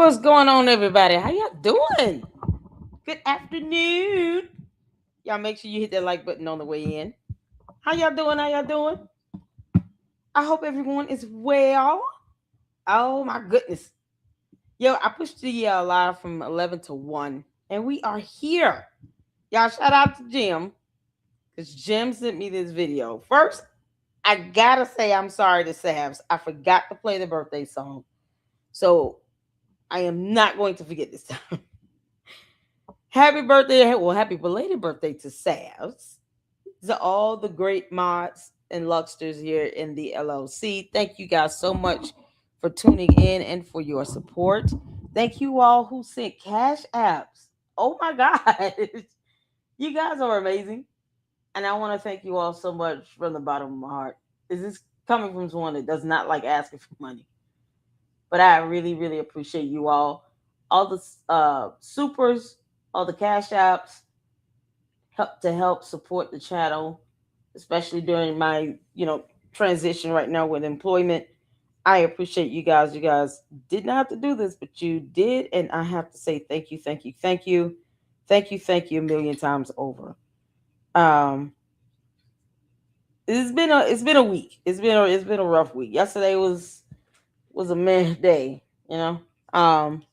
What's going on, everybody? How y'all doing? Good afternoon. Y'all make sure you hit that like button on the way in. How y'all doing? How y'all doing? I hope everyone is well. Oh my goodness. Yo, I pushed the live from 11 to 1, and we are here. Y'all shout out to Jim, because Jim sent me this video. First, I gotta say I'm sorry to Savs. I forgot to play the birthday song. So I am not going to forget this time. Happy birthday, well, happy belated birthday to Savs, to all the great mods and Luxters here in the LLC. Thank you guys so much for tuning in and for your support. Thank you all who sent cash apps. Oh my God. You guys are amazing. And I want to thank you all so much from the bottom of my heart. This is coming from someone that does not like asking for money. But I really, really appreciate you all. All the supers, all the cash apps, help support the channel, especially during my transition right now with employment. I appreciate you guys. You guys did not have to do this, but you did, and I have to say thank you, thank you, thank you, thank you, thank you a million times over. Um, it's been a week. It's been a rough week. Yesterday was a meh day, you know. Um,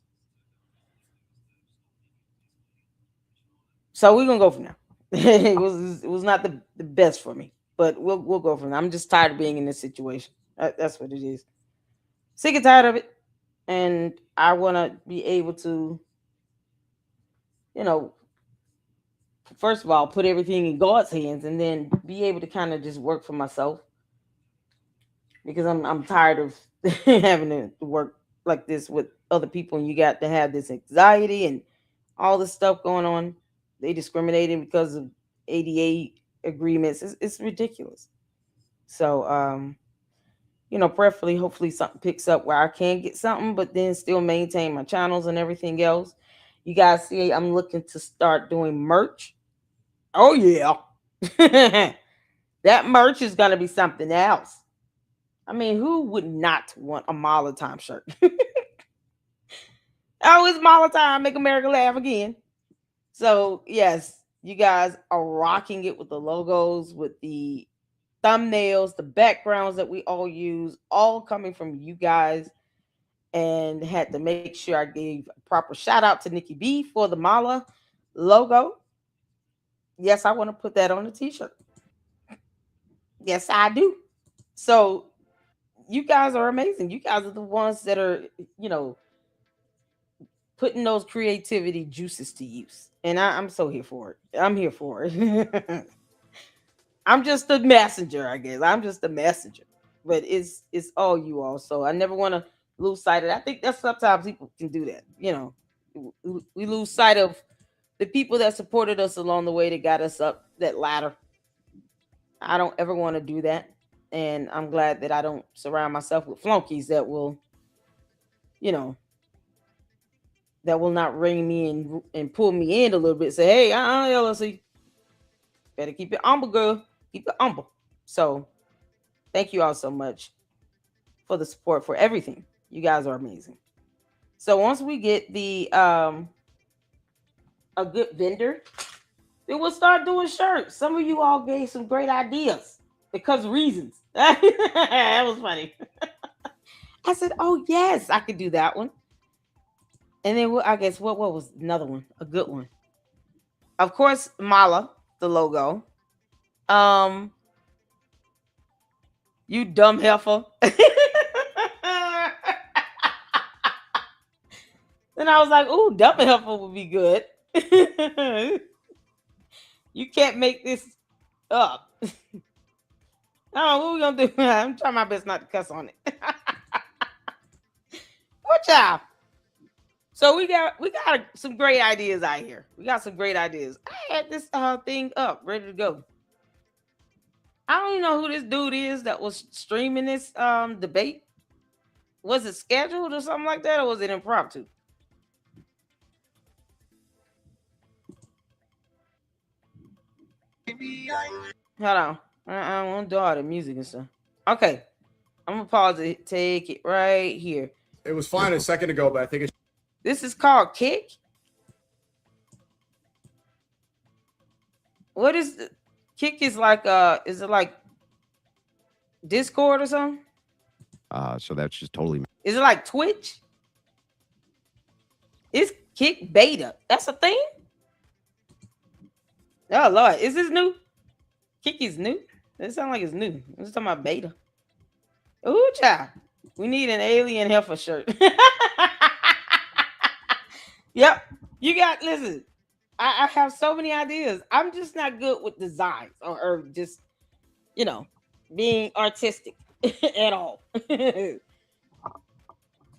so we're gonna go from there. It was not the best for me, but we'll go from there. I'm just tired of being in this situation. That's what it is. Sick and tired of it, and I want to be able to, you know, first of all, put everything in God's hands, and then be able to kind of just work for myself, because I'm tired of having to work like this with other people, and you got to have this anxiety and all this stuff going on. They discriminating because of ADA agreements. It's ridiculous. So preferably, hopefully something picks up where I can get something, but then still maintain my channels and everything else. You guys see, I'm looking to start doing merch. Oh yeah. That merch is gonna be something else. I mean, who would not want a Mala Time shirt? Oh, it's Mala Time, make America laugh again. So yes, you guys are rocking it with the logos, with the thumbnails, the backgrounds that we all use, all coming from you guys. And had to make sure I gave a proper shout out to Nikki B for the Mala logo. Yes, I want to put that on a t-shirt. Yes, I do. So you guys are amazing. You guys are the ones that are, you know, putting those creativity juices to use. And I'm so here for it. I'm here for it. I'm just a messenger, I guess. I'm just a messenger. But it's all you all. So I never want to lose sight of that. I think that sometimes people can do that. We lose sight of the people that supported us along the way, that got us up that ladder. I don't ever want to do that. And I'm glad that I don't surround myself with flunkies that will, you know, that will not ring me and pull me in a little bit. Say, hey, LLC, better keep it humble, girl. Keep it humble. So thank you all so much for the support, for everything. You guys are amazing. So once we get the a good vendor, then we'll start doing shirts. Some of you all gave some great ideas because of reasons. That was funny. I said, "Oh yes, I could do that one." And then I guess what was another one? A good one. Of course, Mala, the logo. Um, you dumb heifer. Then I was like, "Ooh, dumb heifer would be good." You can't make this up. Oh, what we gonna do? I'm trying my best not to cuss on it. What y'all? So we got some great ideas out here. We got some great ideas. I had this thing up, ready to go. I don't even know who this dude is that was streaming this debate. Was it scheduled or something like that, or was it impromptu? Hold on. I want to do all the music and stuff. Okay. I'm gonna pause it. Take it right here. It was fine a second ago, but I think it's This is called Kick. What is the Kick? Is like is it like Discord or something? So that's just totally. Is it like Twitch? It's Kick beta. That's a thing. Oh Lord, is this new? Kick is new. It sounds like it's new. Let's talking about beta. Ooh, child. We need an alien heifer shirt. Yep. You got, listen, I have so many ideas. I'm just not good with designs or just, being artistic at all.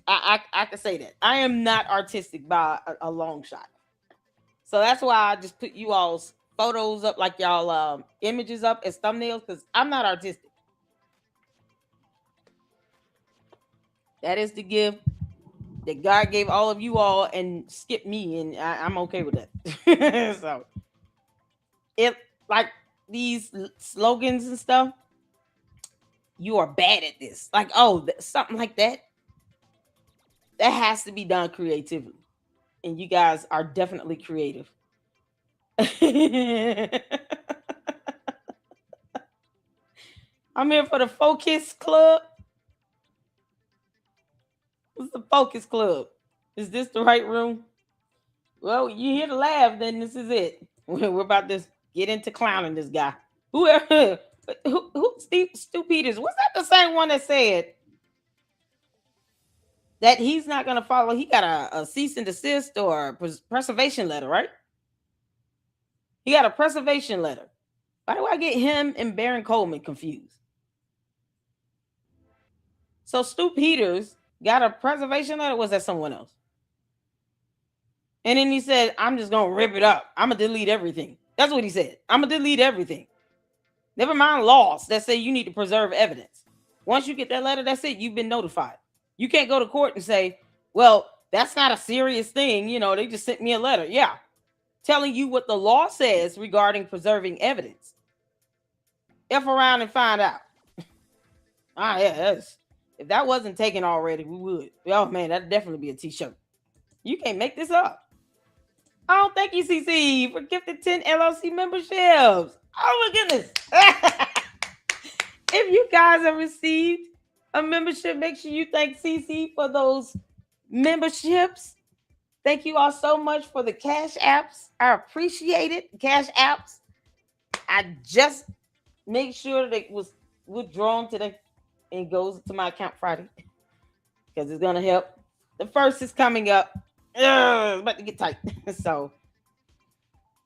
I can say that. I am not artistic by a long shot. So that's why I just put you all's photos up, like y'all images up as thumbnails, because I'm not artistic. That is the gift that God gave all of you all and skip me, and I'm okay with that. So it, like these slogans and stuff, you are bad at this. Like, something like that. That has to be done creatively. And you guys are definitely creative. I'm here for the Focus Club. What's the Focus Club? Is this the right room? Well, you hear the laugh, then this is it. We're about to get into clowning this guy. Who Stu Peters? Was that the same one that said that he's not going to follow? He got a cease and desist or a preservation letter, right? He got a preservation letter. Why do I get him and Baron Coleman confused? So Stu Peters got a preservation letter? Was that someone else? And then he said, I'm just going to rip it up. I'm going to delete everything. That's what he said. I'm going to delete everything. Never mind laws that say you need to preserve evidence. Once you get that letter, that's it. You've been notified. You can't go to court and say, well, that's not a serious thing. They just sent me a letter. Yeah. Telling you what the law says regarding preserving evidence. F around and find out. Yeah. If that wasn't taken already, we would. Oh, man, that'd definitely be a t-shirt. You can't make this up. Oh, thank you, CC, for gifting 10 LLC memberships. Oh, my goodness. If you guys have received a membership, make sure you thank CC for those memberships. Thank you all so much for the cash apps. I appreciate it. Cash apps. I just make sure that it was withdrawn today and goes to my account Friday because it's going to help. The first is coming up. It's about to get tight. So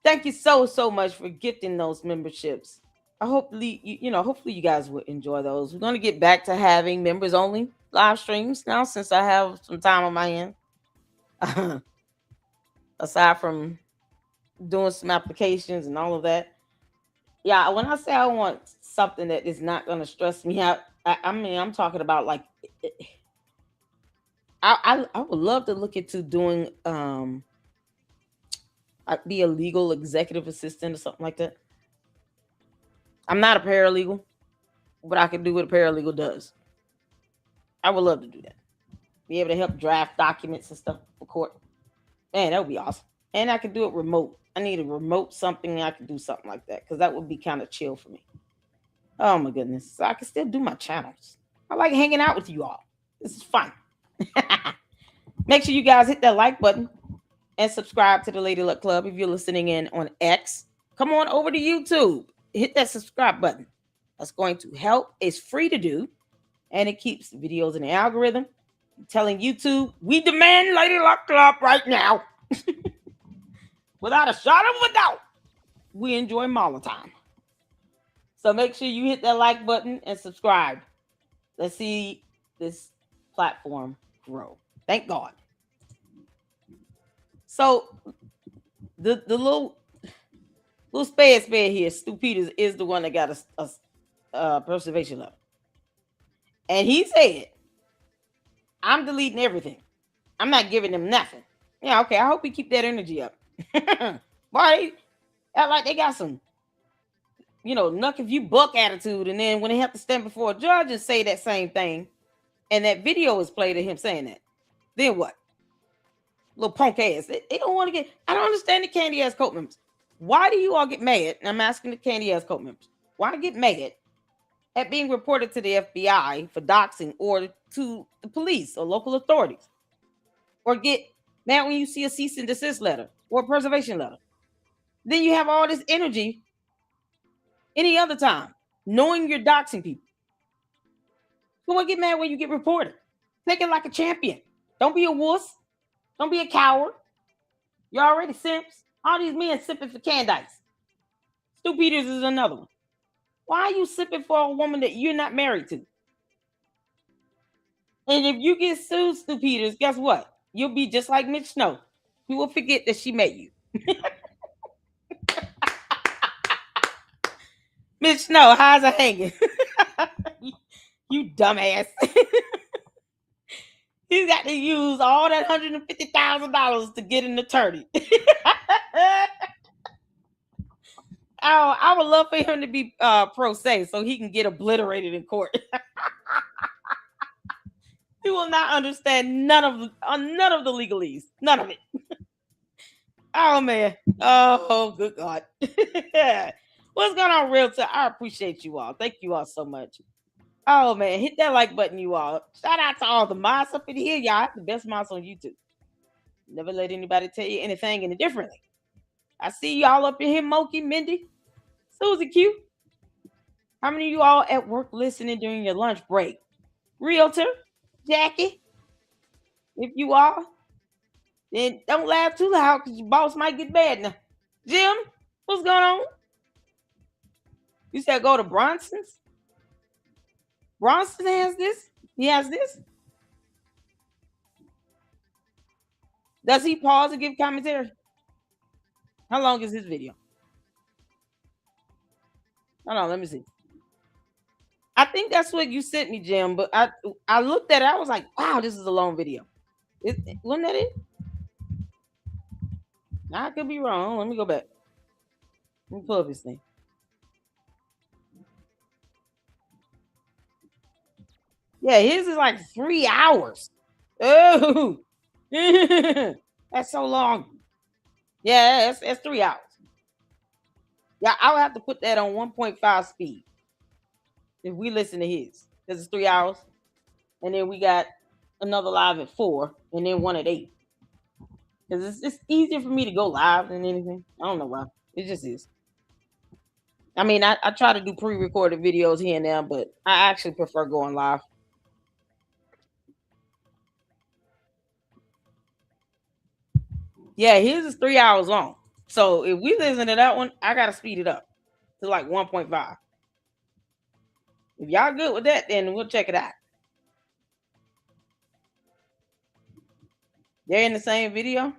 thank you so much for gifting those memberships. I hopefully you guys will enjoy those. We're going to get back to having members only live streams now since I have some time on my hand. Aside from doing some applications and all of that. Yeah, when I say I want something that is not going to stress me out, I'm talking about like I would love to look into doing I'd be a legal executive assistant or something like that. I'm not a paralegal, but I can do what a paralegal does. I would love to do that. Be able to help draft documents and stuff for court. Man, that would be awesome. And I could do it remote. I need a remote something. I could do something like that because that would be kind of chill for me. Oh my goodness. So I can still do my channels. I like hanging out with you all. This is fun. Make sure you guys hit that like button and subscribe to the Lady Luck Club if you're listening in on X. Come on over to YouTube. Hit that subscribe button. That's going to help. It's free to do. And it keeps videos in the algorithm. I'm telling YouTube, we demand Lady Luck Club right now. Without a shot of a doubt. We enjoy Mala time. So make sure you hit that like button and subscribe. Let's see this platform grow. Thank God. So the little spade here, Stu Peters, is the one that got a preservation letter. And he said, I'm deleting everything. I'm not giving them nothing. Yeah, okay. I hope we keep that energy up. Boy, act like they got some, knuck if you buck attitude. And then when they have to stand before a judge and say that same thing, and that video is played of him saying that, then what? Little punk ass. They don't want to get. I don't understand the candy ass cult members. Why do you all get mad? And I'm asking the candy ass cult members. Why get mad at being reported to the FBI for doxing or to the police or local authorities? Or get mad when you see a cease and desist letter or a preservation letter? Then you have all this energy any other time, knowing you're doxing people. So what get mad when you get reported? Take it like a champion. Don't be a wuss. Don't be a coward. You're already simps. All these men sipping for Candice. Stu Peters is another one. Why are you sipping for a woman that you're not married to? And if you get sued, Stu Peters, guess what? You'll be just like Mitch Snow. You will forget that she met you. Mitch Snow, how's it hanging? You dumbass. He's got to use all that $150,000 to get an attorney. I would love for him to be pro se so he can get obliterated in court. He will not understand none of the legalese. None of it. Oh man. Oh good God. What's going on, Realtor? I appreciate you all. Thank you all so much. Oh man, hit that like button, you all. Shout out to all the mods up in here. Y'all have the best mods on YouTube. Never let anybody tell you anything any differently. I see y'all up in here, Moki, Mindy, Susie Q. How many of you all at work listening during your lunch break? Realtor, Jackie. If you are, then don't laugh too loud because your boss might get mad now. Jim, what's going on? You said go to Bronson's? Bronson has this? He has this? Does he pause and give commentary? How long is his video? Hold on, let me see. I think that's what you sent me, Jim, but I looked at it. I was like, wow, this is a long video. Wasn't that it? I could be wrong. Let me go back. Let me pull up his thing. Yeah, his is like 3 hours. Oh, that's so long. Yeah, that's 3 hours. Yeah, I would have to put that on 1.5 speed if we listen to his. Because it's 3 hours. And then we got another live at 4 and then one at 8. Because it's easier for me to go live than anything. I don't know why. It just is. I mean, I try to do pre-recorded videos here and there, but I actually prefer going live. Yeah, his is 3 hours long. So if we listen to that one, I gotta speed it up to like 1.5. If y'all good with that, then we'll check it out. They're in the same video.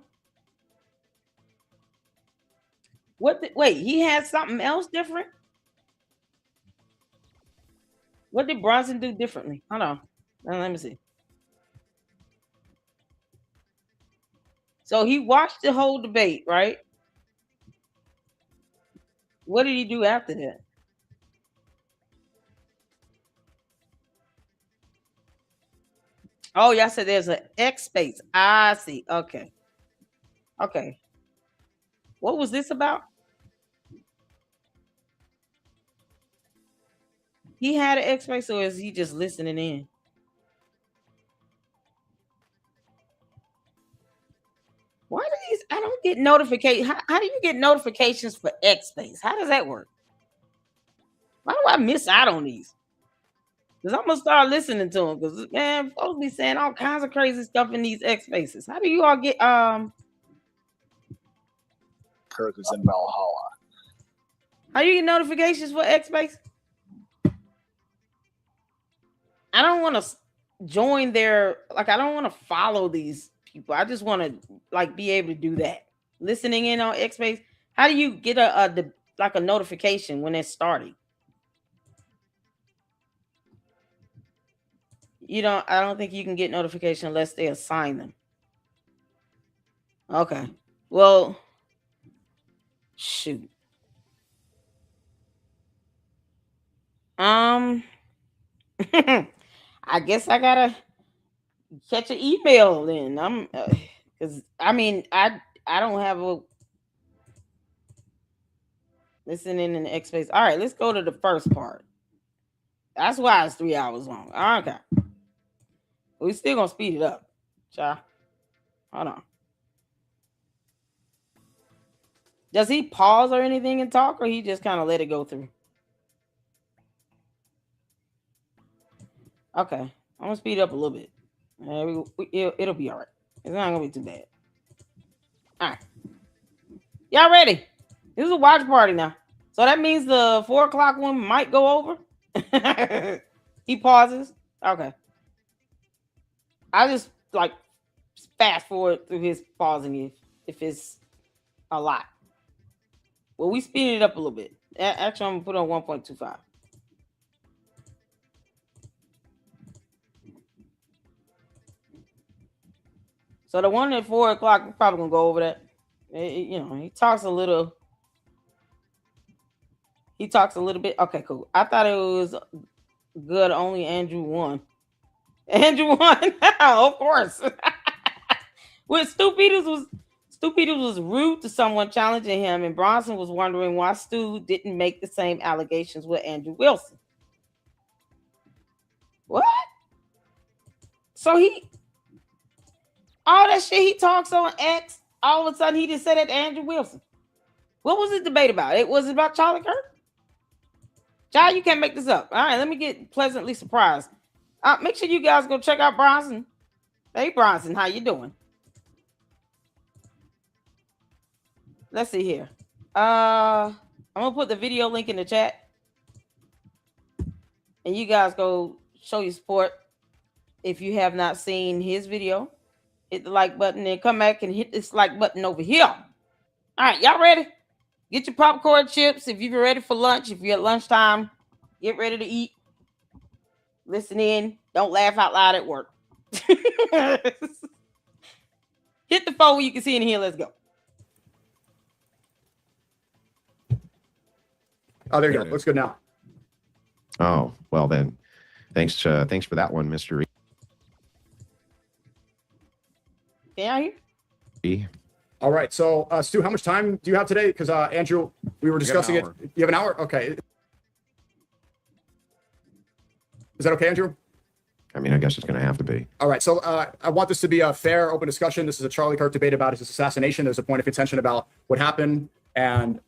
Wait, he had something else different? What did Bronson do differently? Hold on. Let me see. So he watched the whole debate, right? What did he do after that? Oh, y'all said there's an X space. I see. Okay. Okay. What was this about? He had an X space, or is he just listening in? Why do these? I don't get notifications. How do you get notifications for X space? How does that work? Why do I miss out on these? Because I'm gonna start listening to them. Because man, folks be saying all kinds of crazy stuff in these X spaces. How do you all get Kirk is in Valhalla. How you get notifications for X space? I don't want to join their I don't want to follow these people. I just want to be able to do that. Listening in on X space. How do you get a notification when it's starting? I don't think you can get notification unless they assign them. Okay. Well, shoot. I guess I gotta catch an email then. Because I mean, I don't have a listening in the X space. All right, let's go to the first part. That's why it's 3 hours long. Okay. We still gonna speed it up. Child. Hold on. Does he pause or anything and talk, or he just kind of let it go through? Okay, I'm gonna speed it up a little bit. It'll be all right. It's not gonna be too bad. All right, y'all ready? This is a watch party now, so that means the 4 o'clock one might go over. He pauses. Okay, I just like fast forward through his pausing if it's a lot. Well, we speed it up a little bit. Actually, I'm gonna put on 1.25. So the one at 4 o'clock, we're probably gonna go over that. He talks a little. He talks a little bit. Okay, cool. I thought it was good. Only Andrew won. Andrew won. Of course. When Stu Peters was rude to someone challenging him, and Bronson was wondering why Stu didn't make the same allegations with Andrew Wilson. What? So all that shit he talks on X, all of a sudden he just said that to Andrew Wilson. What was his debate about? It was about Charlie Kirk? Child, you can't make this up. All right, let me get pleasantly surprised. Make sure you guys go check out Bronson. Hey, Bronson, how you doing? Let's see here. I'm going to put the video link in the chat. And you guys go show your support. If you have not seen his video, hit the like button and come back and hit this like button over here. All right, y'all ready? Get your popcorn chips. If you're ready for lunch, if you're at lunchtime, get ready to eat. Listen in. Don't laugh out loud at work. Hit the phone you can see in here. Let's go. Oh, there you go. Looks good now. Oh, well then. Thanks for that one, Mr. E. Can you hear? All right. So, Stu, how much time do you have today? Because, Andrew, we were discussing it. You have an hour? Okay. Is that okay, Andrew? I mean, I guess it's going to have to be. All right. So I want this to be a fair, open discussion. This is a Charlie Kirk debate about his assassination. There's a point of contention about what happened. And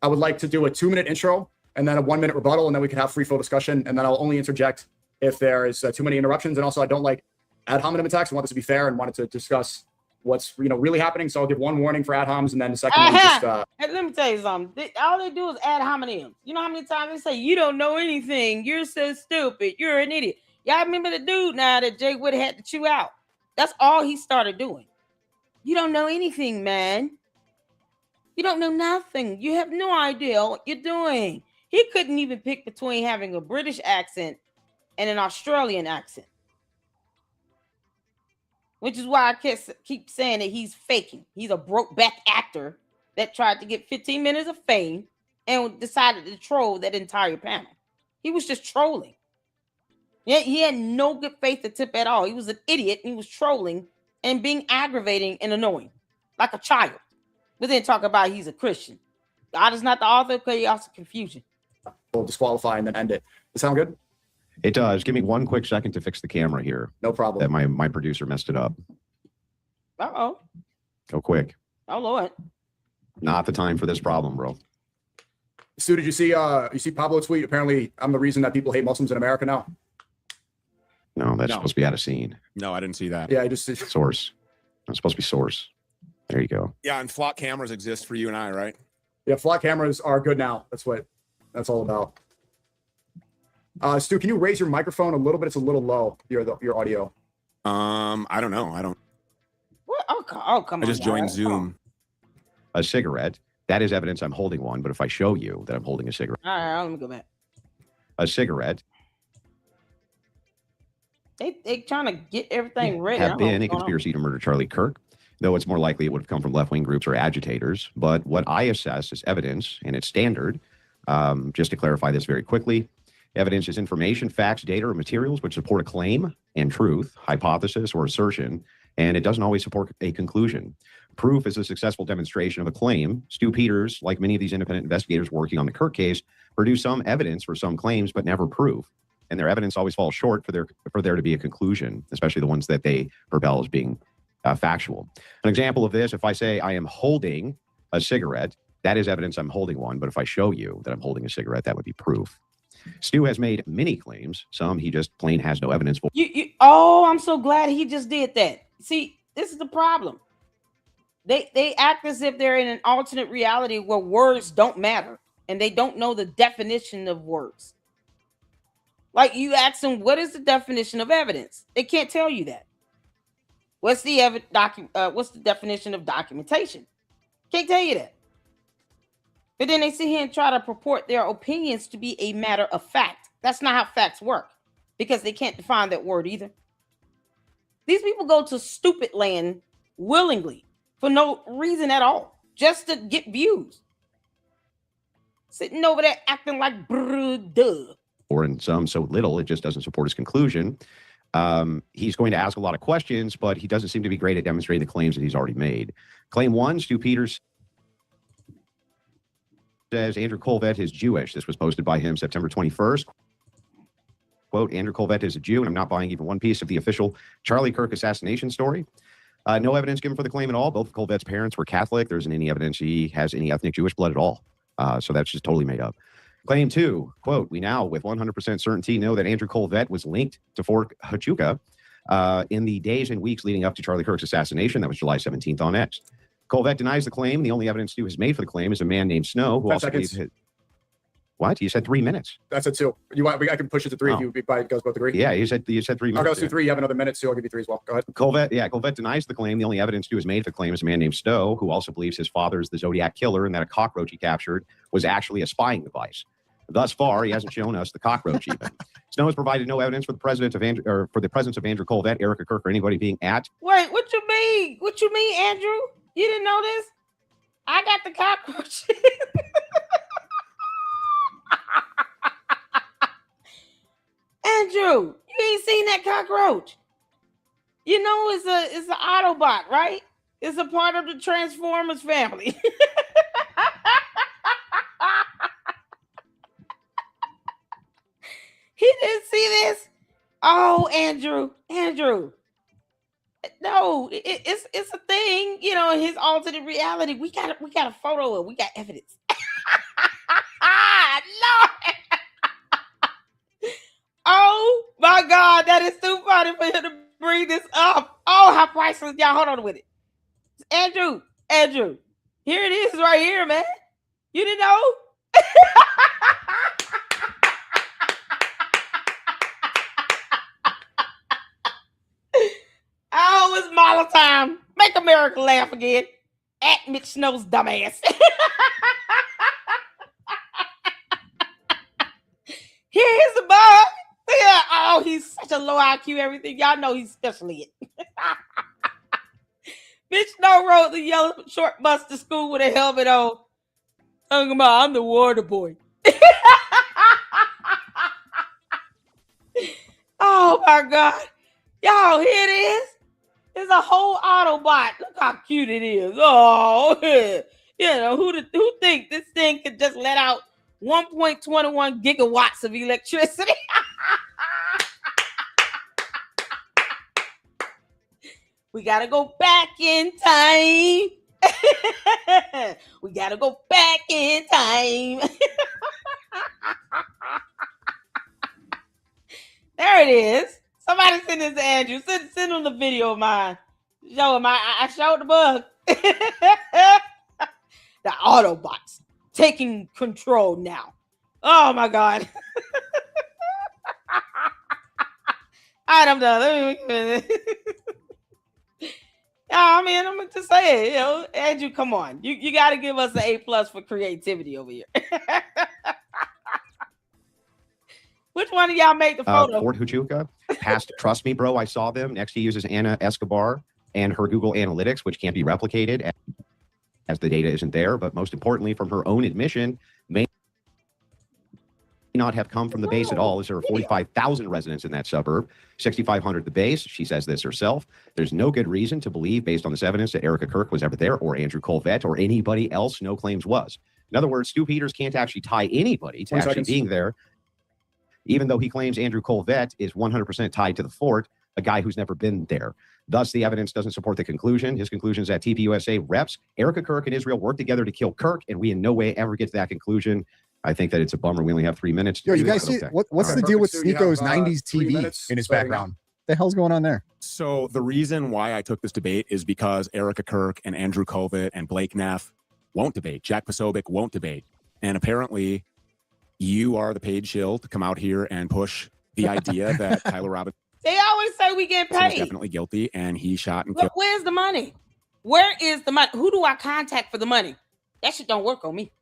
I would like to do a 2-minute intro and then a 1-minute rebuttal, and then we can have free flow discussion. And then I'll only interject if there is too many interruptions. And also, I don't like ad hominem attacks. I want this to be fair and wanted to discuss what's really happening. So I'll give one warning for ad homs, and then the second one just Hey, let me tell you something. All they do is ad hominem. You know how many times they say you don't know anything, you're so stupid, you're an idiot. Y'all remember the dude now that Jay Wood had to chew out? That's all he started doing. You don't know anything, man. You don't know nothing. You have no idea what you're doing. He couldn't even pick between having a British accent and an Australian accent. Which is why I keep saying that he's faking. He's a broke-back actor that tried to get 15 minutes of fame and decided to troll that entire panel. He was just trolling. He had no good faith to tip at all. He was an idiot. He was trolling and being aggravating and annoying, like a child. But then talk about he's a Christian. God is not the author of chaos and confusion. we'll disqualify and then end it. Does that sound good? It does. Give me 1 quick second to fix the camera here. No problem. That my producer messed it up. Uh-oh. Go quick. Oh, Lord. Not the time for this problem, bro. Stu, did you see Pablo tweet? Apparently, I'm the reason that people hate Muslims in America now. No, that's No. supposed to be out of scene. No, I didn't see that. Yeah, I just Source. That's supposed to be source. There you go. Yeah, and flock cameras exist for you and I, right? yeah, flock cameras are good now. That's what that's all about. Stu, can you raise your microphone a little bit? It's a little low. Your audio. I don't know. I don't. What? Oh, come on. I just joined guys. Come on. Zoom. A cigarette. That is evidence I'm holding one. But if I show you that I'm holding a cigarette, All right, let me go back. a cigarette They trying to get everything ready. I have don't know been a what's going on. conspiracy to murder Charlie Kirk, though it's more likely it would have come from left-wing groups or agitators. But what I assess is evidence, and it's standard. Just to clarify this very quickly, evidence is information, facts, data, or materials which support a claim and truth, hypothesis, or assertion, and it doesn't always support a conclusion. Proof is a successful demonstration of a claim. Stu Peters, like many of these independent investigators working on the Kirk case, produce some evidence for some claims, but never proof. And their evidence always falls short for there to be a conclusion, especially the ones that they propel as being factual. An example of this, if I say I am holding a cigarette, that is evidence I'm holding one. But if I show you that I'm holding a cigarette, that would be proof. Stu has made many claims. Some he just plain has no evidence for. Oh, I'm so glad he just did that. See, this is the problem. They act as if they're in an alternate reality where words don't matter and they don't know the definition of words. Like you ask them, what is the definition of evidence? They can't tell you that. What's the definition of documentation? Can't tell you that. But then they sit here and try to purport their opinions to be a matter of fact. That's not how facts work because they can't define that word either. These people go to stupid land willingly for no reason at all, just to get views. Sitting over there acting like duh. Or in some so little, it just doesn't support his conclusion. He's going to ask a lot of questions, but he doesn't seem to be great at demonstrating the claims that he's already made. Claim 1, Stu Peters says Andrew Colvett is Jewish. This was posted by him September 21st. Quote, Andrew Colvett is a Jew, and I'm not buying even one piece of the official Charlie Kirk assassination story. No evidence given for the claim at all. Both of Colvett's parents were Catholic. There isn't any evidence he has any ethnic Jewish blood at all. So that's just totally made up. Claim 2, quote, we now with 100% certainty know that Andrew Colvett was linked to Fort Huachuca in the days and weeks leading up to Charlie Kirk's assassination. That was July 17th on X. Colvett denies the claim. The only evidence Stu has made for the claim is a man named Snow, who also believes What? You said 3 minutes. That's it, 2. I can push it to 3 if you guys both agree. Yeah, you said 3 minutes. I'll go through 3. You have another minute, so I'll give you 3 as well. Go ahead. Colvett denies the claim. The only evidence Stu has made for the claim is a man named Stowe, who also believes his father is the Zodiac killer and that a cockroach he captured was actually a spying device. Thus far, he hasn't shown us the cockroach even. Snow has provided no evidence for the presence of Andrew Colvett, Erica Kirk, or anybody being at. Wait, what you mean? What you mean, Andrew? You didn't know this? I got the cockroach. Andrew, you ain't seen that cockroach. You know it's an Autobot, right? It's a part of the Transformers family. He didn't see this. Oh, Andrew. No, it's a thing, you know, in his alternate reality. We got a photo of it. We got evidence. Lord. Oh my God, that is too funny for him to bring this up. Oh, how priceless. Y'all hold on with it. Andrew, here it is right here, man. You didn't know? Oh, it's Mala time. Make America laugh again. At Mitch Snow's dumbass. Here's the bug. Yeah. Oh, he's such a low IQ, everything. Y'all know he's specially it. Mitch Snow rode the yellow short bus to school with a helmet on. Talking about, I'm the water boy. Oh my God. Y'all, here it is. It's a whole Autobot. Look how cute it is. Oh, you know, who think this thing could just let out 1.21 gigawatts of electricity? We gotta go back in time. We gotta go back in time. There it is. Somebody send this to Andrew. Send him the video of mine. Show him. I showed the bug. The Autobots taking control now. Oh my God. All right, I'm done. I mean, I'm just saying, you know, Andrew, come on. You got to give us an A+ for creativity over here. Which one of y'all made the photo? Fort Huachuca. Trust me, bro. I saw them. Next, he uses Anna Escobar and her Google Analytics, which can't be replicated as the data isn't there. But most importantly, from her own admission, not have come from the base at all, as there are 45,000 residents in that suburb, 6,500 the base. She says this herself. There's no good reason to believe, based on this evidence, that Erica Kirk was ever there, or Andrew Colvett, or anybody else No Claims was. In other words, Stu Peters can't actually tie anybody to actually being there, even though he claims Andrew Colvett is 100% tied to the fort, a guy who's never been there. Thus, the evidence doesn't support the conclusion. His conclusion is that TPUSA reps Erica Kirk and Israel worked together to kill Kirk, and we in no way ever get to that conclusion. I think that it's a bummer. We only have 3 minutes. Yo, you guys see what's the deal with Sneako's 90s TV in his background? What the hell's going on there? So the reason why I took this debate is because Erica Kirk and Andrew Colvett and Blake Neff won't debate. Jack Posobiec won't debate. And apparently you are the paid shill to come out here and push the idea that Tyler Robinson They always say we get is paid. definitely guilty and he shot and killed. But where's the money? Where is the money? Who do I contact for the money? That shit don't work on me.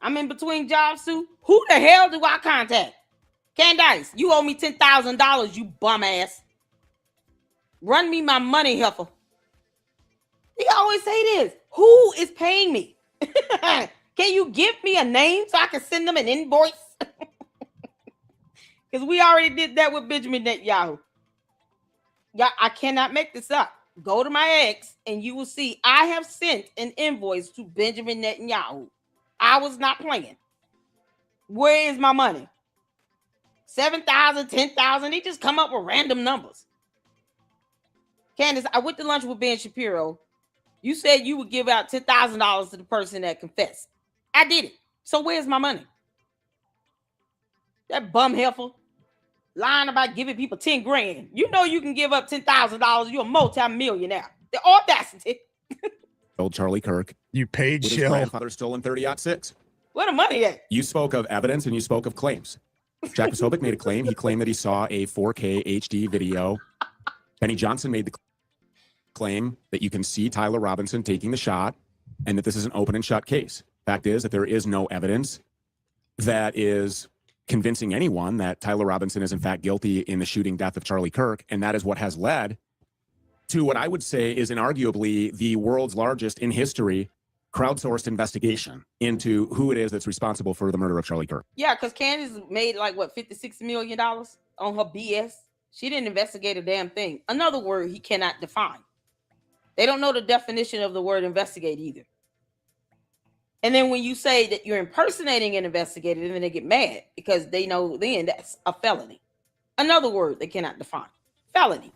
I'm in between jobs, Sue. Who the hell do I contact? Candice, you owe me $10,000, you bum ass. Run me my money, heifer. They always say this. Who is paying me? Can you give me a name so I can send them an invoice? Because we already did that with Benjamin Netanyahu. Yeah, I cannot make this up. Go to my ex and you will see I have sent an invoice to Benjamin Netanyahu. I was not playing. Where is my money? 7,000, 10,000. They just come up with random numbers. Candace, I went to lunch with Ben Shapiro. You said you would give out $10,000 to the person that confessed. I did it. So where's my money? That bum heifer lying about giving people 10 grand. You know you can give up $10,000. You're a multi-millionaire. The audacity. Old Charlie Kirk. You paid With his shill. grandfather stolen 30-06. Where the money at? You spoke of evidence and you spoke of claims. Jack Posobiec made a claim. He claimed that he saw a 4K HD video. Benny Johnson made the claim that you can see Tyler Robinson taking the shot and that this is an open and shut case. Fact is that there is no evidence that is convincing anyone that Tyler Robinson is in fact guilty in the shooting death of Charlie Kirk. And that is what has led to what I would say is inarguably the world's largest in history crowdsourced investigation into who it is that's responsible for the murder of Charlie Kirk. Yeah, because Candace made like what, $56 million on her BS. She didn't investigate a damn thing. Another word he cannot define. They don't know the definition of the word investigate either. And then when you say that you're impersonating an investigator, then they get mad because they know then that's a felony. Another word they cannot define. Felony.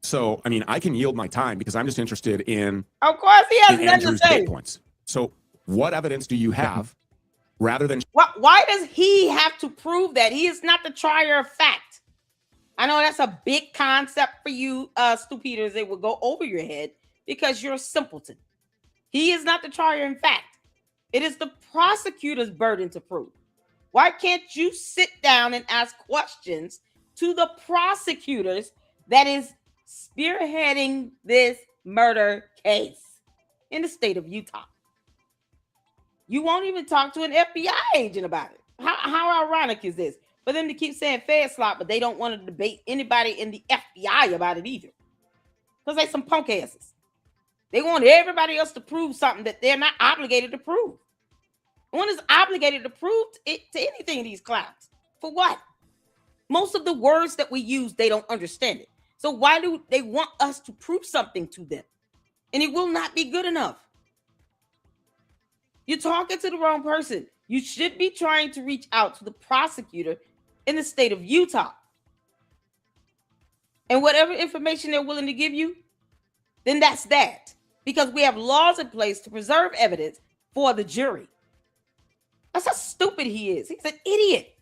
So, I mean, I can yield my time because I'm just interested in, Of course, he has in nothing to Andrew's say. date points. So what evidence do you have rather than Why does he have to prove that? He is not the trier of fact. I know that's a big concept for you, Stu Peters. It will go over your head because you're a simpleton. He is not the trier in fact. It is the prosecutor's burden to prove. Why can't you sit down and ask questions to the prosecutors that is spearheading this murder case in the state of Utah? You won't even talk to an FBI agent about it. How ironic is this? For them to keep saying Fed slot, but they don't want to debate anybody in the FBI about it either. Because they some punk asses. They want everybody else to prove something that they're not obligated to prove. No one is obligated to prove it to anything, these clowns. For what? Most of the words that we use, they don't understand it. So why do they want us to prove something to them? And it will not be good enough. You're talking to the wrong person. You should be trying to reach out to the prosecutor in the state of Utah. And whatever information they're willing to give you, then that's that. Because we have laws in place to preserve evidence for the jury. That's how stupid he is. He's an idiot.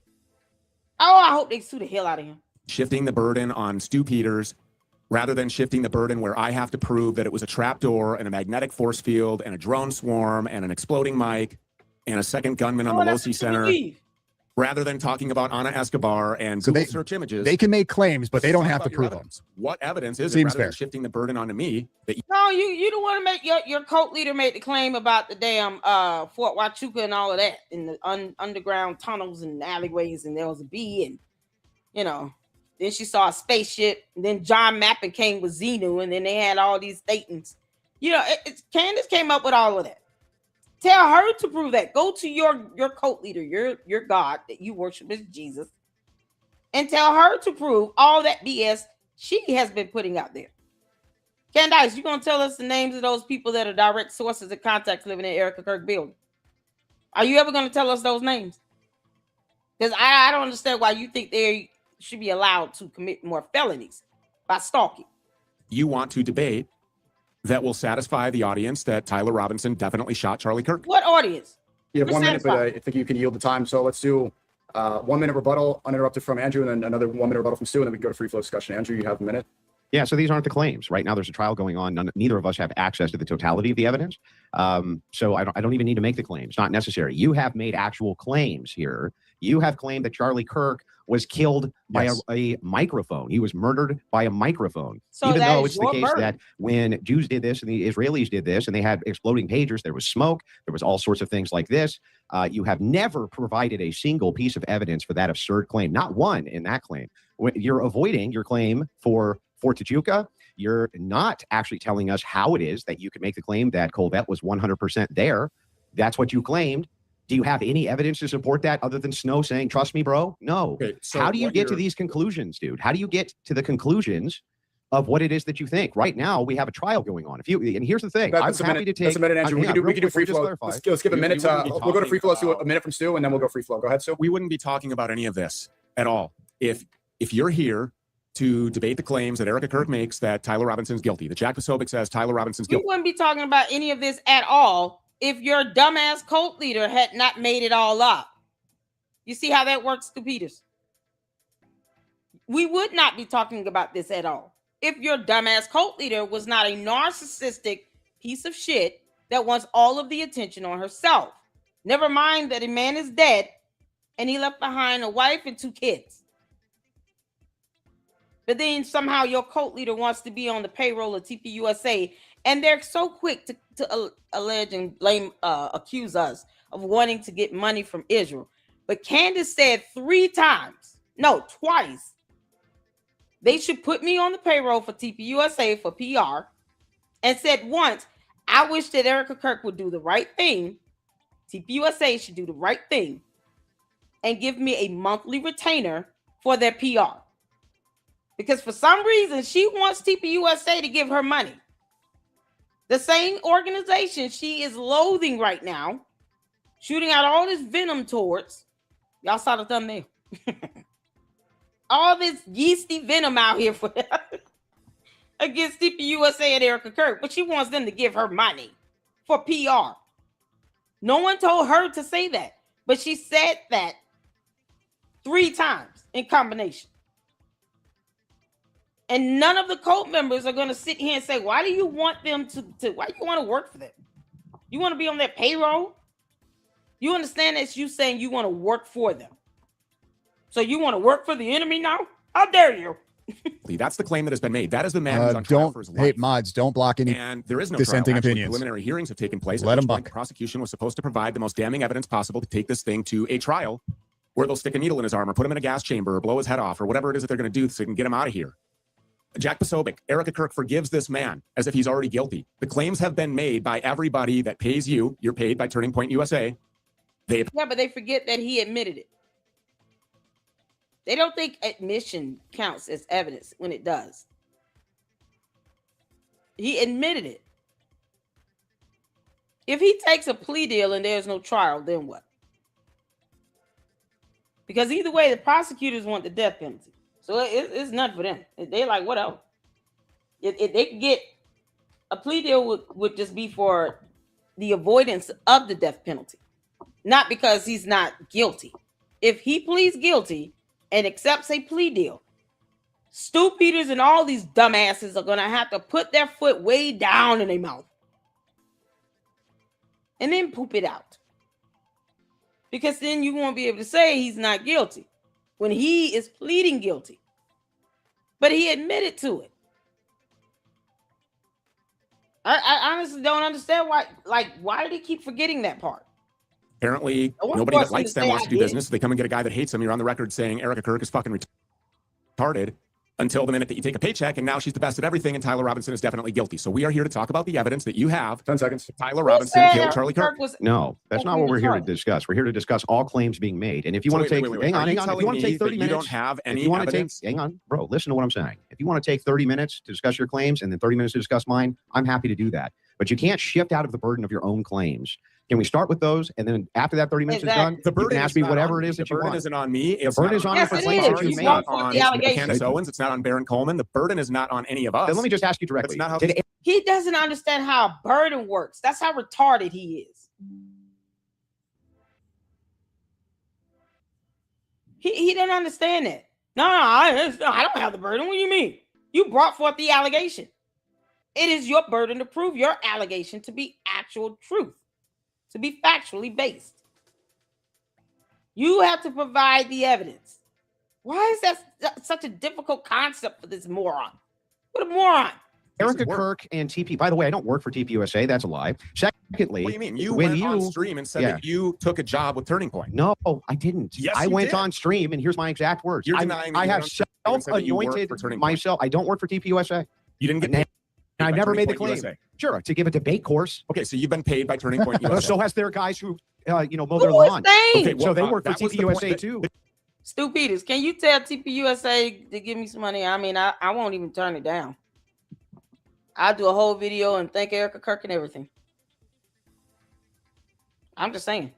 Oh, I hope they sue the hell out of him. shifting the burden on Stu Peters rather than shifting the burden where I have to prove that it was a trapdoor and a magnetic force field and a drone swarm and an exploding mic and a second gunman on the Losi Center, rather than talking about Ana Escobar and Google search images. They can make claims, but they don't have to prove them. What evidence is it Seems rather fair. than shifting the burden onto me? That No, you don't want to make your cult leader made the claim about the damn Fort Huachuca and all of that in the underground tunnels and alleyways, and there was a bee, and you know, then she saw a spaceship, and then John Mappin came with Xenu, and then they had all these Thetans. You know, Candace came up with all of that. Tell her to prove that. Go to your cult leader, your God that you worship as Jesus, and tell her to prove all that BS she has been putting out there. Candice, you gonna tell us the names of those people that are direct sources and contacts living in Erica Kirk building? Are you ever gonna tell us those names? Because I don't understand why you think they should be allowed to commit more felonies by stalking. You want to debate that will satisfy the audience that Tyler Robinson definitely shot Charlie Kirk? What audience? You have You're 1 minute, but satisfied. I think you can yield the time. So let's do 1 minute rebuttal uninterrupted from Andrew, and then another 1 minute rebuttal from Stu, and then we can go to free flow discussion. Andrew, you have a minute. Yeah, so these aren't the claims. Right now, there's a trial going on. Neither of us have access to the totality of the evidence. So I don't even need to make the claims. Not necessary. You have made actual claims here. You have claimed that Charlie Kirk was killed by a microphone. He was murdered by a microphone. So even that though is it's the your case burden. that when Jews did this and the Israelis did this and they had exploding pagers, there was smoke, there was all sorts of things like this. You have never provided a single piece of evidence for that absurd claim. Not one in that claim. You're avoiding your claim for Fort Tajuca. You're not actually telling us how it is that you could make the claim that Colvette was 100% there. That's what you claimed. Do you have any evidence to support that other than Snow saying, trust me, bro? No. Okay, so how do you what get to you're- these conclusions, dude? How do you get to the conclusions of what it is that you think? Right now, we have a trial going on. And here's the thing. That's I'm a happy minute. to That's take. a minute, Andrew. We can do free just flow. clarify. Let's give a You minute. wouldn't be We'll go to free flow. talking A minute from Stu, and then we'll go free flow. Go ahead, Stu. We wouldn't be talking about any of this at all if you're here to debate the claims that Erica Kirk makes that Tyler Robinson's guilty, that Jack Posobiec says Tyler Robinson's We guilty. wouldn't be talking about any of this at all if your dumbass cult leader had not made it all up. You see how that works, Stu Peters? We would not be talking about this at all if your dumbass cult leader was not a narcissistic piece of shit that wants all of the attention on herself. Never mind that a man is dead and he left behind a wife and 2 kids. But then somehow your cult leader wants to be on the payroll of TPUSA, and they're so quick to allege and blame, accuse us of wanting to get money from Israel. But Candace said 3 times, no, twice, they should put me on the payroll for TPUSA for PR, and said once, I wish that Erica Kirk would do the right thing. TPUSA should do the right thing and give me a monthly retainer for their PR. Because for some reason, she wants TPUSA to give her money. The same organization she is loathing right now, shooting out all this venom towards. Y'all saw the thumbnail. All this yeasty venom out here for against TPUSA and Erica Kirk, but she wants them to give her money for PR. No one told her to say that, but she said that 3 times in combination. And none of the cult members are going to sit here and say, why do you want them to why do you want to work for them? You want to be on their payroll? You understand that you saying you want to work for them. So you want to work for the enemy now? How dare you? That's the claim that has been made. That is the man who's on trial for his life. Mods, don't block any. And there is no dissenting trial. Actually, opinions. Preliminary hearings have taken place. Let at which 'em point buck. The prosecution was supposed to provide the most damning evidence possible to take this thing to a trial where they'll stick a needle in his arm or put him in a gas chamber or blow his head off or whatever it is that they're going to do so they can get him out of here. Jack Posobiec, Erica Kirk forgives this man as if he's already guilty. The claims have been made by everybody that pays you. You're paid by Turning Point USA. Yeah, but they forget that he admitted it. They don't think admission counts as evidence when it does. He admitted it. If he takes a plea deal and there's no trial, then what? Because either way, the prosecutors want the death penalty. So it's nothing for them. They're like, what else? If they can get a plea deal would just be for the avoidance of the death penalty, not because he's not guilty. If he pleads guilty and accepts a plea deal, Stu Peters and all these dumbasses are going to have to put their foot way down in their mouth and then poop it out. Because then you won't be able to say he's not guilty when he is pleading guilty. But he admitted to it. I honestly don't understand why do they keep forgetting that part? Apparently, I want nobody that Boston likes to them say wants I to do did. business. They come and get a guy that hates them. You're on the record saying Erica Kirk is fucking retarded. until the minute that you take a paycheck, and now she's the best at everything, and Tyler Robinson is definitely guilty. So we are here to talk about the evidence that you have. 10 seconds. Tyler Robinson killed Charlie Kirk. No, that's not what we're here to discuss. We're here to discuss all claims being made. And if you want to take, hang on. If you want to take 30 minutes, you don't have any if you want evidence? to take, hang on, bro, listen to what I'm saying. If you want to take 30 minutes to discuss your claims and then 30 minutes to discuss mine, I'm happy to do that. But you can't shift out of the burden of your own claims. Can we start with those? And then after that 30 minutes is done, the you burden can ask me whatever it is the that you burden want. isn't on me. The burden is on you for claims that you made. It's not on Candace Owens. It's not on Baron Coleman. The burden is not on any of us. Then let me just ask you directly. That's not how He doesn't understand how a burden works. That's how retarded he is. He didn't understand that. No, I don't have the burden. What do you mean? You brought forth the allegation. It is your burden to prove your allegation to be actual truth, to be factually based. You have to provide the evidence. Why is that such a difficult concept for this moron? What a moron. Erica Kirk and TP. By the way, I don't work for TPUSA. That's a lie. Secondly, what do you mean? You went on stream and said that you took a job with Turning Point. No, I didn't. Yes, I went on stream, and here's my exact words. You're denying I have self-anointed myself. I don't work for TPUSA. You didn't get. I never made the claim. Sure, to give a debate course. Okay, so you've been paid by Turning Point USA. So has their guys who, mow their lawn. Okay, so they work for TPUSA too. Stu Peters, can you tell TPUSA to give me some money? I mean, I won't even turn it down. I'll do a whole video and thank Erica Kirk and everything. I'm just saying.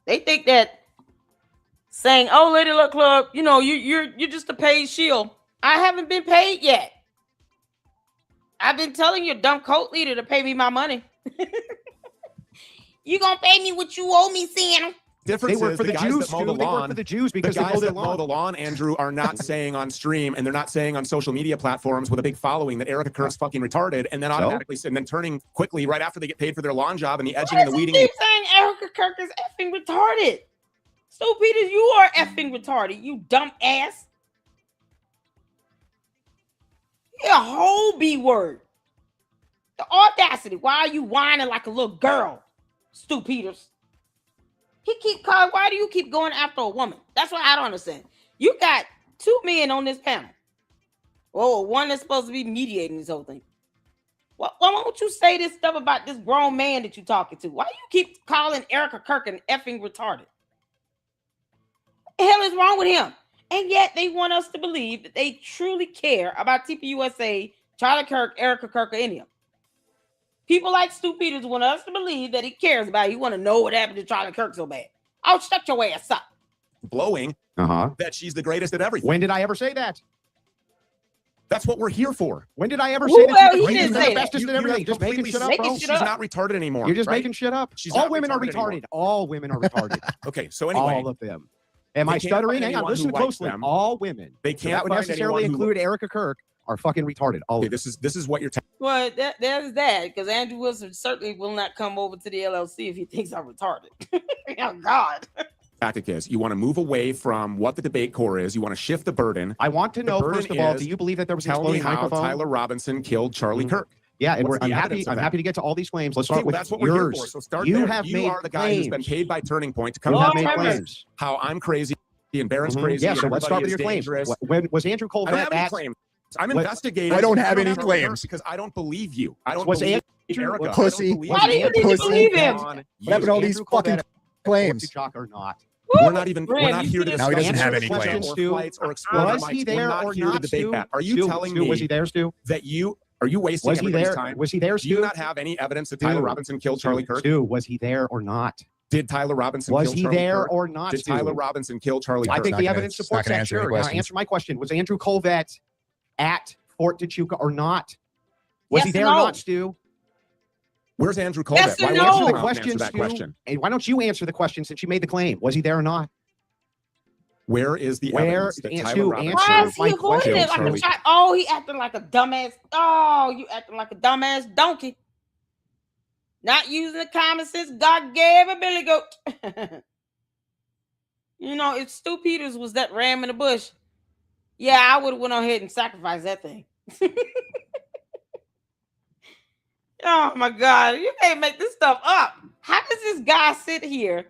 They think that saying, "Oh, Lady Luck Club, you're just a paid shield." I haven't been paid yet. I've been telling your dumb cult leader to pay me my money. You gonna pay me what you owe me, Santa? They work for the Jews. They work for the Jews because the guys that mow the lawn, Andrew, are not saying on stream, and they're not saying on social media platforms with a big following that Erica Kirk's fucking retarded, and then automatically and then turning quickly right after they get paid for their lawn job and the edging and the weeding. Keep saying Erica Kirk is effing retarded. Stu Peters, you are effing retarded. You dumb ass. You're a whole B word. The audacity. Why are you whining like a little girl, Stu Peters? He keep calling. Why do you keep going after a woman? That's what I don't understand. You got 2 men on this panel. Well, one that's supposed to be mediating this whole thing. Why don't you say this stuff about this grown man that you're talking to? Why do you keep calling Erica Kirk an effing retarded? What the hell is wrong with him? And yet they want us to believe that they truly care about TPUSA, Charlie Kirk, Erica Kirk, or any of them. People like Stu Peters want us to believe that he cares about it. You want to know what happened to Charlie Kirk so bad. Oh, shut your ass up. Blowing that she's the greatest at everything. When did I ever say that? That's what we're here for. When did I ever say that she's the greatest and the bestest at everything? Just making shit up, bro. She's not retarded anymore. You're just making shit up. All women are retarded. All women are retarded. Okay, so anyway. All of them. Am I stuttering? Hang on, listen closely. All women. They can't that would necessarily include Erica Kirk. Are fucking retarded. Okay, this is what you're telling. Well, there's that, because Andrew Wilson certainly will not come over to the LLC if he thinks I'm retarded. Oh God. Tactic is you want to move away from what the debate core is. You want to shift the burden. I want to know first of all, do you believe that there was an exploding microphone? Tyler Robinson killed Charlie Kirk. Yeah, and I'm happy to get to all these claims. Let's start with that's what we're here for. So start you there. Have you made are the guy claims. Who's been paid by Turning Point to come claims. How I'm crazy and Baron's crazy. Yeah, so let's start with your claims. When was Andrew Colvett at? I'm investigating. I don't have any claims because I don't believe you. I don't believe Erica. Pussy. Why do you need to believe him? What happened to all these fucking claims? Or not? We're not here to discuss. Now he doesn't have any claims. Or explore was he there or not? Debate that. Are you telling me? Was he there, Stu? That you are you wasting everybody's time? Was he there, Stu? Do you not have any evidence that Tyler Robinson killed Charlie Kirk? Stu, was he there or not? Did Tyler Robinson was kill he Charlie there Kirk? or not? Did Tyler Robinson kill Charlie Kirk? I think the evidence supports that. Sure. Now answer my question. Was Andrew Colvett at Fort Tachuca or not? Was he there or not, Stu? Where's Andrew Colvett? Yes Why no. answer the question, that question? Hey, why don't you answer the question since you made the claim? Was he there or not? Where is the evidence that Tyler Robinson Why is he avoiding it like a child? Oh, he acting like a dumbass. Oh, you acting like a dumbass donkey. Not using the common sense God gave a billy goat. If Stu Peters was that ram in the bush, yeah, I would have went on ahead and sacrificed that thing. Oh my God, you can't make this stuff up. How does this guy sit here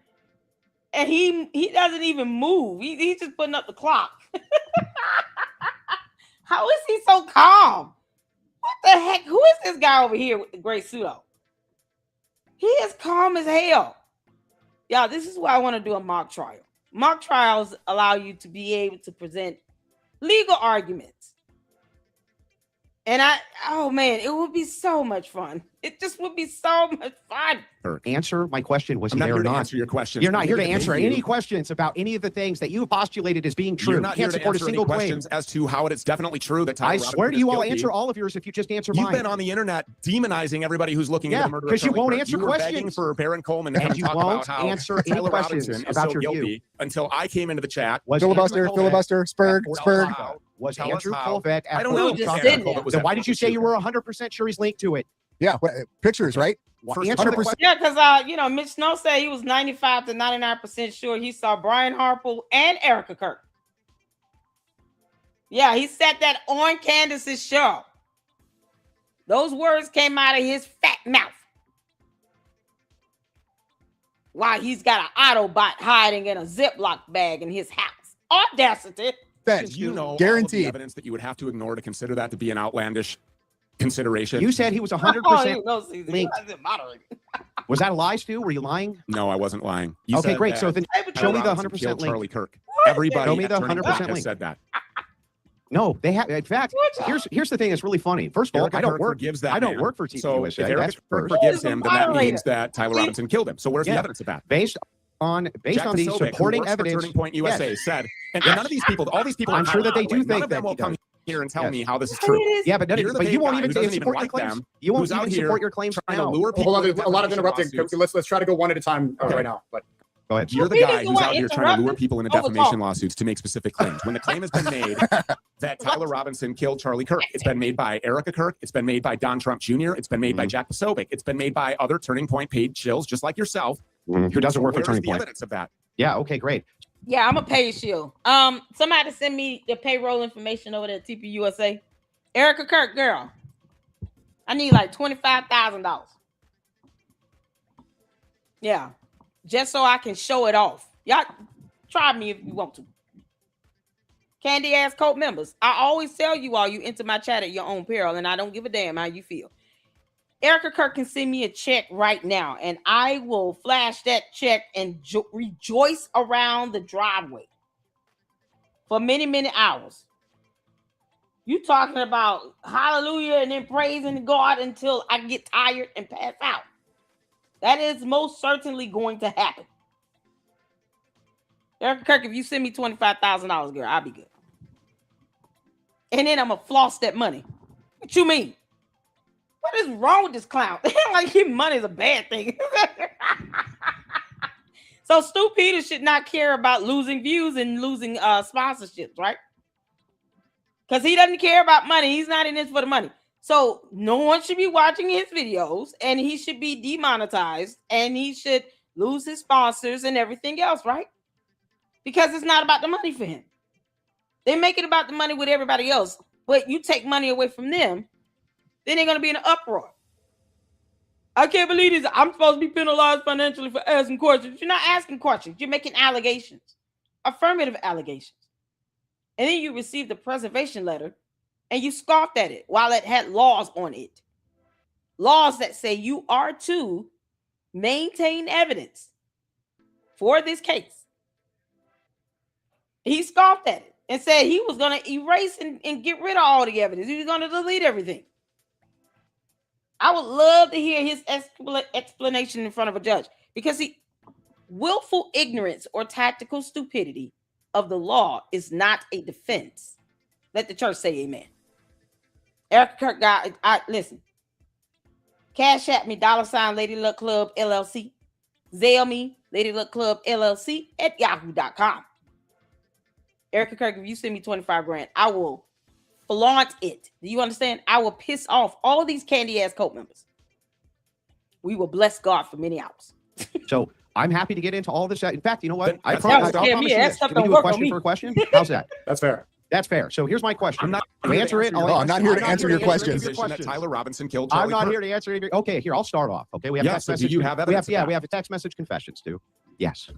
and he doesn't even move? He's just putting up the clock. How is he so calm? What the heck? Who is this guy over here with the gray suit on? He is calm as hell. Y'all, this is why I want to do a mock trial. Mock trials allow you to be able to present legal arguments. And oh man, it would be so much fun. It just would be so much fun. Answer my question. Was I'm he not there here or to not? answer your question. You're not here to answer any questions about any of the things that you postulated as being true. You're not you here can't to support a answer any single claim. questions as to how it is definitely true that Tyler I Robinson swear to is you, I'll guilty. answer all of yours if you just answer You've mine. been on the internet demonizing everybody who's looking Yeah, into the murder of 'cause you Charlie won't Kirk. answer You were begging questions. for Baron Coleman And to you talk won't about how answer any Tyler questions Robinson is about so your guilty view. until I came into the chat. Was Filibuster, Andrew filibuster, Spurg, Tell us Spurg. how. Was Tell us Andrew how. Colvett I at don't know. We were just if sitting Andrew there. Colvett was Then at why did you say you shooter. were 100% sure he's linked to it? Yeah, pictures, right? First, Answer the 100%. question. Yeah, because Mitch Snow said he was 95 to 99% sure he saw Brian Harper and Erica Kirk. Yeah, he said that on Candace's show. Those words came out of his fat mouth. While he's got an Autobot hiding in a Ziploc bag in his house. Audacity. Bet. You know, all of Guaranteed. the evidence that you would have to ignore to consider that to be an outlandish consideration. You said he was 100% linked. Was that a lie, Stu? Were you lying? No, I wasn't lying. You Okay, said great. that So then Tyler show me the Robinson 100% killed link. Charlie Kirk. Everybody Show me at the Turning 100% Point has link. said that. No, they have. In fact, here's the thing that's really funny. First of all, Erica I don't Kirk work. forgives that I don't man. work for TV So USA. if Erica That's Kirk first. forgives Who's him, the then that moderator? means that Tyler Robinson killed him. So where's Yeah. the evidence of that? Based on Jack the Posobiec, who supporting works for evidence. Turning Point USA Yes. said, and none of these people, all these people, I'm in sure that they Colorado, do none think of them that will he come does. here and tell Yes. me how this is true. Yeah, but You're the you big won't guy even who doesn't even support your like claims. them, You won't who's out even here support your claims trying to now. lure people. Hold on, with a lot of defamation interrupting. lawsuits. Let's try to go one at a time Okay. right now. But Go ahead. You're the He guy doesn't who's want out here trying to lure interrupted. people into Overtalk. defamation lawsuits to make specific claims. When the claim has been made that Tyler Robinson killed Charlie Kirk, it's been made by Erica Kirk, it's been made by Don Trump Jr., it's been made by Jack Posobiec, it's been made by other Turning Point paid shills just like yourself. Who doesn't work for Where's Turning the Point? evidence of that? Yeah. Okay. Great. Yeah, I'm a pay shield. Somebody send me the payroll information over there at TPUSA. Erica Kirk, girl. I need like $25,000. Yeah. Just so I can show it off. Y'all try me if you want to. Candy ass Coat members. I always tell you all you enter my chat at your own peril, and I don't give a damn how you feel. Erica Kirk can send me a check right now, and I will flash that check and rejoice around the driveway for many, many hours. You talking about hallelujah and then praising God until I get tired and pass out. That is most certainly going to happen. Erica Kirk, if you send me $25,000, girl, I'll be good. And then I'm going to floss that money. What you mean? What is wrong with this clown? Like, giving money is a bad thing. So Stu Peters should not care about losing views and losing sponsorships, right? Because he doesn't care about money. He's not in this for the money. So no one should be watching his videos, and he should be demonetized, and he should lose his sponsors and everything else, right? Because it's not about the money for him. They make it about the money with everybody else, but you take money away from them, then they're going to be in an uproar. I can't believe this. I'm supposed to be penalized financially for asking questions. You're not asking questions. You're making allegations, affirmative allegations. And then you received the preservation letter and you scoffed at it while it had laws on it. Laws that say you are to maintain evidence for this case. He scoffed at it and said he was going to erase and get rid of all the evidence. He was going to delete everything. I would love to hear his explanation in front of a judge, because willful ignorance or tactical stupidity of the law is not a defense. Let the church say amen. Erica Kirk guy, listen. Cash at me, $ Lady Luck Club LLC. Zelle me, Lady Luck Club LLC at yahoo.com. Erica Kirk, if you send me 25 grand, I will flaunt it. Do you understand? I will piss off all these candy ass Coat members. We will bless God for many hours. So I'm happy to get into all this. In fact, you know what? That promise scared you me. this. That stuff Can we don't do a work on question me. for a question? How's that? that's fair. That's fair. So here's my question. I'm not You answer it. No, I'm not here to answer your questions. That Tyler Robinson killed Charlie I'm not Kirk. here to answer any. Okay, here, I'll start off. Okay, we have Yeah, text so do message. you have evidence of that? we have a text message confession, Stu. Yes.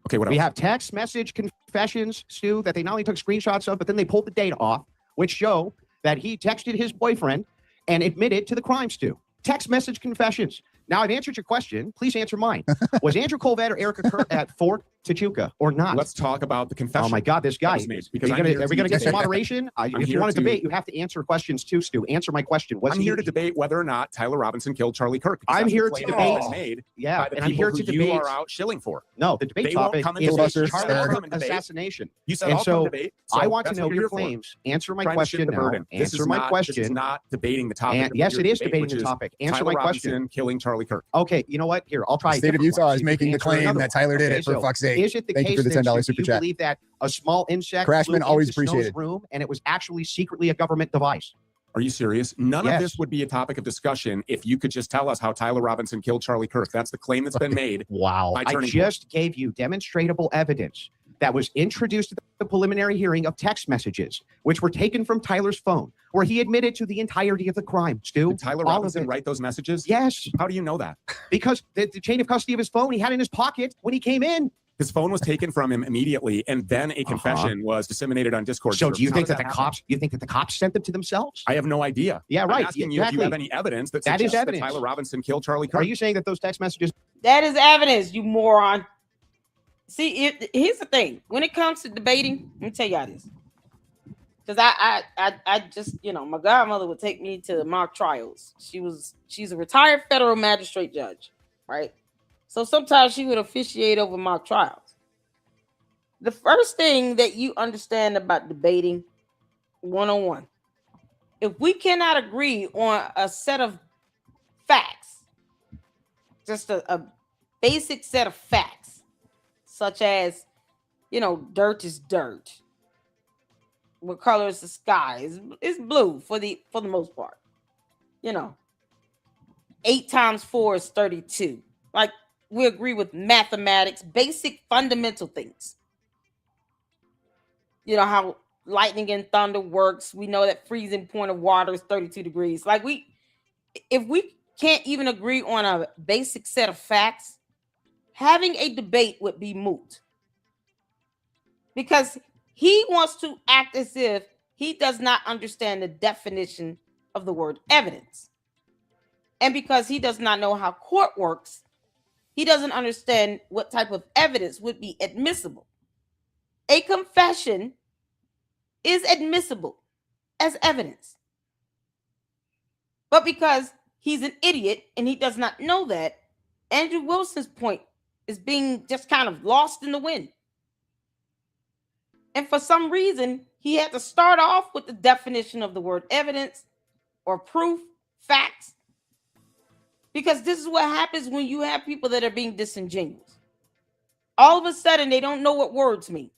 Okay, what else? We have text message confessions, Stu, that they not only took screenshots of, but then they pulled the data off which show that he texted his boyfriend and admitted to the crime, Stu. Text message confessions. Now, I've answered your question. Please answer mine. Was Andrew Colvett or Erica Kirk at Fort Tachuca or not? Let's talk about the confession. Oh my God, this guy. that was made, because Are we going to get some moderation? If you here want to to- debate, you have to answer questions too, Stu. Answer my question. I'm here to debate whether or not Tyler Robinson killed Charlie Kirk. because I'm that's the here claim to that was debate. made Yeah, by the and I'm people here who to you debate. are out shilling for. No, the debate They won't topic come is into debate. Charlie They're- Kirk assassination. You said And I'll so come debate. I want to that's know what your you're here for. claims. Answer my Trying to shift question the now. burden. This Answer is my not- question. This is not debating the topic. And of yes, your it is debate, debating which the is topic. Answer Tyler my question. Robinson killing Charlie Kirk. Okay, you know what? Here, I'll try. The a state of different Utah one. is See if you making can the answer claim another that one. Tyler did Okay, it, for so fuck's sake. Is it the Thank you case for the then, $10 Stu, super you chat. believe that a small insect Crashman, flew always into Snow's appreciated. room and it was actually secretly a government device? Are you serious? None of Yes. this would be a topic of discussion if you could just tell us how Tyler Robinson killed Charlie Kirk. That's the claim that's been made. Wow. by I Turning just gave you demonstratable evidence that was introduced at the preliminary hearing of text messages, which were taken from Tyler's phone, where he admitted to the entirety of the crime. Stu, Did Tyler all of Robinson it. write those messages? Yes, How do you know that? because the chain of custody of his phone he had in his pocket when he came in. His phone was taken from him immediately, and then a confession was disseminated on Discord. So, do you How think does that the happen? cops? You think that the cops sent them to themselves? I have no idea. Yeah, I'm right. asking you if Exactly. you have any evidence that That is suggests evidence. Tyler Robinson killed Charlie Kirk. Are you saying that those text messages? That is evidence, you moron. See, here's the thing. When it comes to debating, let me tell y'all this. Because I just, my godmother would take me to mock trials. She's a retired federal magistrate judge, right? So sometimes she would officiate over mock trials. The first thing that you understand about debating one-on-one, if we cannot agree on a set of facts, just a basic set of facts, such as, dirt is dirt. What color is the sky? It's blue for the most part. 8 times 4 is 32. Like, we agree with mathematics, basic fundamental things. You know how lightning and thunder works. We know that freezing point of water is 32 degrees. Like, if we can't even agree on a basic set of facts, having a debate would be moot. Because he wants to act as if he does not understand the definition of the word evidence. And because he does not know how court works, he doesn't understand what type of evidence would be admissible. A confession is admissible as evidence. But because he's an idiot and he does not know that, Andrew Wilson's point is being just kind of lost in the wind. And for some reason, he had to start off with the definition of the word evidence or proof, facts, because this is what happens when you have people that are being disingenuous. All of a sudden, they don't know what words mean.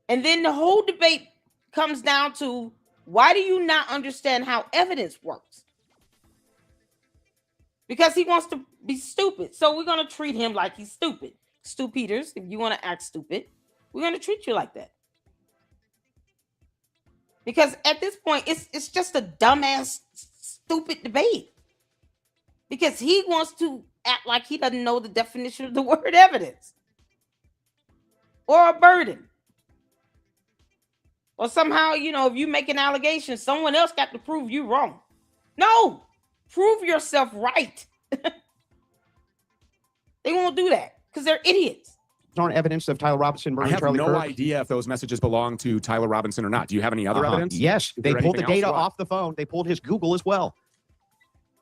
And then the whole debate comes down to, why do you not understand how evidence works? Because he wants to be stupid. So we're going to treat him like he's stupid. Stu Peters, if you want to act stupid, we're going to treat you like that. Because at this point, it's just a dumbass, stupid debate. Because he wants to act like he doesn't know the definition of the word evidence. Or a burden. Or somehow, if you make an allegation, someone else got to prove you wrong. No, prove yourself right. They won't do that because they're idiots. Aren't evidence of Tyler Robinson I murdering have Charlie no Kirk? idea if those messages belong to Tyler Robinson or not. Do you have any other evidence? Yes, they there pulled the anything else? data What? off the phone. They pulled his Google as well.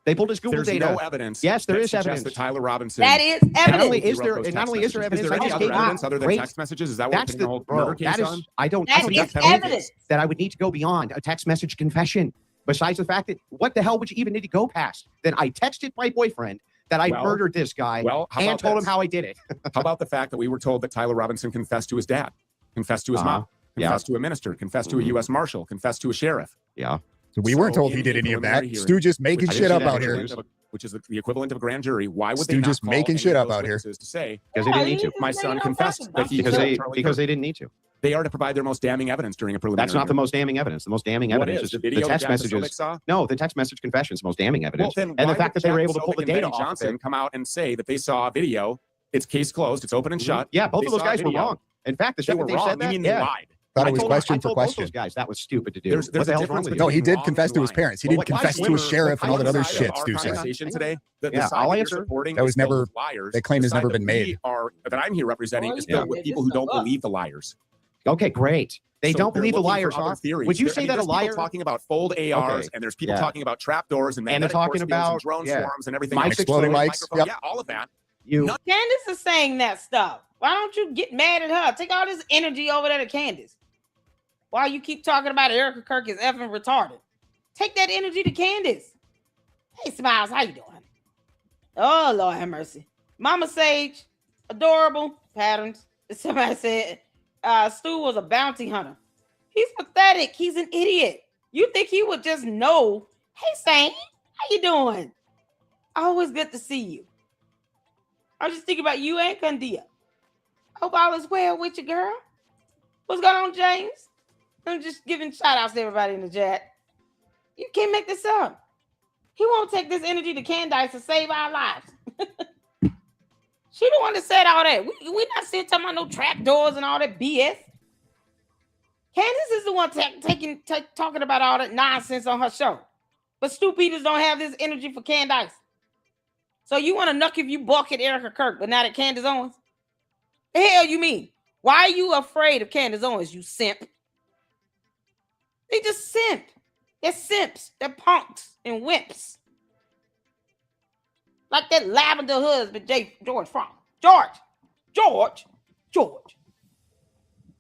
They pulled his Google There's data. no evidence. Yes, there that is suggests evidence. That Tyler Robinson. That is And not only evidence. is there, those and not text only is there messages. evidence, Is there I any just other gave you evidence other than great- text messages? Is that what That's we're the putting the bro. murder case That is. on? I don't. That I would is not tell you evidence. that I would need to go beyond a text message confession. Besides the fact that what the hell would you even need to go past? That I texted my boyfriend that I Well, murdered this guy how and about told him this? how I did it. How about the fact that we were told that Tyler Robinson confessed to his dad, confessed to his mom, Yeah. confessed to a minister, confessed to a U.S. Marshal, confessed to a sheriff? Yeah. So we weren't So told he in did a any of that. preliminary Stu just making which shit is up the out here. equivalent of a- Which is the equivalent of a grand jury. Why would Stu they not just call making any shit of up those out here. witnesses to say Because they didn't need to. My son confessed that he Because killed they Charlie because Kirk? they didn't need to. They are to provide their most damning evidence during a preliminary. That's not the hearing. most damning evidence. The most damning What evidence is is the video the text that Jack Posobiec messages. saw? No, the text message confession is the most damning Well, evidence. then And why the fact would that they were Jack able to pull Posobiec the and data Benny off of Johnson it. come out and say that they saw a video. It's case closed. It's open and shut. Yeah, both They of those saw a guys were video. wrong. In fact, the They stuff were that they wrong. said You that, mean they yeah. lied? Thought it was told- question I for told both question. those guys that was stupid to do. There's what the a hell's wrong difference with No, you? he did Wrong confess to his line. parents. He Well, didn't why confess do to you- his sheriff and all that other Side shit of our Stu said. conversation today, the Yeah, side I'll that you're answer. supporting That was is filled never- with liars. that claim The has side never that been made. that I'm here representing Well, is yeah. filled with Made people this who don't stuff up. believe the liars. Okay, great. They So don't they're believe the looking for liars, other huh? theories. Would you say that a There's people liar? talking about fold ARs, Okay. and there's people Yeah. talking about trapdoors and And they're magnetic talking force fields about- and drone yeah. swarms and everything. Mike's else. exploding mics. Microphone- Yep. Yeah, all of that. You No- Candace is saying that stuff. Why don't you get mad at her? Take all this energy over there to Candace. Why you keep talking about Erica Kirk is effing retarded? Take that energy to Candace. Hey, Smiles, how you doing? Oh, Lord have mercy. Mama Sage, adorable patterns. Somebody said Stu was a bounty hunter. He's pathetic. He's an idiot. You think he would just know? Hey, Sane, how you doing? Always good to see you. I was just thinking about you and Candia. Hope all is well with you, girl. What's going on, James? I'm just giving shout outs to everybody in the chat. You can't make this up. He won't take this energy to Candice to save our lives. She the one that said all that. We not sitting talking about no trapdoors and all that BS. Candace is the one talking about all that nonsense on her show. But Stu Peters don't have this energy for Candice. So you want to knuck if you balk at Erica Kirk, but not at Candace Owens? The hell you mean? Why are you afraid of Candace Owens, you simp? They just simp. They're simps. They're punks and wimps. Like that lavender husband, George Fromm. George.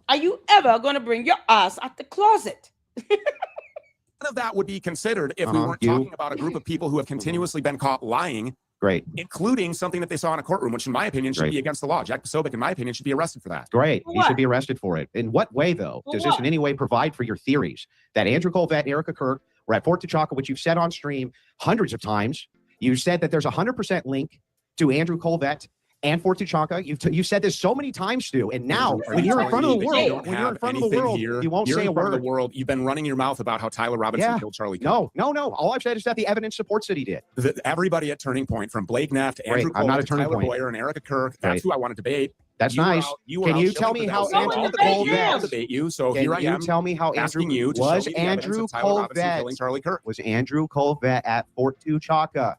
Are you ever going to bring your ass out the closet? None of that would be considered if we weren't You- talking about a group of people who have continuously been caught lying, great, including something that they saw in a courtroom, which in my opinion should Great. be against the law. Jack Posobiec, in my opinion, should be arrested for that. great. For You what? should be arrested for it. In what way, though, For does this what? in any way provide for your theories that Andrew Colvett and Erica Kirk were at Fort T'Chaka, which you've said on stream hundreds of times? You said that there's a 100% link to Andrew Colvett and Fort T'Chaka. You've said this so many times, Stu. And now, Are when you you're in telling front of me the that you world, don't when you're in have front of the anything world, here? you won't You're say in a front of word. the world. You've been running your mouth about how Tyler Robinson Yeah. killed Charlie Kirk. No. All I've said is that the evidence supports that he did. Everybody at Turning Point, from Blake Neff to Great. Andrew I'm Cole not to at Turning Tyler Point. Boyer and Erica Kirk, that's Great. who I want to debate. That's You were nice. out- you were Can out you shilling tell me for how those. So Andrew I'll debate you. Colvett- I'll debate you. So Can here I you am tell me how asking Andrew you to was show me the evidence Andrew of Tyler Robinson Colvett killing Charlie Kirk. was Andrew Colvett at Fort T'Chaka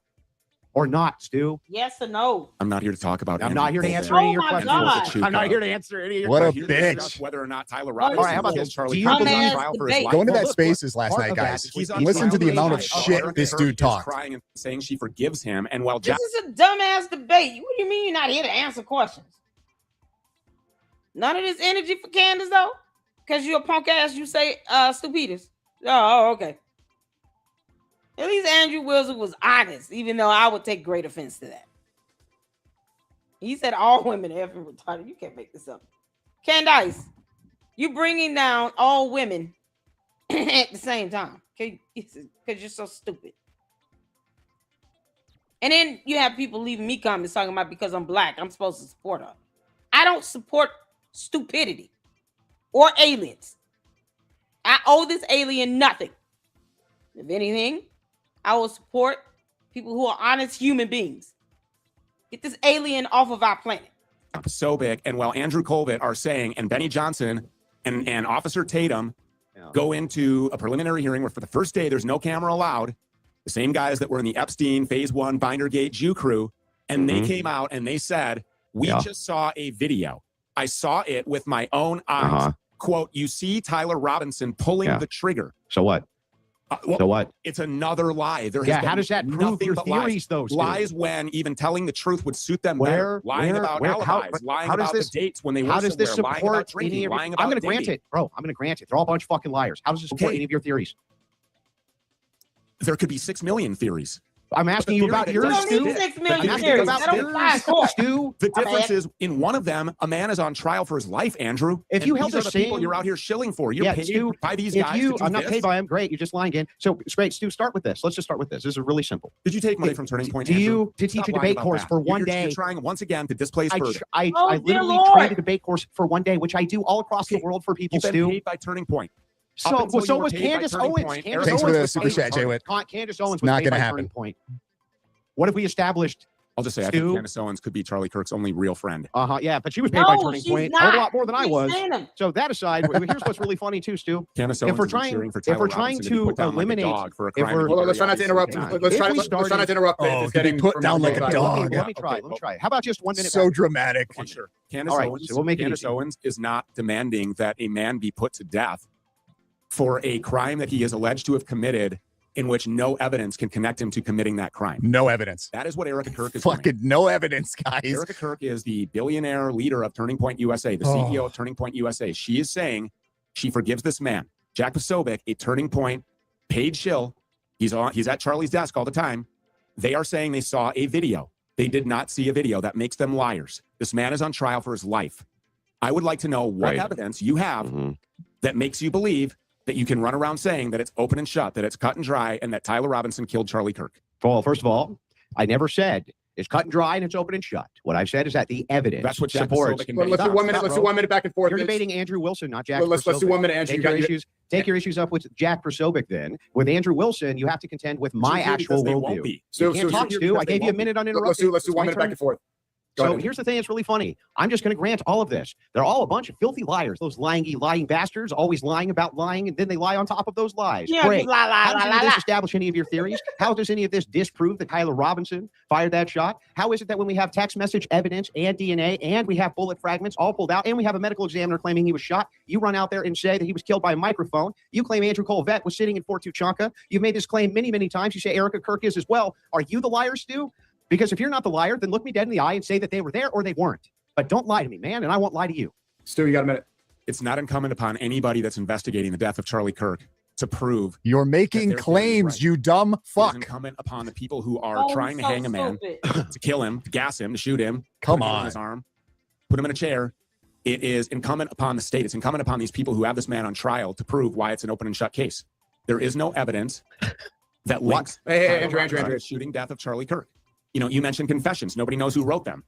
or not, Stu? Yes or no? I'm not here to talk about I'm Andrew not here to Colvett. answer any of your Oh my questions. God. I'm not here to answer any of your What a questions. We're here to discuss bitch. whether or not Tyler All Robinson right, how about killed this? Charlie Do you Kirk. believe- He's on Dumbass trial for his debate. life. Go into Well, that look, spaces last part night, of that guys. is He's on And listen trial to the for his amount of life. shit Erica this Kirk dude is talked. crying and saying she forgives him, and while Jack This is a dumbass debate. What do you mean you're not here to answer questions? None of this energy for Candace, though? Because you're a punk ass, you say Stu Peters. Oh, okay. At least Andrew Wilson was honest, even though I would take great offense to that. He said all women are effing retarded. You can't make this up. Candice, you bringing down all women at the same time. Okay? Because you're so stupid. And then you have people leaving me comments talking about because I'm black, I'm supposed to support her. I don't support stupidity or aliens. I owe this alien nothing. If anything, I will support people who are honest human beings. Get this alien off of our planet. Posobiec and while Andrew Colvett are saying, and Benny Johnson and Officer Tatum Yeah. go into a preliminary hearing where for the first day there's no camera allowed. The same guys that were in the Epstein Phase 1 Bindergate Jew crew, and they Mhm. came out and they said, we Yeah. just saw a video. I saw it with my own eyes. Uh-huh. Quote, you see Tyler Robinson pulling Yeah. the trigger. So what? Well, So what? it's another lie. There has Yeah, been how does that prove nothing your but lies. theories, though, Stu? Lies when even telling the truth would suit them better. Lying about how- alibis, lying how does about this- the dates when they were How does this somewhere, lying about support drinking, any of lying your, about I'm going to grant dating. it, bro. I'm going to grant it. They're all a bunch of fucking liars. How does this support Okay. any of your theories? There could be 6 million theories. I'm asking you theory about that yours, You don't doesn't need Stu. fit. 6 million I'm asking theories. about That don't yours. fly in court. Stu, The My difference bad. is in one of them, a man is on trial for his life, Andrew. If and you these held are the the people same- you're out here shilling for. You're Yeah, paid Stu, by these if guys. you, to do I'm not this. paid by him. Great, you're just lying again. So it's great, Stu. Start with this. Let's just start with this. This is really simple. Did you take money from Turning Point? Do Andrew? you to teach Stop a lying debate about course that. for one You're day? trying once again to displace I, further. I, Oh, I dear literally Lord. trained a debate course for one day, which I do all across the Okay. world for people, You've been Stu. paid by Turning Point. So, Up until so you were was paid by Candace Turning Owens. Point, Candace Thanks for Owens the was super paid- chat, Jay Witt. Candace Owens was Not paid gonna by happen. Turning Point. What if we established I'll just say, I Stu? think Candace Owens could be Charlie Kirk's only real friend. Yeah, but she was paid by No, Turning she's Point a whole not. lot more than I Keep was. saying them. So that aside, here's what's really funny too, Stu. Candace Owens we're has been trying- cheering for if Tyler we're trying Robinson be to put down like a eliminate- dog for a if crime. we're- that he Hold on, let's try not to very interrupt. obviously Let's If try we let's try not started- to interrupt. Oh, It's to be getting put from down like a both sides. dog. Let me try. Let me try. How about just 1 minute? So back? dramatic. Sure. Candace, All right, Owens, so we'll make it Candace easy. Owens is not demanding that a man be put to death for a crime that he is alleged to have committed in which no evidence can connect him to committing that crime. No evidence. That is what Erica Kirk is doing. Fucking no evidence, guys. Erica Kirk is the billionaire leader of Turning Point USA, the CEO of Turning Point USA. She is saying she forgives this man, Jack Posobiec, a Turning Point paid shill. He's at Charlie's desk all the time. They are saying they saw a video. They did not see a video. That makes them liars. This man is on trial for his life. I would like to know what Right. evidence you have that makes you believe that you can run around saying that it's open and shut, that it's cut and dry, and that Tyler Robinson killed Charlie Kirk. Well, first of all, I never said it's cut and dry and it's open and shut. What I've said is that the evidence That's what Jack supports. Posobiec and Let's do Stop, 1 minute. stop, Let's do bro. 1 minute back and forth. You're debating Andrew Wilson, not Jack. Let's do Posobiec. 1 minute, Andrew. Take your issues up with Jack Posobiec. Then with Andrew Wilson, you have to contend with my actual They won't worldview. be. You can't talk to. I gave you a minute uninterrupted. Let's do It's 1 my minute back turn. and forth. Go So ahead. here's the thing that's really funny. I'm just going to grant all of this. They're all a bunch of filthy liars. Those lying bastards, always lying about lying, and then they lie on top of those lies. Yeah, Great. la, la, How la, does any la, of this la. establish any of your theories? How does any of this disprove that Tyler Robinson fired that shot? How is it that when we have text message evidence and DNA and we have bullet fragments all pulled out and we have a medical examiner claiming he was shot, you run out there and say that he was killed by a microphone? You claim Andrew Colvett was sitting in Fort Tuchanka. You've made this claim many, many times. You say Erica Kirk is as well. Are you the liar, Stu? Because if you're not the liar, then look me dead in the eye and say that they were there or they weren't. But don't lie to me, man, and I won't lie to you. Stu, you got a minute. It's not incumbent upon anybody that's investigating the death of Charlie Kirk to prove. You're making That they're claims, right. you dumb It is fuck. incumbent upon the people who are Oh, trying to so hang a man, stupid. to kill him, to gas him, to shoot him, Come put a nail in on. his arm, put him in a chair. It is incumbent upon the state. It's incumbent upon these people who have this man on trial to prove why it's an open and shut case. There is no evidence that links Hey, Tyler Andrew, Robinson to Andrew. the shooting death of Charlie Kirk. You know, you mentioned confessions. Nobody knows who wrote them.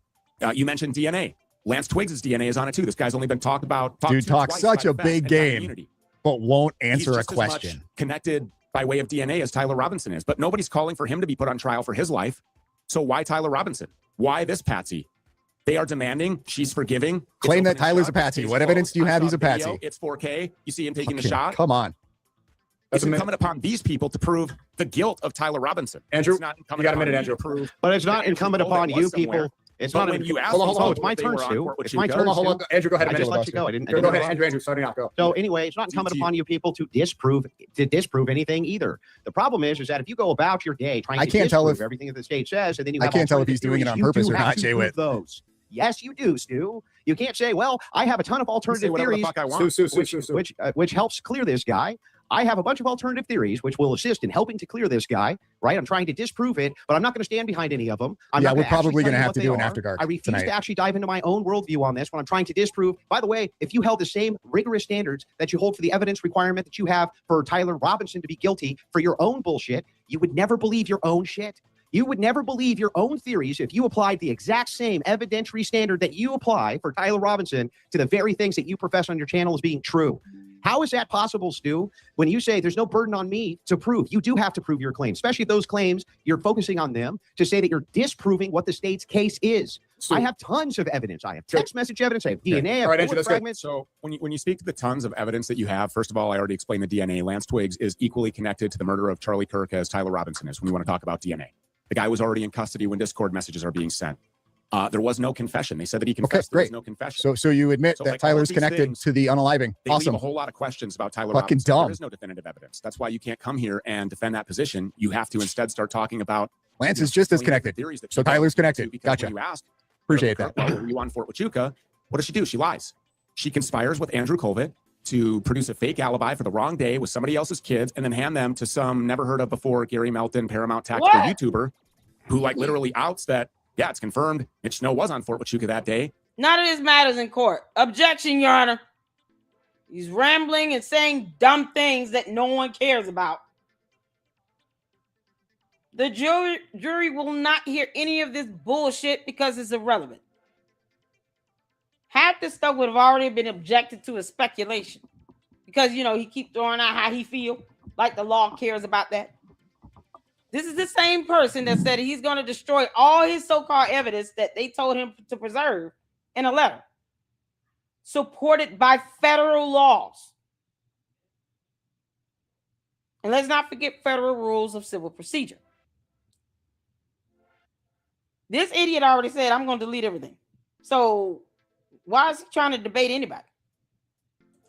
You mentioned DNA. Lance Twiggs' DNA is on it too. This guy's only been talked about. Dude to talks twice such by a the big Fed and by game. immunity. But won't He's answer a just as much question. connected by way of DNA as Tyler Robinson is, but nobody's calling for him to be put on trial for his life. So why Tyler Robinson? Why this patsy? They are demanding. She's forgiving. It's Claim that open and Tyler's shut. a patsy. Case What evidence closed. do you I have saw he's a the video. patsy? It's 4K. You see him taking the Fucking- shot. Come on. That's It's a minute. incumbent upon these people to prove the guilt of Tyler Robinson. Andrew, It's not incumbent you got a upon minute, me Andrew. to prove. But it's not Andrew incumbent Colvett upon was you somewhere. people. It's But not. when you ask Hold on, people hold on. It's my if they turn, were on Stu. Fort It's my Huachuca, turn, Hold on. Andrew, go ahead. I A just minute. let you go. I didn't. Go ahead, Andrew. Starting out. Go. So anyway, it's not incumbent upon you people to disprove anything either. The problem is that if you go about your day trying I to can't tell disprove if- everything that the state says, and then you I have can't tell if alternative he's doing it theories, on you purpose do or have not, to Jay prove Witt. those. Yes, you do, Stu. You can't say, "Well, I have a ton of I say alternative whatever the theories," fuck I want. which helps clear this guy. I have a bunch of alternative theories which will assist in helping to clear this guy, right? I'm trying to disprove it, but I'm not going to stand behind any of them. I'm Yeah, not we're gonna actually probably tell gonna you have what to they do an are. After Dark I refuse tonight. to actually dive into my own worldview on this when I'm trying to disprove. By the way, if you held the same rigorous standards that you hold for the evidence requirement that you have for Tyler Robinson to be guilty for your own bullshit, you would never believe your own shit. You would never believe your own theories if you applied the exact same evidentiary standard that you apply for Tyler Robinson to the very things that you profess on your channel as being true. How is that possible, Stu? When you say there's no burden on me to prove, you do have to prove your claims, especially if those claims you're focusing on them to say that you're disproving what the state's case is. Stu, I have tons of evidence. I have text message evidence. I have DNA. I have All right, Andrew, bullet let's go. fragments. So when you speak to the tons of evidence that you have, first of all, I already explained the DNA. Lance Twiggs is equally connected to the murder of Charlie Kirk as Tyler Robinson is when you want to talk about DNA. The guy was already in custody when Discord messages are being sent. There was no confession. They said that he confessed. There was great. no confession. So you admit So, that like, all of Tyler's these connected things, to the unaliving. They Awesome. leave a whole lot of questions about Tyler Fucking Robinson. dumb. There is no definitive evidence. That's why you can't come here and defend that position. You have to instead start talking about Lance you know, is just as 20 connected. theories that So people Tyler's do, connected. because Gotcha. when you ask, Appreciate that. Well, were you on Fort Huachuca? What does she do? She lies. She conspires with Andrew Colvett to produce a fake alibi for the wrong day with somebody else's kids and then hand them to some never heard of before Gary Melton Paramount Tactical What? YouTuber who like literally outs that, yeah, it's confirmed Mitch Snow was on Fort Huachuca that day. None of this matters in court. Objection, Your Honor. He's rambling and saying dumb things that no one cares about. The jury will not hear any of this bullshit because it's irrelevant. Half this stuff would have already been objected to as speculation because, you know, he keeps throwing out how he feel, like the law cares about that. This is the same person that said he's going to destroy all his so-called evidence that they told him to preserve in a letter, supported by federal laws. And let's not forget federal rules of civil procedure. This idiot already said, I'm going to delete everything. So why is he trying to debate anybody?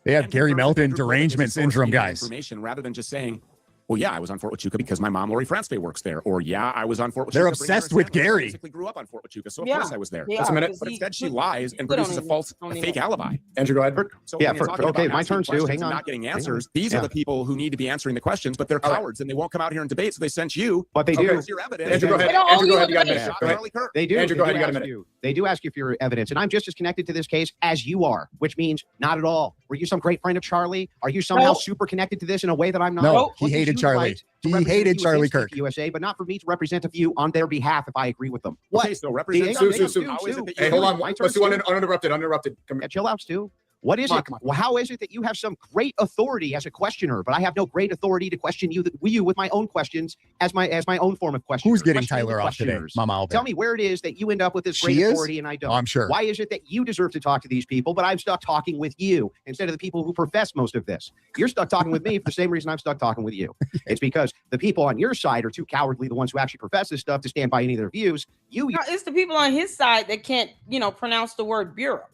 They have And Gary confirms that Melton Andrew Colvett derangement is the source of syndrome, the guys. Information rather than just saying, well, yeah, I was on Fort Huachuca because my mom, Lori France works there. Or, yeah, I was on Fort Huachuca. They're bringing obsessed her with sandwiches. I Gary. basically grew up on Fort Huachuca, so of Yeah. course I was there. They Just a are, minute. 'cause But he instead, she put- lies and put on produces a his- false, on a his- fake alibi. Andrew, go ahead. So Yeah, when you're for- talking about okay, my asking turn, Stu. questions Hang and on. not getting Hang on. answers, these Yeah. are the people who need to be answering the questions, but they're All right. cowards and they won't come out here and debate. So they sent you. But they Okay. do. Here's your evidence. Andrew, go ahead. They don't Andrew, owe go you ahead. You got a a minute. Shot Go ahead. Charlie Kirk. They do. Andrew, They go ahead, do you got a ask minute. you. They do ask you for your evidence, and I'm just as connected to this case as you are, which means not at all. Were you some great friend of Charlie? Are you somehow No. super connected to this in a way that I'm not? No, What he gives hated you Charlie. right to He represent hated you Charlie against Kirk. USA, but not for me to represent a view on their behalf if I agree with them. What? Okay, so represent Sue, Sue, Sue. How is it that Hey, you hold on. My turn, Let's do Stu. uninterrupted. Come Yeah, chill out, Stu. What is Come on, it? come on. Well, how is it that you have some great authority as a questioner, but I have no great authority to question you with my own questions as my own form of question? Who's getting Tyler off today? Mama Alvin. Tell me where it is that you end up with this She great is? authority and I don't. Oh, I'm sure. Why is it that you deserve to talk to these people, but I'm stuck talking with you instead of the people who profess most of this? You're stuck talking with me for the same reason I'm stuck talking with you. It's because the people on your side are too cowardly, the ones who actually profess this stuff, to stand by any of their views. No, it's the people on his side that can't, pronounce the word bureau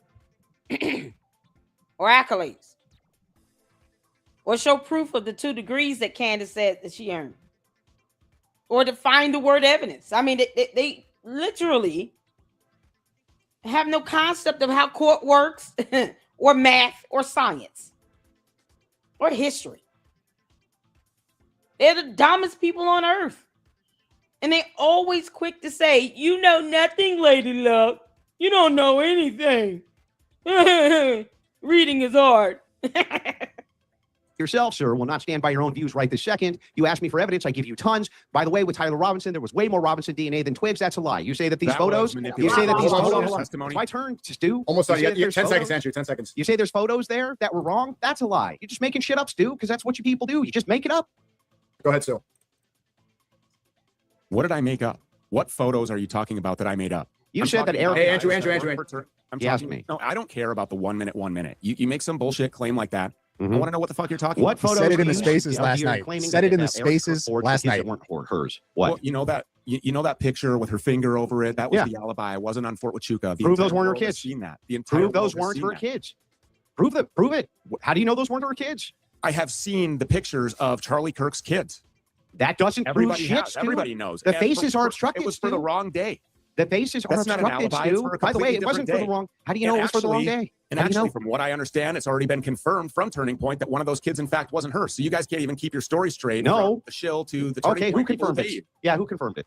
or accolades or show proof of the 2 degrees that Candace said that she earned or define the word evidence. I mean, they literally have no concept of how court works or math or science or history. They're the dumbest people on earth. And they always quick to say, you know nothing, Lady Luck. You don't know anything. Reading is hard. yourself, sir, will not stand by your own views right this second. You ask me for evidence, I give you tons. By the way, with Tyler Robinson, there was way more Robinson DNA than Twigs. That's a lie. You say that these photos, you say that these Hold on, photos, hold on. it's my turn to Stu. Almost You done. say Yeah, that there's 10 seconds, photos? Andrew. 10 seconds. You say there's photos there that were wrong? That's a lie. You're just making shit up, Stu, because that's what you people do. You just make it up. Go ahead, Stu. What did I make up? What photos are you talking about that I made up? You I'm said that talking Eric. about Hey, Andrew, guys that Andrew, work for I'm He asked talking- me. No, I don't care about the 1 minute. You make some bullshit claim like that. I Mhm. want to know what the fuck you're talking What about. He photos? said it in do the you spaces see last you're night. claiming Said it in the that Eric spaces reports last that night. weren't hers. What? Well, you know that picture with her finger over it. That was Yeah. the alibi. I wasn't on Fort Huachuca. The Prove those entire weren't her world has kids. Seen that. The entire Prove those world has weren't seen her that. kids. Prove that. Prove it. How do you know those weren't her kids? I have seen the pictures of Charlie Kirk's kids. That doesn't prove Everybody shit, has. Stu. Everybody knows. The And faces are obstructed, It was for Stu. the wrong day. The faces are That's not an obstructed, alibi. Stu. It's for a By the way, completely it wasn't for different the day. wrong. How do you And know it was for the wrong actually- day? And How do you actually, know? from what I understand, it's already been confirmed from Turning Point that one of those kids, in fact, wasn't her. So you guys can't even keep your story straight. No. From the shill to the Turning Okay, who Point people confirmed it? evade. Yeah, who confirmed it?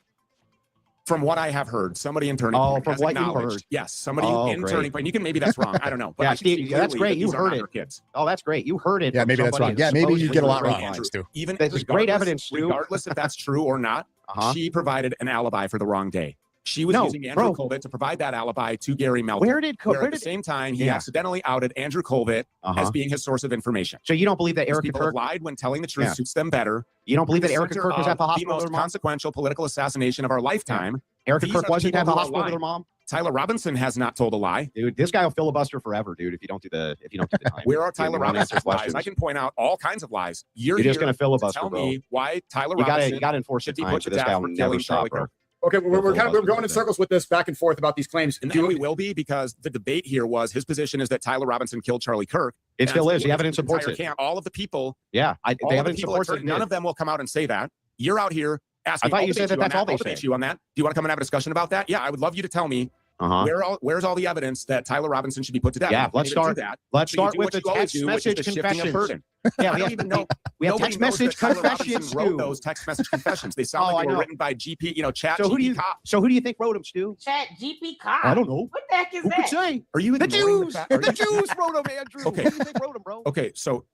From what I have heard, somebody in Turning Oh, Point from has what you acknowledged. heard. Yes, somebody Oh, in great. Turning Point. You can maybe that's wrong. I don't know. But Yeah, I can see Steve, that's clearly great. that You these are heard not it. her kids. Oh, that's great. You heard it. Yeah, from maybe that's somebody wrong. Yeah, who's maybe you supposedly get a lot great wrong, line. Stu. Even This is great evidence, Stu. regardless if that's true or not, Uh-huh. she provided an alibi for the wrong day. She was No, using Andrew bro. Colvett to provide that alibi to Gary Melton. Where did Where where at the did same time, he Yeah. accidentally outed Andrew Colvett as uh-huh. being his source of information. So you don't believe that These Erica people have Kirk? lied when telling the truth Yeah. suits them better. You don't believe that The Erica center Kirk was of at the hospital the with most her mom? consequential political assassination of our lifetime. Erica These Kirk are the wasn't at people the who are hospital with her lying. mom. Tyler Robinson has not told a lie. Dude, this guy will filibuster forever, dude. If you don't do the time. Where are You Tyler won't Robinson's answer lies? questions. I can point out all kinds of lies. You're You're just here gonna to filibuster, tell bro. me why Tyler You Robinson gotta enforce the should be time put so to this guy death will for never killing stop, Charlie bro. Kirk. Okay, we're filibuster going in with circles with this back and forth about these claims. And Do we you, will be because the debate here was his position is that Tyler Robinson killed Charlie Kirk. It And still that's is. The evidence supports entire it. camp. All of the people, Yeah, all the of the evidence people supports at it. Turning- none of them will come out and say that. You're out here asking. I thought I'll you said debate that that's all on they I'll debate say. you on that. Do you want to come and have a discussion about that? Yeah, I would love you to tell me Uh-huh. where's all the evidence that Tyler Robinson should be put to death. Yeah, You can't let's even do start- that. Let's So you start do with what the you always text do, which is message the shifting of confessions. burden. Yeah, I we don't have even know. we have Nobody text knows message that Tyler confessions, Robinson wrote Stu. those text message confessions. They sound Oh, I like they know. were written by GP, Chat So who do you GP cop. so who do you think wrote them, Stu? Chat GP Cop. I don't know. What the heck is Who that? could say? Are you The ignoring Jews. fact- are The you- Jews wrote them, Andrew. Okay. Who do you think wrote them, bro? Okay, so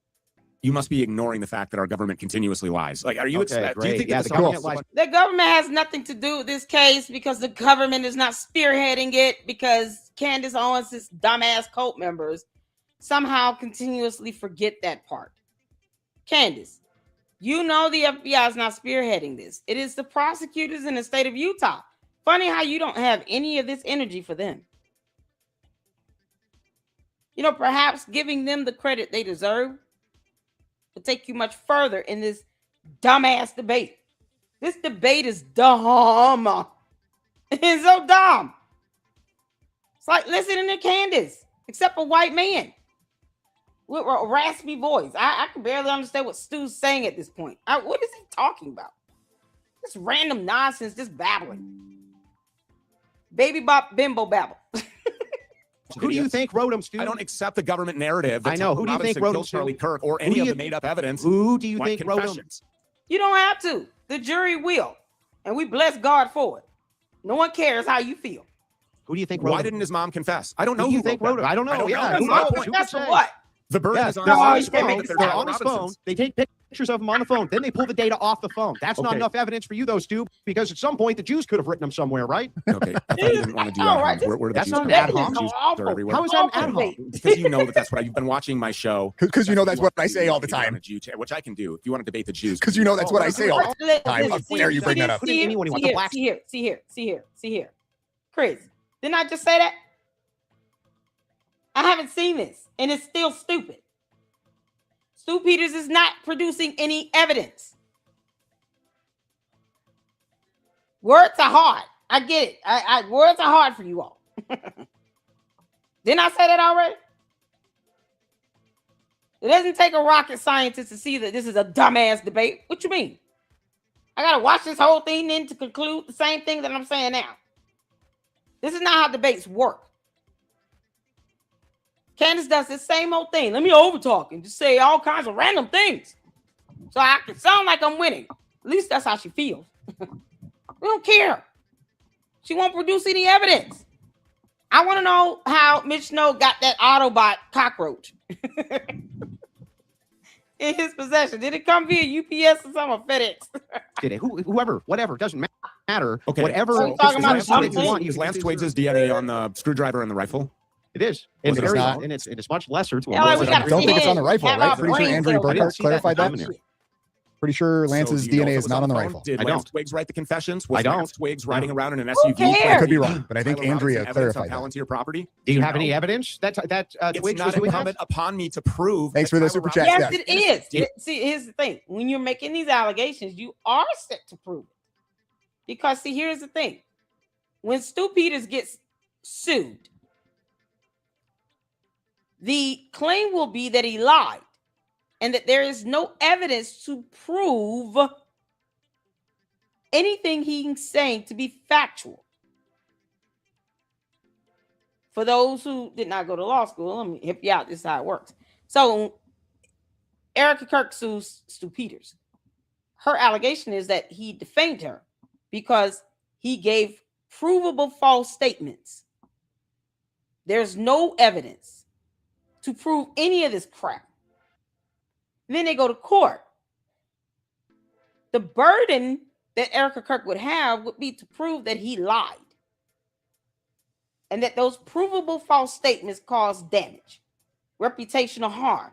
you must be ignoring the fact that our government continuously lies. Like, are you? Okay, Do you great. think Yeah, that the the government government lies. The government has nothing to do with this case because the government is not spearheading it because Candace Owens' dumbass cult members somehow continuously forget that part. Candace, You know the FBI is not spearheading this. It is the prosecutors in the state of Utah. Funny how you don't have any of this energy for them. You know, perhaps giving them the credit they deserve will take you much further in this dumbass debate. This debate is dumb. It's so dumb. It's like listening to Candace, except a white man with a raspy voice. I can barely understand what Stu's saying at this point. What is he talking about? This random nonsense, just babbling. Baby bop bimbo babble. Who do you think wrote them, Stu? I don't accept the government narrative. I know. Who do you think wrote them, Charlie Kirk or any of the made-up evidence? Who do you think wrote them? You don't have to. The jury will. And we bless God for it. No one cares how you feel. Who do you think wrote Why them? didn't his mom confess? I don't know Who do you think wrote them? I don't know. Yeah. His mom confessed for what? The burden Yeah, is on they're on his his phone. phone. They're on his phone. They take pictures of him on the phone. Then they pull the data off the phone. That's not Okay. enough evidence for you, though, Stu, because at some point the Jews could have written them somewhere, right? Okay, I thought you didn't want to do All that. right, Where that's the not Jews ad come hoc. from? That is Jews awful. are everywhere. How is that an ad hoc? Because you know that's what you've been watching my show. Because you know that's what I say all the If you want time. a Jew which I can do. If you want to debate the Jews. Because you know that's what I say all the time. How dare you bring that up? See Anyone who wants to blast- here. Chris, didn't I just say that? I haven't seen this, and it's still stupid. Stu Peters is not producing any evidence. Words are hard. I get it. Words are hard for you all. Didn't I say that already? It doesn't take a rocket scientist to see that this is a dumbass debate. What you mean? I gotta watch this whole thing then to conclude the same thing that I'm saying now. This is not how debates work. Candace does the same old thing. Let me overtalk and just say all kinds of random things, so I can sound like I'm winning. At least that's how she feels. We don't care. She won't produce any evidence. I want to know how Mitch Snow got that Autobot cockroach in his possession. Did it come via UPS or something, or FedEx? Did it? Whoever, whatever, doesn't matter. Okay. Whatever. So you're talking about is Lance something. Twiggs' Is Lance Twiggs' DNA on the screwdriver and the rifle? It is. Was And, it very, not? and it's much lesser. To Yeah, like we what gotta it don't see think it's it. on the rifle, Have right? our Pretty sure brain Andrew cells. I didn't Burkhart see that clarified that. dominant. Pretty sure Lance's So do you know DNA if it is was not on the phone? rifle. Did I Lance don't. Twiggs write the confessions? Was I don't. Lance Twiggs riding around in an Who SUV? cares? I could be wrong, but I think Tyler Andrea Robinson evidence clarified of that. Palantir property? Do you No. have any evidence that It's Twiggs not was doing incumbent that? upon me to prove. Thanks that for the Tyler super chat. Robinson Yes, Yeah. it is. See, here's the thing. When you're making these allegations, you are set to prove it. Because, see, here's the thing. When Stu Peters gets sued, the claim will be that he lied and that there is no evidence to prove anything he's saying to be factual. For those who did not go to law school, let me hip you out. This is how it works. So, Erica Kirk sues Stu Peters. Her allegation is that he defamed her because he gave provable false statements. There's no evidence to prove any of this crap. Then they go to court. The burden that Erica Kirk would have would be to prove that he lied and that those provable false statements caused damage, reputational harm,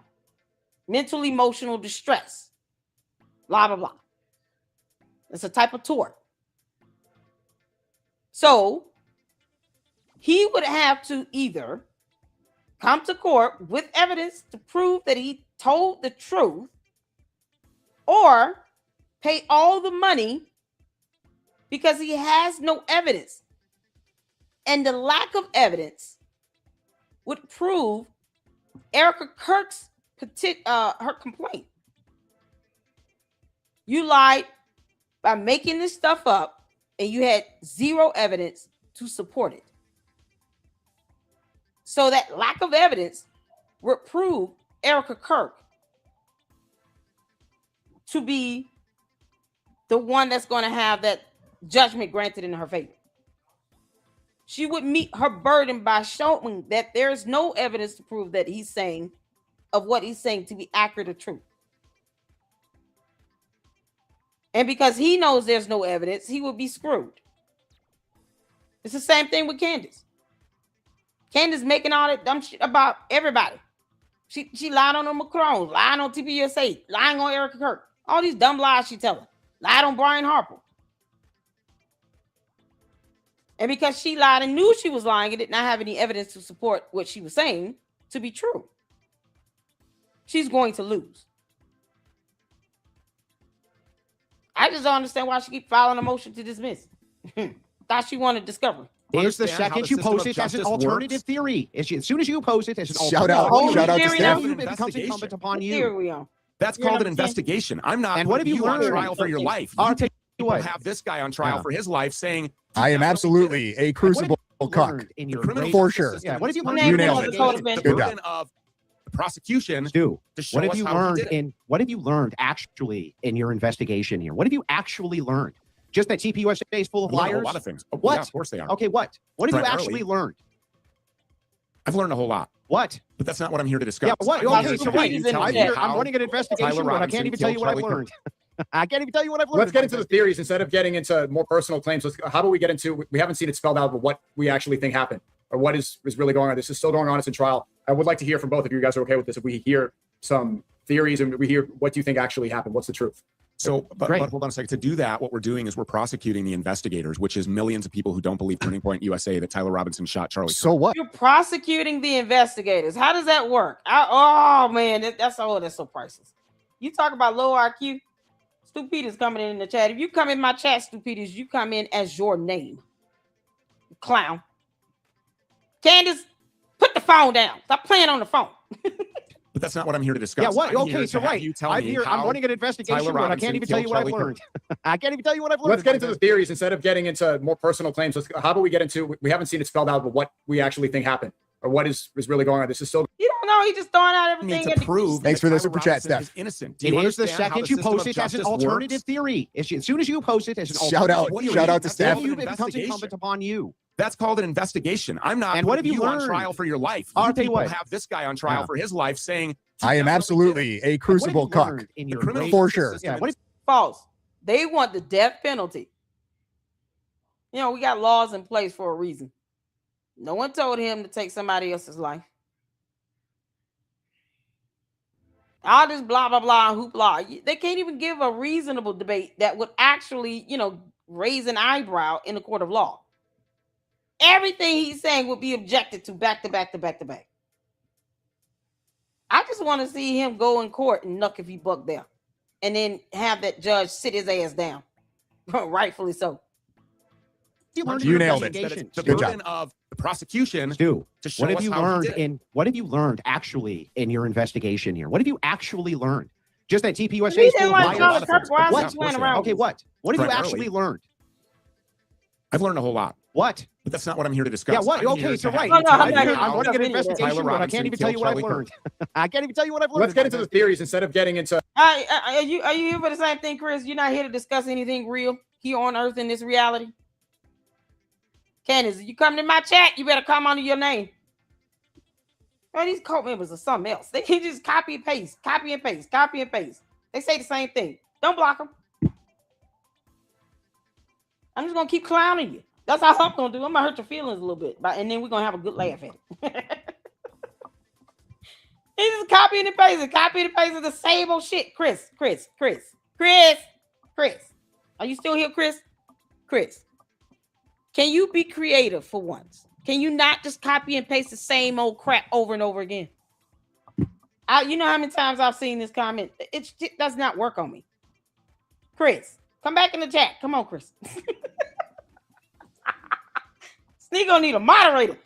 mental emotional distress, blah, blah, blah. It's a type of tort. So he would have to either come to court with evidence to prove that he told the truth or pay all the money because he has no evidence. And the lack of evidence would prove Erica Kirk's her complaint. You lied by making this stuff up and you had zero evidence to support it. So that lack of evidence would prove Erica Kirk to be the one that's going to have that judgment granted in her favor. She would meet her burden by showing that there's no evidence to prove that he's saying of what he's saying to be accurate or true. And because he knows there's no evidence, he would be screwed. It's the same thing with Candace. Candace making all that dumb shit about everybody. She lied on the Macrons, lying on TPUSA, lying on Erica Kirk. All these dumb lies she telling. Lied on Brian Harper. And because she lied and knew she was lying and did not have any evidence to support what she was saying to be true, she's going to lose. I just don't understand why she keep filing a motion to dismiss. Thought she wanted discovery. Is the Understand how second the you system post of it as an justice alternative works? theory, as soon as you post it as an Shout out- alternative shout out to theory, Steph. it becomes Investigation. incumbent upon Theory you. we on. That's You know called what an I'm saying? investigation. I'm not And what have putting you on learned? trial for your life. I'll You tell you people what. have this guy on trial Yeah. for his life saying, I am absolutely a crucible cuck. Learned in the your criminal race- For justice sure. system Yeah, what have you is learned? Name You nailed another it. co-defendant. the Good job. burden of the prosecution Stu, to show what have us you how he learned did it. in what have you learned actually in your investigation here? What have you actually learned? Just that TPUSA is full of I've learned a liars? lot of things. Oh, What? Yeah, of course they are. Okay, what? What have you Primarily- actually learned? I've learned a whole lot, What? but that's not what I'm here to discuss. Yeah, what? I'm Well, here Okay, to so tell right. you He's in I'm, the here, chat. I'm how running an investigation, Tyler but I Robinson can't even tell you killed what I've Charlie learned. I can't even tell you what I've learned. Let's get into the theories instead of getting into more personal claims. How about we get into? We haven't seen it spelled out, but what we actually think happened or what is really going on. This is still going on. It's in trial. I would like to hear from both of you. You guys are okay with this? If we hear some theories and we hear what do you think actually happened? What's the truth? So, but Great. hold on a second. To do that, what we're doing is we're prosecuting the investigators, which is millions of people who don't believe Turning Point USA that Tyler Robinson shot Charlie. So what? You're prosecuting the investigators. How does that work? Oh man, that's so priceless. You talk about low IQ. Stu Peters coming in the chat. If you come in my chat, Stu Peters, you come in as your name. Clown. Candace, put the phone down. Stop playing on the phone. But that's not what I'm here to discuss. Yeah, what? I'm here Okay, to so have right. you tell I'm me here. I'm how running an investigation, Tyler but I Robinson can't even tell you what I've killed Charlie learned. I can't even tell you what I've learned. Let's get into the theories instead of getting into more personal claims. How about we get into? We haven't seen it spelled out, but what we actually think happened or what is really going on. This is still You don't know. He just throwing out I everything. mean, at to the- prove Thanks that for the Tyler super chat, Robinson Steph. is innocent. Do It you is the understand how second you system post of it as an justice alternative works? theory. As soon as you post it as an Shout out- alternative shout theory, out to Steph. then it becomes Investigation. incumbent upon you. That's called an investigation. I'm not And what have putting you on learned? trial for your life. I'll You tell you people what. have this guy on trial Yeah. for his life saying, I am absolutely a crucible What have you cuck. learned in the your criminal race- For justice sure. system Yeah, what is- False. They want the death penalty. You know, we got laws in place for a reason. No one told him to take somebody else's life. All this blah, blah, blah, hoopla. They can't even give a reasonable debate that would actually, raise an eyebrow in the court of law. Everything he's saying would be objected to back to back to back to back. I just want to see him go in court and knuck if he buck there. And then have that judge sit his ass down. Rightfully so. You learned You in your nailed it. investigation. the Good burden of the prosecution Stu, to show what have us you how he learned did it. what have you learned actually in your investigation here? What have you actually learned? Just that TPUSA He is didn't full of like liars. Charlie liars. Kirk. Why is What? he playing around? Okay, what? What have you Primarily. actually learned? I've learned a whole lot, What? but that's not what I'm here to discuss. Yeah, what? I'm here Okay, to so have right. you Oh, no, tell I'm me not- how I'm running an Tyler investigation, but I Robinson can't even tell you killed what I've Charlie learned. I can't even tell you what I've learned. let's get into the theories instead of getting into. Are you here for the same thing, Chris? You're not here to discuss anything real here on earth in this reality? Candace, you coming in my chat, you better come under your name. Bro, these cult members are something else. They can just copy and paste, copy and paste, copy and paste. They say the same thing. Don't block them. I'm just gonna keep clowning you. That's all I'm gonna do. I'm gonna hurt your feelings a little bit, and then we're gonna have a good laugh at it. He's just copying and pasting the same old shit. Chris. Are you still here, Chris? Chris, can you be creative for once? Can you not just copy and paste the same old crap over and over again? You know how many times I've seen this comment? It does not work on me. Chris, come back in the chat. Come on, Chris. Sneak gonna need a moderator.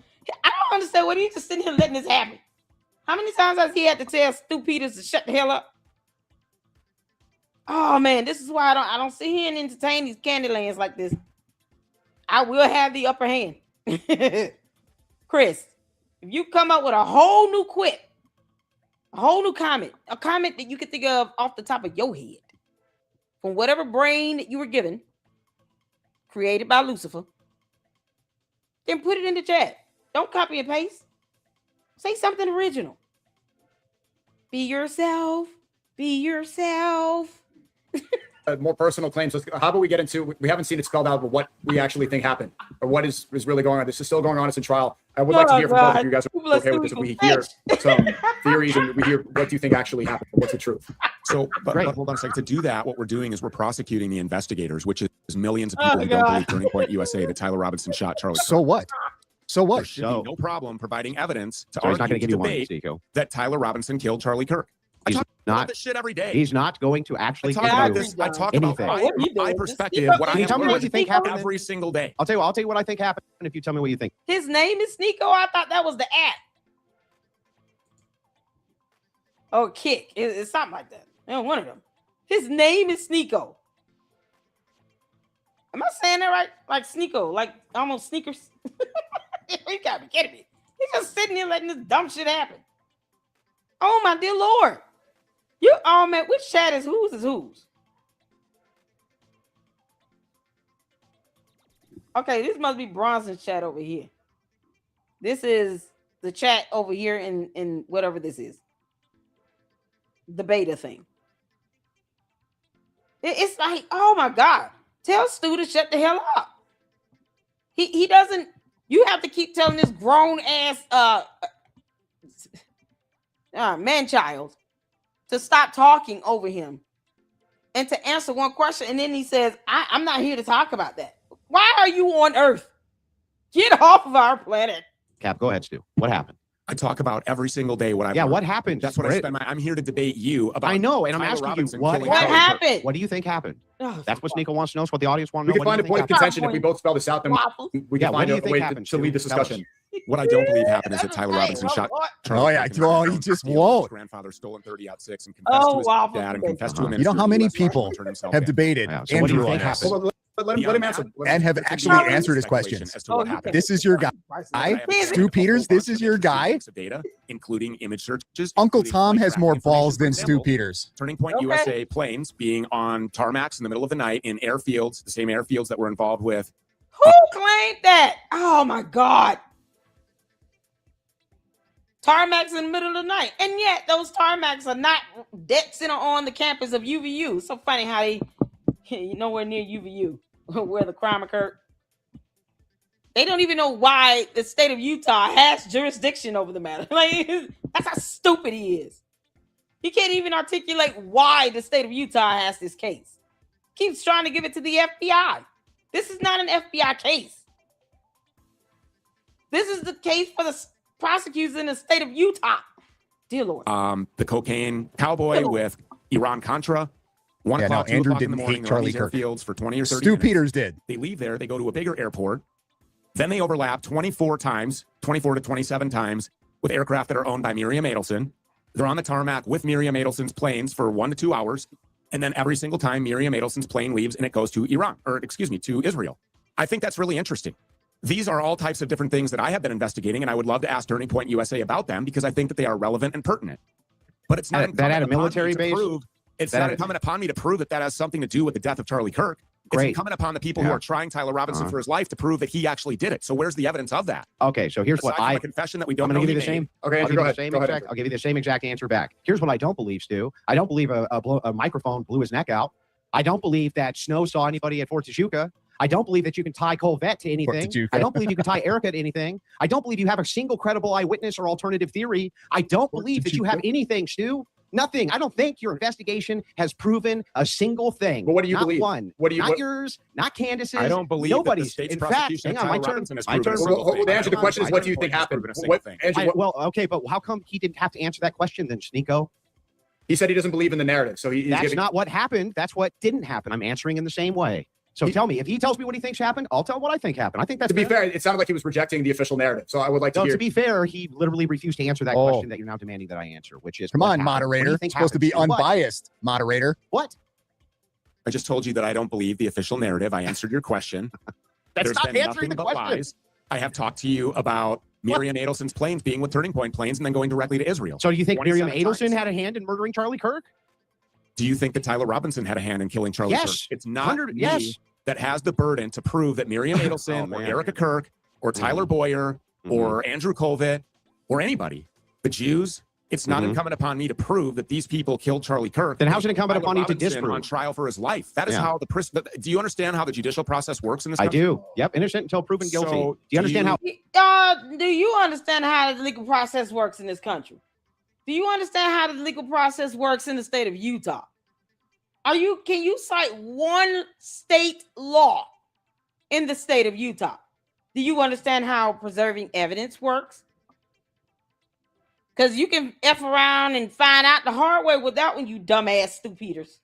I don't understand what he's just sitting here letting this happen. How many times has he had to tell Stu Peters to shut the hell up? Oh man, this is why I don't sit here and entertain these Candylands like this. I will have the upper hand. Chris, if you come up with a whole new quip, a whole new comment, a comment that you can think of off the top of your head, from whatever brain that you were given, created by Lucifer, then put it in the chat. Don't copy and paste. Say something original. Be yourself. Be yourself. more personal claims. How about we get into? We haven't seen it spelled out, but what we actually think happened, or what is really going on. This is still going on. It's in trial. I would like to hear from both of you guys. People are Okay with this? If stupid. we hear some theories and we hear what do you think actually happened? What's the truth? So, but Great. hold on a second. To do that, what we're doing is we're prosecuting the investigators, which is millions of people Oh, who don't God. believe Turning Point USA that Tyler Robinson shot Charlie. So what? So There what? should So- be no problem providing evidence to So he's not argue going to give you one, debate Nico. that Tyler Robinson killed Charlie Kirk. I He's talk about not. this shit every day. He's not going to I actually talk give about you. this. I talk anything. about What are you my doing? perspective. Sneako, What Can I you tell me have what you think happened? every single day. I'll tell you what I think happened if you tell me what you think. His name is Sneako. I thought that was the app. Oh, Kick. It's something like that. One of them. His name is Sneako. Am I saying that right? Like Sneako, like almost sneakers. You gotta be kidding me. He's just sitting here letting this dumb shit happen. Oh my dear Lord. Oh man, which chat is whose? Okay, this must be Bronson's chat over here. This is the chat over here in whatever this is. The beta thing. It's like, oh my God. Tell Stu to shut the hell up. He doesn't, you have to keep telling this grown ass man child to stop talking over him and to answer one question. And then he says, I'm not here to talk about that. Why are you on Earth? Get off of our planet. Cap, go ahead, Stu. What happened? I talk about every single day what I Yeah, what happened? That's what I spend I'm here to debate you about. I know, and I'm Tyler asking Robinson you what killing What Charlie Kirk. happened? What do you think happened? Oh, That's what Sneako wants to know. It's what the audience want We to know. can find a point of contention if we both spell this out. Then waffles. we Yeah, can what find do you a think way happened, to lead this Stu? Tell us. discussion. What I don't believe happened is that Tyler Robinson shot Charlie Oh, yeah, Kirk in well, the he back. just His won't. grandfather stolen 30-06 and confessed Oh, to his wow. dad and confessed to him. You You know how many US people Marshal turned himself have in. debated Yeah, so what do you Andrew on think this. happened? Hold on, let him answer. And have It's actually entirely answered his speculation question. as to what happened. This is your guy. I have Stu Peters, this is your guy. Data, including image searches. Uncle including Tom flight has tracking more information. balls For than Stu example, Peters. Turning Point Okay. USA planes being on tarmacs in the middle of the night in airfields, the same airfields that were involved with. Who claimed that? Oh my God. Tarmacs in the middle of the night. And yet those tarmacs are not dead center on the campus of UVU. So funny how they nowhere near UVU where the crime occurred. They don't even know why the state of Utah has jurisdiction over the matter. Like, that's how stupid he is. He can't even articulate why the state of Utah has this case. Keeps trying to give it to the FBI. This is not an FBI case. This is the case for the prosecutors in the state of Utah. Dear Lord. The cocaine cowboy Hello. with Iran Contra. 1 Yeah, no, o'clock, 2 Andrew o'clock in the didn't morning, hate they're on Charlie these Kirk. airfields for 20 or 30 Stu minutes. Peters did. They leave there, they go to a bigger airport. Then they overlap 24 to 27 times with aircraft that are owned by Miriam Adelson. They're on the tarmac with Miriam Adelson's planes for 1 to 2 hours. And then every single time Miriam Adelson's plane leaves and it goes to to Israel. I think that's really interesting. These are all types of different things that I have been investigating, and I would love to ask Turning Point USA about them because I think that they are relevant and pertinent. But it's not That at a incumbent upon me military to base? prove- It's That not at- incumbent upon me to prove that that has something to do with the death of Charlie Kirk. It's Great. incumbent upon the people who Yeah. are trying Tyler Robinson Uh-huh. for his life to prove that he actually did it. So where's the evidence of that? Okay, so here's Aside what from I. a confession that we I'm don't going to know give you he the made. same. Okay, I'll Andrew, give go you the ahead. same Go ahead. exact. I'll give you the same exact answer back. Here's what I don't believe, Stu. I don't believe a microphone blew his neck out. I don't believe that Snow saw anybody at Fort Tajuca. I don't believe that you can tie Colvette to anything. Tajuca. I don't believe you can tie Erica to anything. I don't believe you have a single credible eyewitness or alternative theory. I don't Fort believe that you have Tajuca. anything, Stu. Nothing. I don't think your investigation has proven a single thing. But what do you not believe? one. What do you? Not what, yours. Not Candace's. I don't believe that the Nobody's. state's In fact, prosecution hang of on, my Tyler turn. Robinson has My proven turn. a well, single well, thing. the answer to the I question is, don't what do you believe think has happened? proven a single thing. Andrew, Well, okay, but how come he didn't have to answer that question then, Sneako? he said he doesn't believe in the narrative, so he's That's giving. not what happened. That's what didn't happen. I'm answering in the same way. So tell me, if he tells me what he thinks happened, I'll tell what I think happened. I think that's To be fair, it sounded like he was rejecting the official narrative. So I would like to No, hear. to be fair, he literally refused to answer that Oh. question that you're now demanding that I answer, which is Come what on, happened. What do you moderator. think Supposed to be happened? What? unbiased, moderator. What? I just told you that I don't believe the official narrative. I answered your question. That's There's not been answering nothing the but question. lies. I have talked to you about Miriam Adelson's planes being with Turning Point planes and then going directly to Israel. So do you think Miriam 27 Adelson times. had a hand in murdering Charlie Kirk? Do you think that Tyler Robinson had a hand in killing Charlie Yes. Kirk? It's not 100 me yes. that has the burden to prove that Miriam Adelson Oh, or man. Erica Kirk or Tyler Boyer Mhm. or Andrew Colvett or anybody, the Jews, It's not Mhm. incumbent upon me to prove that these people killed Charlie Kirk. Then how's it incumbent Tyler upon you to Robinson disprove? on trial for his life? That is Yeah. how do you understand how the judicial process works in this I country? do. Yep. Innocent until proven guilty. So, Do you understand how? Do you understand how the legal process works in this country? Do you understand how the legal process works in the state of Utah? Can you cite one state law in the state of Utah? Do you understand how preserving evidence works? Because you can F around and find out the hard way with that one, you dumbass stupiders.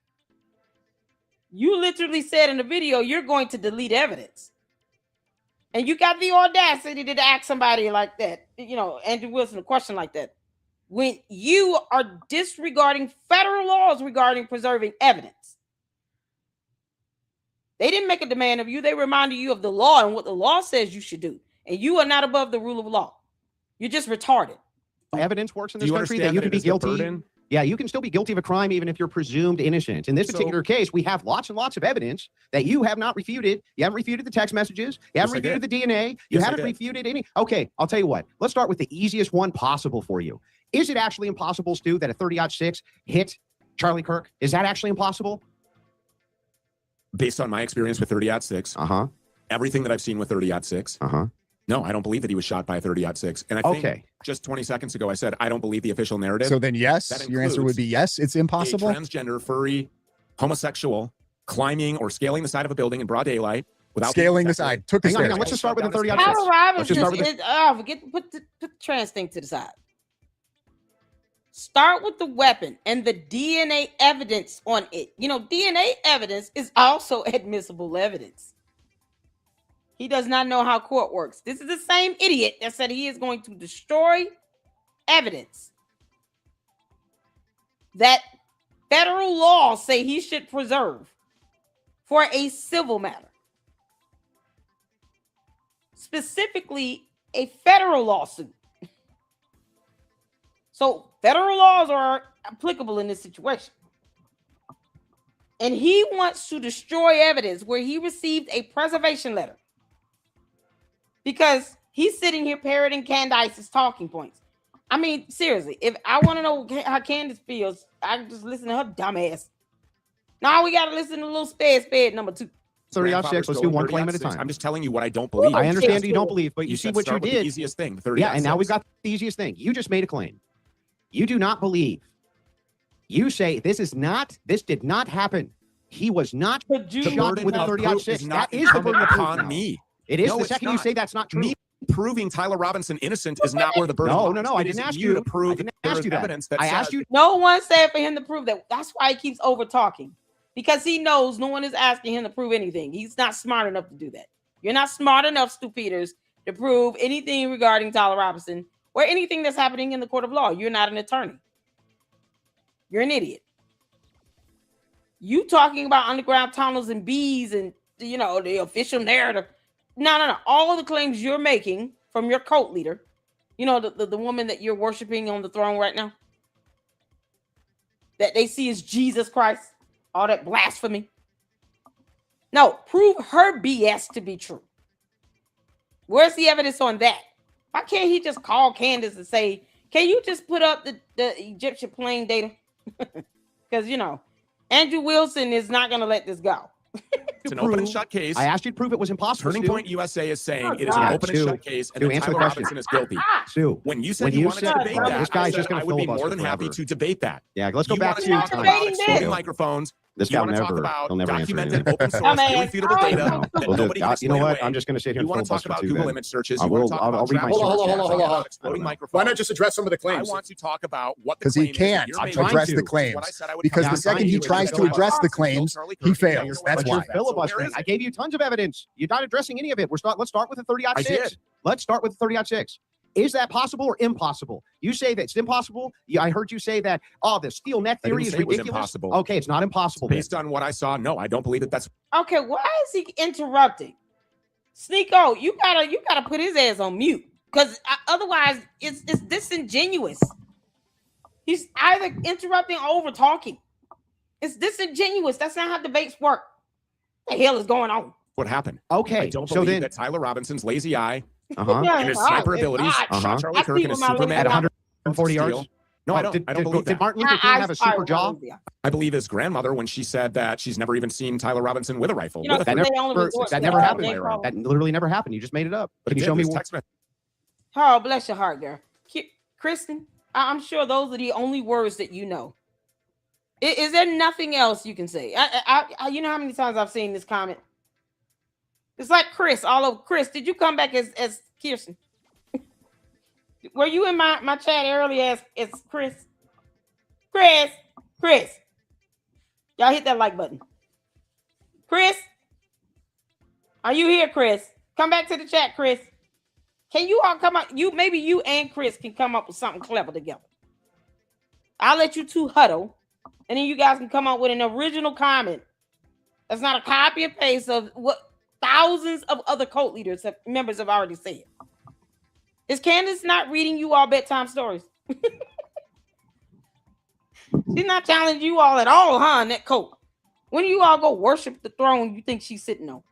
You literally said in the video, you're going to delete evidence. And you got the audacity to ask somebody like that, Andrew Wilson, a question like that, when you are disregarding federal laws regarding preserving evidence. They didn't make a demand of you. They reminded you of the law and what the law says you should do. And you are not above the rule of law. You're just retarded. Evidence works in Do this you country that understand you that can it be is the guilty. burden? Yeah, you can still be guilty of a crime even if you're presumed innocent. In this So- particular case, we have lots and lots of evidence that you have not refuted. You haven't refuted the text messages. You haven't Yes, I refuted the DNA. You Yes, I haven't did. refuted any. Okay, I'll tell you what. Let's start with the easiest one possible for you. Is it actually impossible, Stu, that a 30-06 hit Charlie Kirk? Is that actually impossible? Based on my experience with 30-06, Uh-huh. everything that I've seen with 30-06, Uh-huh. no, I don't believe that he was shot by a 30-06. And I think Okay. just 20 seconds ago, I said, I don't believe the official narrative. So then, yes, That your answer would includes be yes. It's a impossible. transgender, furry, homosexual climbing or scaling the side of a building in broad daylight without being Scaling the detected. side. Took the Hang on, stairs. let's just start with the 30 Tyler Tyler Let's just Robinson start with put the trans thing to the side. Start with the weapon and the DNA evidence on it. DNA evidence is also admissible evidence. He does not know how court works. This is the same idiot that said he is going to destroy evidence that federal laws say he should preserve for a civil matter. Specifically, a federal lawsuit. So federal laws are applicable in this situation. And he wants to destroy evidence where he received a preservation letter. Because he's sitting here parroting Candace's talking points. I mean, seriously, if I want to know how Candace feels, I can just listen to her dumbass. Now we got to listen to little sped number 2. 30-06, let's do one claim at a time. I'm just telling you what I don't believe. I understand you don't believe, but you see said what you start with the did. easiest thing. Yeah, and now we've got the easiest thing. You just made a claim. You do not believe. You say this did not happen. He was not But you shot burden with a of 30 proof 6. is not That is the burden of proof upon now. me. It is No, the it's second you not. say that's not true. Me proving Tyler Robinson innocent is not where the burden No, lies. no, no, I It didn't is ask you you. to prove I didn't there ask is you that. evidence that I says asked you. No one said for him to prove that. That's why he keeps over talking. Because he knows no one is asking him to prove anything. He's not smart enough to do that. You're not smart enough, stupiders, to prove anything regarding Tyler Robinson or anything that's happening in the court of law. You're not an attorney. You're an idiot. You talking about underground tunnels and bees and, the official narrative. No. All of the claims you're making from your cult leader, the woman that you're worshiping on the throne right now, that they see as Jesus Christ, all that blasphemy. No, prove her BS to be true. Where's the evidence on that? Why can't he just call Candace and say, can you just put up the Egyptian plane data? Because, Andrew Wilson is not going to let this go. it's an open and shut case. I asked you to prove it was impossible. Turning Stu. Point USA is saying it is God. an open and Stu, shut case, and Stu, that answer the Tyler question. Robinson is guilty. Stu, When you said when you you wanted to said- debate that, this guy's I just said gonna I would be filibuster more than happy forever. to debate that. Yeah, let's go You back want to talk Not about debating exploding this. microphones. this You guy. want to talk He'll about never answer documented anything. open source, Dumbass. irrefutable Oh, data no. that We'll nobody do, can you know explain what? away. I'm just going to sit here You and want to talk filibuster about too. Google then. image searches. I You want will- to talk I'll about read my travel sources. laws, Yeah, you want to hold talk on. about exploding microphones. Why not just address some of the I claims? want to talk about what the Because he claim is that can't you're I'm making. trying address to. the This is what I claims. said I would Because come the back second to he you tries and to address the kill claims, Charlie he Kirk. fails. That's But you're why. filibustering. So where I is gave you tons of evidence. You're not addressing any of it. Let's start with the 30 I 6. did. Let's start with the 30 6. Is that possible or impossible? You say that it's impossible. I heard you say that, the steel neck I didn't theory is say it was ridiculous. impossible. Okay, it's not impossible. then. Based on what I saw, no, I don't believe that that's Okay, why is he interrupting? Sneeko, you gotta put his ass on mute. Because otherwise it's disingenuous. He's either interrupting or over talking. It's disingenuous. That's not how debates work. What the hell is going on? what happened. Okay, I don't so believe then, that Tyler Robinson's lazy eye uh-huh, Yeah, and his God, sniper it's abilities God. Uh-huh. shot Charlie I Kirk see in a with my Superman at little- 140 yards. steel. No, I don't. Did, I don't believe did that. Martin Luther King have a super jaw? I believe his grandmother when she said that she's never even seen Tyler Robinson with a rifle. You know, with a That they third- only resort that to never that happened. when they call- That literally never happened. You just made it up. but Can you it show did. me His one? text message. Oh, bless your heart, girl. Kristen, I'm sure those are the only words that you know. Is there nothing else you can say? You know how many times I've seen this comment? It's like Chris, all over. Chris, did you come back as Kirsten? Were you in my chat earlier as Chris? Chris. Y'all hit that like button. Chris, are you here, Chris? Come back to the chat, Chris. Can you all come up? Maybe you and Chris can come up with something clever together. I'll let you two huddle, and then you guys can come up with an original comment. That's not a copy and paste of what thousands of other cult members have already said. Is Candace not reading you all bedtime stories? She's not challenging you all at all, huh? In that cult. When you all go worship the throne you think she's sitting on?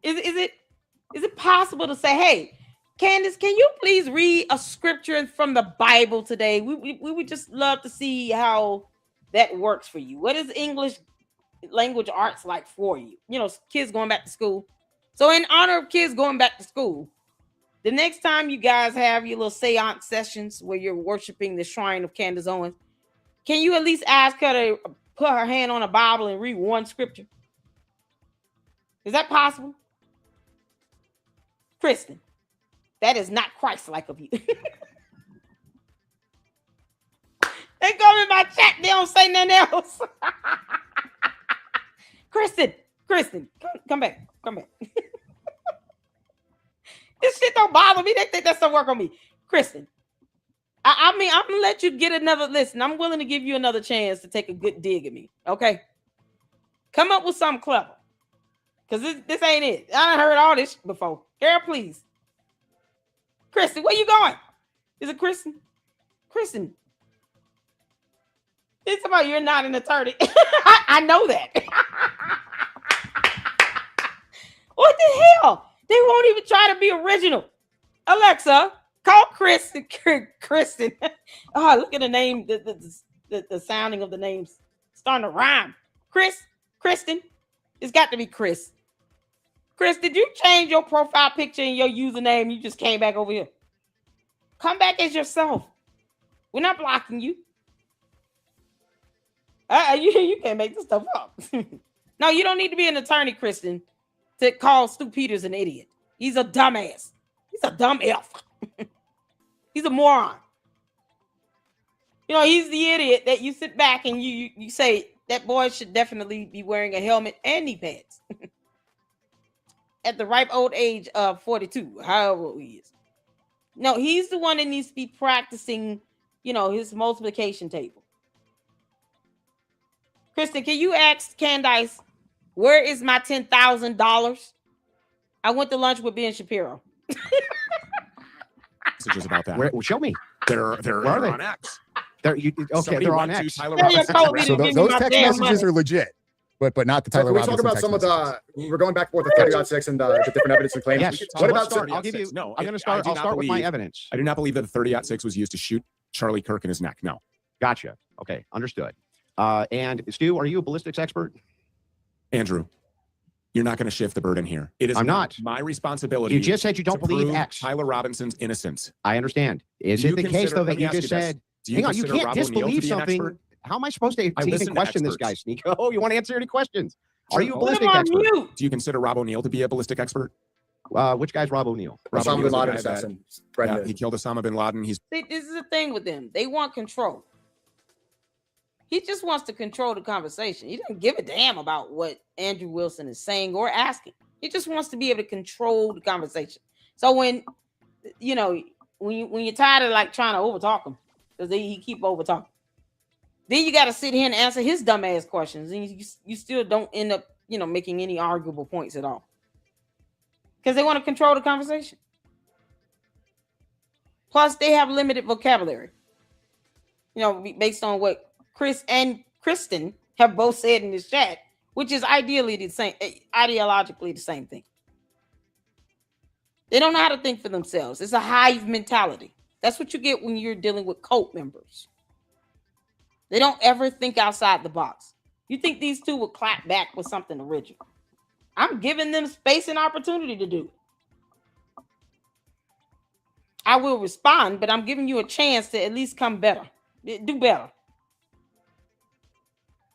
Is it possible to say, hey, Candace, can you please read a scripture from the Bible today? We would just love to see how that works for you. What is English language arts like for you? You know, kids going back to school. So in honor of kids going back to school, the next time you guys have your little seance sessions where you're worshiping the shrine of Candace Owens, can you at least ask her to put her hand on a Bible and read one scripture? Is that possible? Kristen, that is not Christ-like of you. They come in my chat, they don't say nothing else. Kristen, come back. This shit don't bother me. They think that's gonna work on me. Kristen, I mean, I'm gonna let you get another listen. I'm willing to give you another chance to take a good dig at me. Okay, come up with something clever, because this ain't it. I done heard all this before. Girl, please. Kristen, where you going? Is it Kristen? Kristen. It's about you're not an attorney. I know that. What the hell? They won't even try to be original. Alexa, call Kristen. Oh, look at the name, the sounding of the names starting to rhyme. Kristen. It's got to be Chris. Chris, did you change your profile picture and your username? You just came back over here. Come back as yourself. We're not blocking you. You can't make this stuff up. No, you don't need to be an attorney, Kristen, to call Stu Peters an idiot. He's a dumbass. He's a dumb elf. He's a moron. You know, he's the idiot that you sit back and you say that boy should definitely be wearing a helmet and knee pads at the ripe old age of 42, however old he is. No, he's the one that needs to be practicing, you know, his multiplication table. Kristen, can you ask Candice, where is my $10,000? I went to lunch with Ben Shapiro. Messages about that. Where, show me. They're Where are they? on X. Okay, Somebody they're on went to X. Tyler Tell your Robinson's code rap. So Give me those my text damn messages money. are legit, but not the So Tyler can we Robinson talk about text some of messages. we're going back and forth with 30.6 and the different evidence and claims. Yes. What about start? I'll give you. No, I'm going to I start. do I'll not start with my believe- evidence. I do not believe that the 30-6 was used to shoot Charlie Kirk in his neck. No. Gotcha. Okay, understood. And Stu, are you a ballistics expert? Andrew, you're not going to shift the burden here. It is I'm not. my responsibility. You just said you don't to believe prove X. Tyler Robinson's innocence. I understand. Is Do it you the case consider- though let that me you ask you just this. said? Do you Hang on, you consider can't Rob O'Neill to disbelieve be an something. expert? How am I supposed to I even listen to question this guy, experts. Sneeko? You want to answer any questions? Are you a Put Put him ballistic on expert? mute. Do you consider Rob O'Neill to be a ballistic expert? Which guy's Rob O'Neill? Rob Osama bin O'Neill's the Laden guy that- assassin. Yeah, Brendan. he killed Osama bin Laden. He's See, this is the thing with them. They want control. He just wants to control the conversation. He doesn't give a damn about what Andrew Wilson is saying or asking. He just wants to be able to control the conversation. So when, you know, when you're tired of like trying to overtalk him, because he keep overtalking, then you got to sit here and answer his dumbass questions, and you still don't end up, you know, making any arguable points at all, because they want to control the conversation. Plus, they have limited vocabulary. You know, based on what Chris and Kristen have both said in this chat, which is ideologically the same thing. They don't know how to think for themselves. It's a hive mentality. That's what you get when you're dealing with cult members. They don't ever think outside the box. You think these two would clap back with something original? I'm giving them space and opportunity to do it. I will respond, but I'm giving you a chance to at least come better. Do better.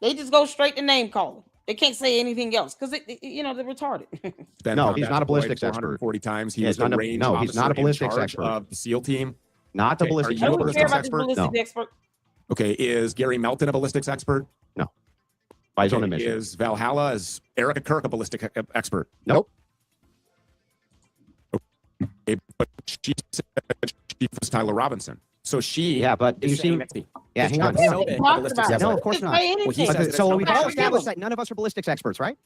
They just go straight to name calling. They can't say anything else because they're retarded. No, he's not a ballistics expert. 440 times. He Yeah, was the range no, he's not a officer in ballistics charge expert. of the SEAL team. Not the Okay, ballistics are I you a don't expert. care ballistics about this expert? ballistic No. expert. Okay, is Gary Melton a ballistics expert? By his own Okay, admission. is Valhalla, is Erica Kirk a ballistic expert? Nope. Okay, but she said she was Tyler Robinson. So she Yeah, but do you is see? saying that the Yeah, hang on. It's hang so on. big, Talked ballistics about it. No, expert. of course Just not. say anything. Well, he says Okay, it's so no we've matter all what. established that none of us are ballistics experts, right?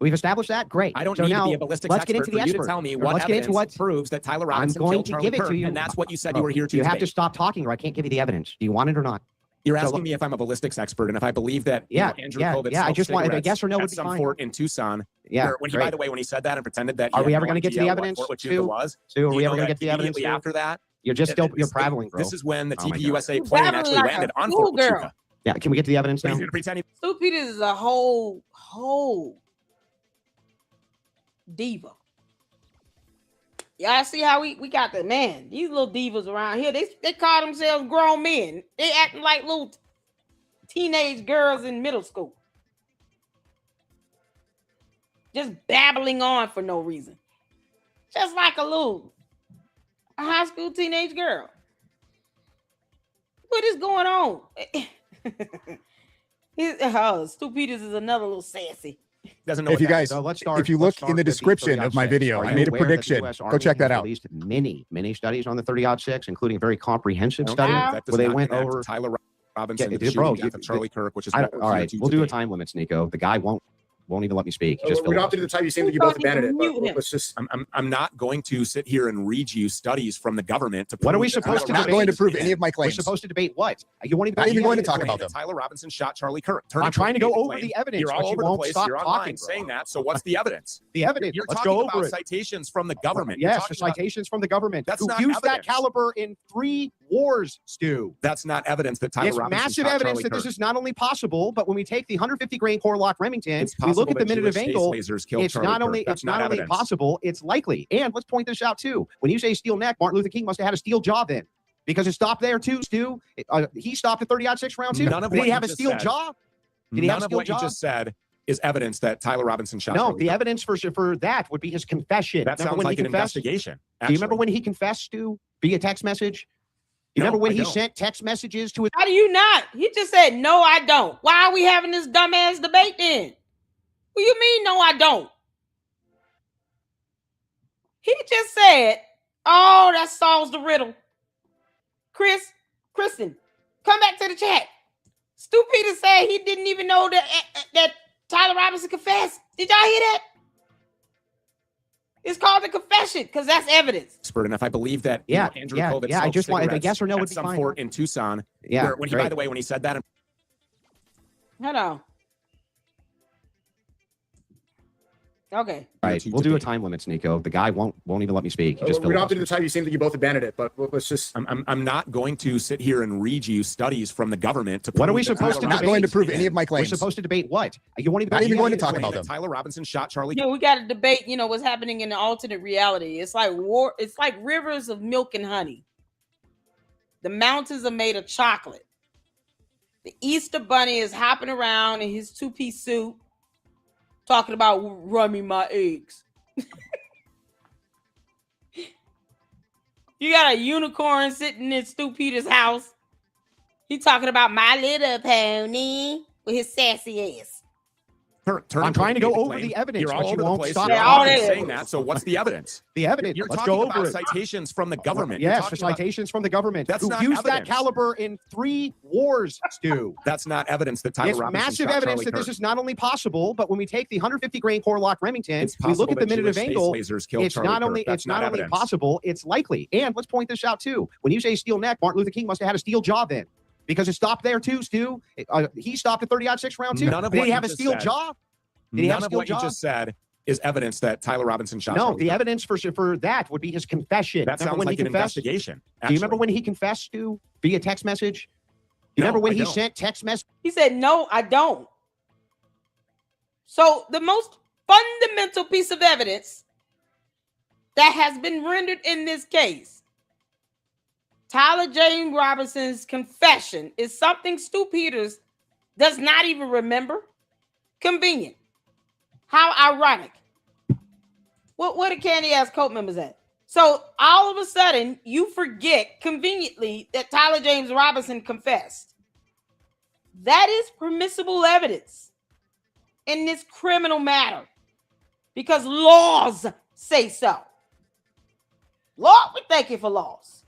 We've established that. Great. I don't so need now, to be a ballistics let's expert get into the for you expert. to tell me Or what let's get into evidence what proves that Tyler Robinson going killed to Charlie give it Kirk, to you. and that's what you said you were here to You have debate. to stop talking, or I can't give you the evidence. Do you want it or not? You're So- asking me if I'm a ballistics expert and if I believe that Yeah, Andrew yeah, Kovitz yeah, I smoked just wanted a cigarettes yes or no at would be some fine. fort in Tucson. Yeah. Where, when he, great. by the way, when he said that and pretended that, Are he we had ever no gonna get to the idea evidence, what Stu? Jigga was. Stu, are Do we you ever know gonna that get the evidence? immediately Stu? after that? You're just you're prattling, bro. This is when the Oh my God. TPUSA You're plane babbling actually like a landed on Fort schoolgirl. Huachuca. Yeah, can we get to the evidence But now? he's going to pretend he Stu Peters is a whole diva. Y'all see how we got the man, these little divas around here. They call themselves grown men. They acting like little teenage girls in middle school. Just babbling on for no reason. Just like a high school teenage girl. What is going on? Stu Peters is another little sassy. doesn't know If what you that guys, So let's start. if you let's look start in the with the description of my 30-06. video, Are I you made a aware that the prediction. US Go Army check that has out. Released many studies on the 30-06, including a very comprehensive is. study Wow. That does where they not went connect over. Tyler Robinson, Yeah, the bro, shooting death of Charlie Kirk, which is I what don't, we're all here right, to we'll do a debate. time limits, Nico. The guy won't even let me speak. He just We don't have to do the type you seem that you both We thought abandoned it, you but mute him. let's just. I'm not going to sit here and read you studies from the government to What are prove we that supposed to I'm Tyler not debate? going to Robinson prove is any of my We're claims. supposed to debate what? You won't even. Not even you going won't to talk even- about that them. Tyler Robinson shot Charlie Kirk. I'm trying to go made the over claim. the evidence, You're but all you over the won't place. stop You're talking, online bro. saying that. So what's the evidence? The evidence. You're Let's talking go about over it. citations from the government. You're Yes, the talking about- citations from the government That's who not used that evidence. caliber in 3 wars, Stu. That's not evidence that Tyler It's Robinson massive shot evidence Charlie that Kirk. this is not only possible, but when we take the 150 grain Corlock Remington, It's we look possible at the that minute of Jewish space angle. lasers killed It's Charlie not Kirk. only That's it's not only evidence. possible, it's likely. And let's point this out too. When you say steel neck, Martin Luther King must have had a steel jaw then, because it stopped there too, Stu. He stopped at 30-06 round 2. None of Did what he you have a just steel said. jaw? Did he have None a of steel what you jaw? just said is evidence that Tyler Robinson shot No, Charlie the Kirk. evidence for that would be his confession. That Remember sounds when like he an confessed? investigation. Do you remember actually. when he confessed, Stu, via text message? You No, remember when I he don't. sent text messages to his How do you not? He just said, no, I don't. Why are we having this dumbass debate then? What do you mean, no, I don't? He just said, oh, that solves the riddle. Kristen, come back to the chat. Stu Peters said he didn't even know that Tyler Robinson confessed. Did y'all hear that? It's called a confession because that's evidence. Expert, and if I believe that Yeah, Andrew yeah, Kovitz yeah, I smoked just wanted a cigarettes yes or no at would be some fine. fort in Tucson. Yeah, where, when he, by great. the way, when he said that, Hold on. Okay. Right, we'll do a time limits, Nico. The guy won't even let me speak. He just We don't have to do the filibusters. type you seem that you both abandoned it, but let's just. I'm not going to sit here and read you studies from the government to. What are prove we that supposed Tyler to I'm not debate? going to prove is- any of my We're claims. supposed to debate what? You won't even. Not even you going to won't talk even about that them. Tyler Robinson shot Charlie. Yeah, we got to debate, what's happening in the alternate reality. It's like war. It's like rivers of milk and honey. The mountains are made of chocolate. The Easter Bunny is hopping around in his two-piece suit, talking about run me my eggs. You got a unicorn sitting in Stu Peters' house. He talking about My Little Pony with his sassy ass. I'm trying to go over claim. the evidence, You're but all you over the won't place. stop You're all already over. saying that. So what's the evidence? The evidence. You're Let's talking go about over it. citations from the government. You're Yes, for talking about- citations from the government That's who not used that evidence. caliber in 3 wars, Stu. That's not evidence that Tyler It's Robinson massive shot evidence Charlie that this Kirk. is not only possible, but when we take the 150 grain Corlock Remington, It's we look possible at the that minute of Jewish space angle. lasers killed It's Charlie not Kirk. only That's it's not only evidence. possible, it's likely. And let's point this out too. When you say steel neck, Martin Luther King must have had a steel jaw then, because it stopped there too, Stu. He stopped at 30-06 round 2. None of Did what he you have a just steel said. jaw? Did he have None a of steel what you jaw? just said is evidence that Tyler Robinson shot. No, Charlie the Kirk. evidence for that would be his confession. That Remember sounds when like he an confessed? investigation. Do you remember actually. when he confessed to via text message? You No, remember when I he don't. sent text message? He said, no, I don't. So the most fundamental piece of evidence that has been rendered in this case, Tyler James Robinson's confession, is something Stu Peters does not even remember. Convenient. How ironic. What did Candy ask cult members at? So all of a sudden, you forget conveniently that Tyler James Robinson confessed. That is permissible evidence in this criminal matter because laws say so. Lord, we thank you for laws.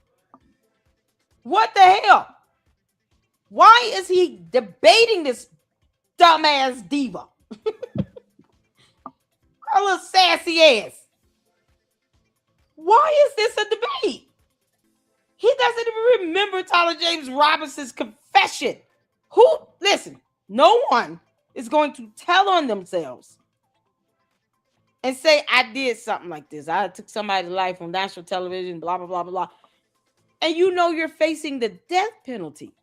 What the hell? Why is he debating this dumbass diva? A little sassy ass. Why is this a debate? He doesn't even remember Tyler James Robinson's confession. Listen, no one is going to tell on themselves and say, I did something like this. I took somebody's life on national television, blah, blah, blah, blah. And you know you're facing the death penalty.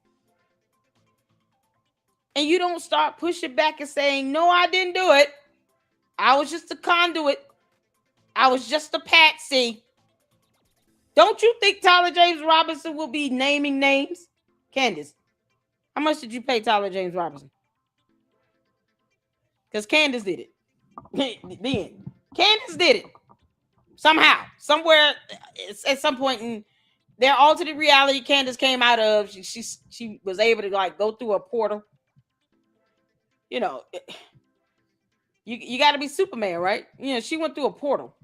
And you don't start pushing back and saying, no, I didn't do it. I was just a conduit. I was just a patsy. Don't you think Tyler James Robinson will be naming names? Candace, how much did you pay Tyler James Robinson? Because Candace did it. Then Candace did it. Somehow, somewhere, at some point in their alternate reality Candace came out of, she was able to like go through a portal. You know, you got to be Superman, right? You know, she went through a portal.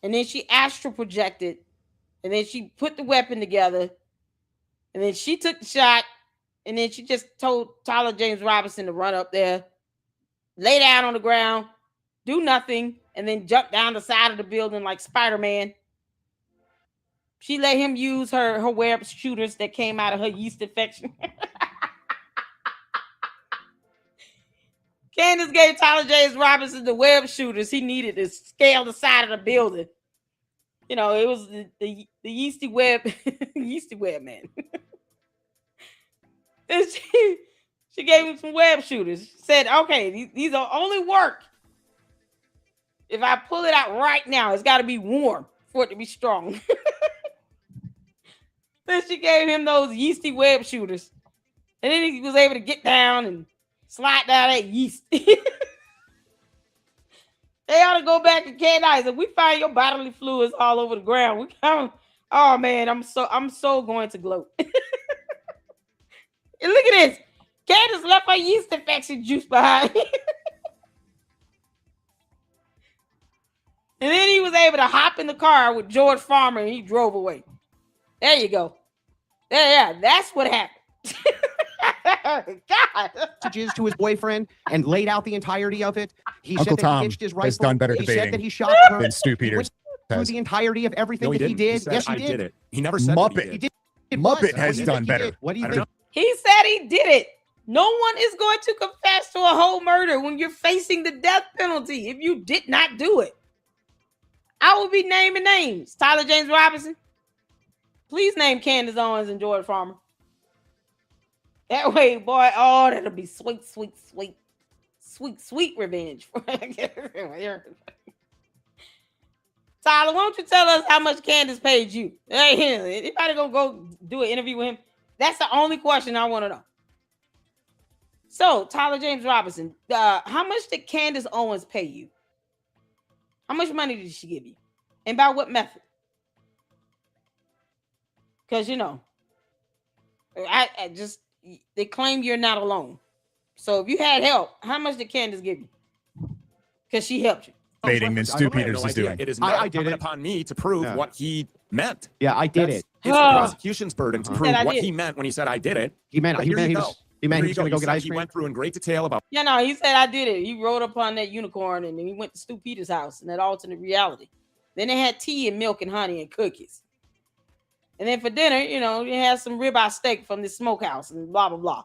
And then she astral projected. And then she put the weapon together. And then she took the shot. And then she just told Tyler James Robinson to run up there, lay down on the ground, do nothing, and then jump down the side of the building like Spider-Man. She let him use her web shooters that came out of her yeast infection. Candace gave Tyler James Robinson the web shooters he needed to scale the side of the building. You know, it was the yeasty web, yeasty web man. And she gave him some web shooters. She said, okay, these will only work if I pull it out right now. It's got to be warm for it to be strong. Then she gave him those yeasty web shooters. And then he was able to get down and slide down that yeast. They ought to go back to Candace and we find your bodily fluids all over the ground. We come, oh man, I'm so going to gloat. And look at this. Candace left her yeast infection juice behind. And then he was able to hop in the car with George Farmer and he drove away. There you go. Yeah, that's what happened. God. Messages to his boyfriend and laid out the entirety of it. He Uncle said that Tom he hitched his has rifle. done better He debating said that he shot her. than Stu Peters Through has. the entirety of everything No, he that he didn't. did. Said, Yes, he I did. did it. He never said Muppet. that He he did. did. It Muppet was. has What do you done think he better. did? What do you I don't think? He said he did it. No one is going to confess to a whole murder when you're facing the death penalty if you did not do it. I will be naming names. Tyler James Robinson. Please name Candace Owens and George Farmer. That way, boy, oh, that'll be sweet, sweet, sweet, sweet, sweet revenge. Tyler, why don't you tell us how much Candace paid you? Hey, anybody gonna go do an interview with him? That's the only question I want to know. So, Tyler James Robinson, how much did Candace Owens pay you? How much money did she give you? And by what method? Because, you know, I just, they claim you're not alone. So if you had help, how much did Candace give you? Because she helped you. Debating than I Stu have Peters no is idea. doing. It is I not did incumbent it. upon me to prove Yeah. what he meant. Yeah, I did That's- it. It's the prosecution's burden to He prove said I what did. he meant when he said I did it. He meant But he here meant you he go. was he meant Here he you was going to go You get said ice he cream. went through in great detail about Yeah, no, he said I did it. He rode up on that unicorn and then he went to Stu Peters' house in that alternate reality. Then they had tea and milk and honey and cookies. And then for dinner, you know, they had some ribeye steak from the smokehouse and blah, blah, blah.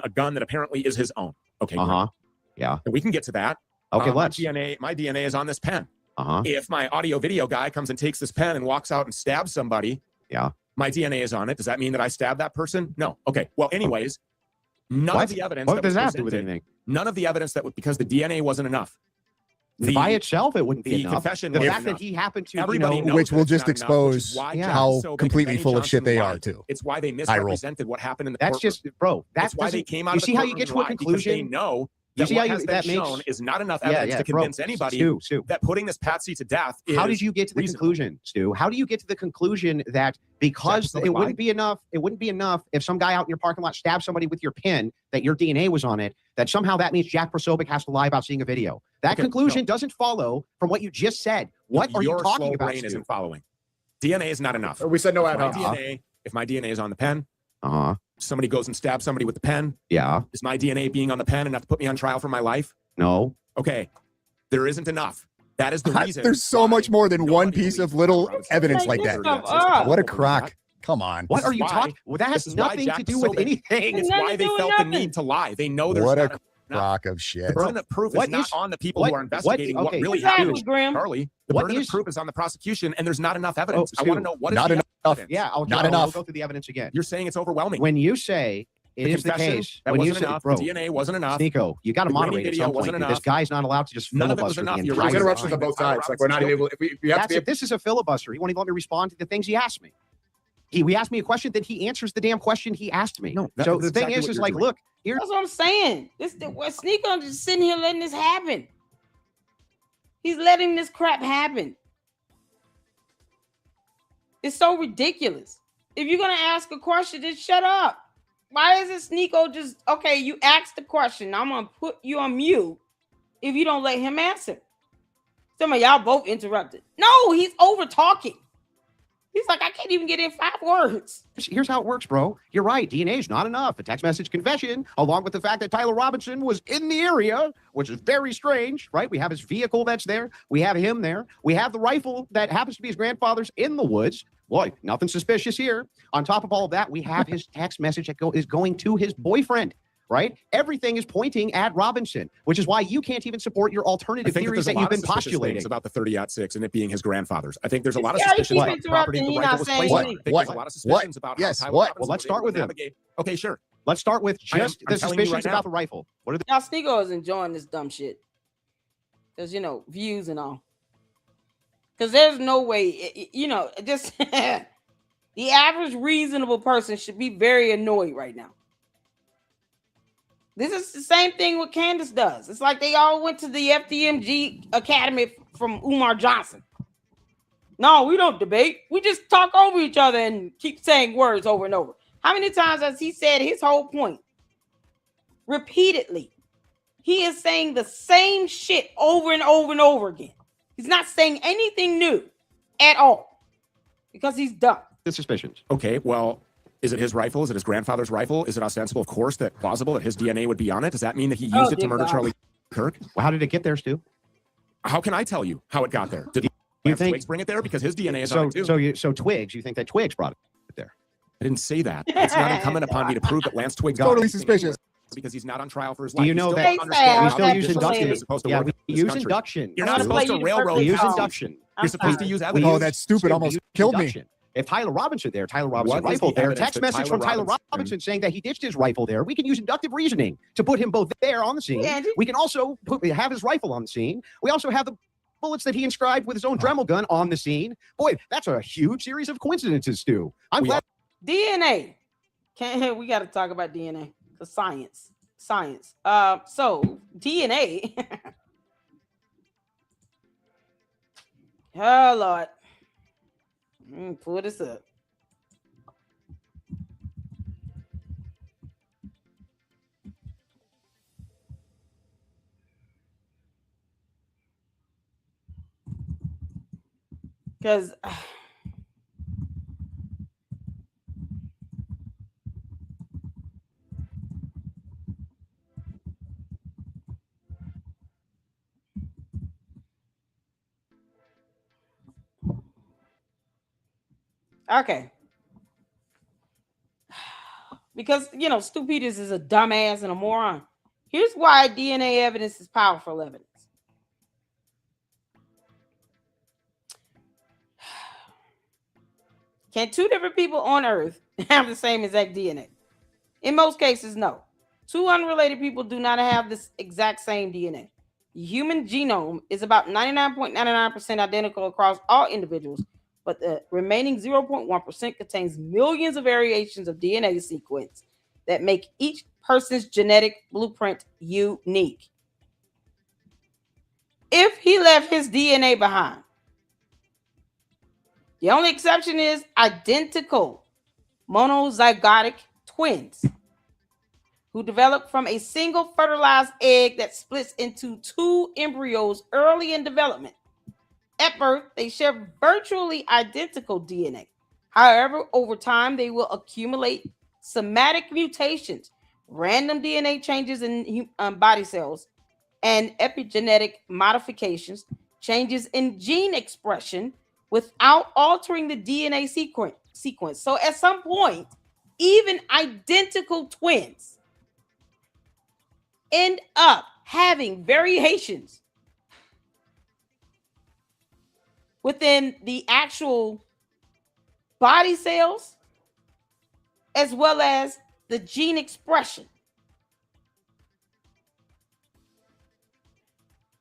on a gun that apparently is his own. Okay. great. Yeah. And we can get to that. Okay, my let's. DNA is on this pen. Uh-huh. If my audio video guy comes and takes this pen and walks out and stabs somebody, Yeah. My DNA is on it. Does that mean that I stabbed that person? No. Okay. Well, anyways, none of the evidence. What does that have to do with anything? None of the evidence because the DNA wasn't enough. By itself, it wouldn't be the enough. confession The wasn't fact that enough. he happened to, Everybody knows which that will it's just not enough, expose which is why Jack how Posobiec, completely Benny full of shit Johnson they lied. are too. It's why they roll. misrepresented what happened in the that's courtroom. just, bro. That's why they came out of the see how you get to a courtroom because they conclusion? know You that see what how has you, been that shown makes is not enough evidence to convince anybody Stu. that putting this Patsy to death is How did you get to the reasonable. conclusion, Stu? How do you get to the conclusion that because Jack it Posobiec wouldn't be enough if some guy out in your parking lot stabbed somebody with your pin, that your DNA was on it, that somehow that means Jack Posobiec has to lie about seeing a video? That conclusion doesn't follow from what you just said. What are you talking slow about, brain Stu? isn't following. DNA is not enough. We said no ad My hoc. if my DNA is on the pen, Uh-huh. somebody goes and stabs somebody with the pen, Yeah. is my DNA being on the pen enough to put me on trial for my life? No. Okay. There isn't enough. That is the reason. There's so much more than one piece of little evidence like this that. stuff up. What a crock. Come on. What are you why- talking? Well, that this has is why nothing Jack to do with Posobiec- anything. It's Nothing why to they do with felt the nothing. need to lie. They know there's What a not enough. crock of shit. The burden of proof What is not is- on the people what- who are investigating what, okay, really exactly, happened, Grim. Charlie. The What burden is- of proof is on the prosecution, and there's not enough evidence. I Stu, want to know what is not the enough. evidence. Yeah, Not I'll enough. go through the evidence again. You're saying it's overwhelming. When you say it the is the confession, case, that when you wasn't say, enough. bro, The DNA wasn't enough. Nico, you got to The grainy moderate at video some point. wasn't Dude. This enough. guy's not allowed to just None of it was filibuster enough. the You're entire There's right. interruptions time. on both sides. Like we're not even able. We have That's to it. be. This is a filibuster. He won't even let me respond to the things he asked me. He asked me a question, then he answers the damn question he asked me. No, so that's the thing exactly what is you're like, doing. look, here. That's what I'm saying. Sneako just sitting here letting this happen. He's letting this crap happen. It's so ridiculous. If you're gonna ask a question, just shut up. Why is it Sneako just okay? You asked the question. I'm gonna put you on mute if you don't let him answer. Some of y'all both interrupted. No, he's over talking. He's like, I can't even get in 5 words. Here's how it works, bro. You're right. DNA is not enough. A text message confession, along with the fact that Tyler Robinson was in the area, which is very strange, right? We have his vehicle that's there. We have him there. We have the rifle that happens to be his grandfather's in the woods. Boy, nothing suspicious here. On top of all of that, we have his text message that is going to his boyfriend, right? Everything is pointing at Robinson, which is why you can't even support your I alternative think theories that that you've been suspicious things postulating. about the 30-06 and it being his grandfather's. I think there's a lot of Yeah, he suspicions keeps about the property interrupting. the You're rifle not was saying placed on. I anything. think there's a lot of suspicions about how Yes, Tyler what? Robinson Well, let's was start able with to him. navigate. Okay, sure. Let's start with just I'm the telling you suspicions right now. about the rifle. What are the Y'all Sneako is enjoying this dumb shit. Because, views and all. Because there's no way, just the average reasonable person should be very annoyed right now. This is the same thing what Candace does. It's like they all went to the FDMG Academy from Umar Johnson. No, we don't debate. We just talk over each other and keep saying words over and over. How many times has he said his whole point? Repeatedly. He is saying the same shit over and over and over again. He's not saying anything new at all because he's dumb. suspicions? Okay, well, is it his rifle? Is it his grandfather's rifle? Is it ostensible, of course, that plausible that his DNA would be on it? Does that mean that he used it to dear murder God. Charlie Kirk? Well, how did it get there, Stu? How can I tell you how it got there? Did You Lance think Twiggs bring it there? Because his DNA is on so? it too. So Twigs? You think that Twigs brought it there? I didn't say that. It's not incumbent upon me to prove that Lance Twiggs got Totally anything suspicious. because he's not on trial for his Do life. you He know still that- doesn't They understand say We how still that use system induction. is supposed to Yeah, work we in this use country. induction. You're I'm not gonna supposed play to you railroad. perfect We use song. induction. I'm You're supposed to sorry. use Oh, evidence. that's stupid. Stu, Almost we use killed me. induction. If Tyler Robinson there, Tyler Robinson What is rifle the there, evidence text that message from Tyler Tyler Robinson saying that he ditched his rifle there, we can use inductive reasoning to put him both there on the scene. Yeah, We can also have his rifle on the scene. We also have the bullets that he inscribed with his own Dremel gun on the scene. Boy, that's a huge series of coincidences, Stu. I'm glad. DNA. We got to talk about DNA. The science. So DNA. Oh Lord. Pull this up. Because okay. Because Stu Peters is a dumbass and a moron. Here's why DNA evidence is powerful evidence. Can two different people on Earth have the same exact DNA? In most cases, no. Two unrelated people do not have this exact same DNA. The human genome is about 99.99% identical across all individuals, but the remaining 0.1% contains millions of variations of DNA sequence that make each person's genetic blueprint unique. If he left his DNA behind, the only exception is identical monozygotic twins who develop from a single fertilized egg that splits into two embryos early in development. At birth, they share virtually identical DNA. However, over time, they will accumulate somatic mutations, random DNA changes in body cells, and epigenetic modifications, changes in gene expression without altering the DNA sequence. So at some point, even identical twins end up having variations within the actual body cells as well as the gene expression.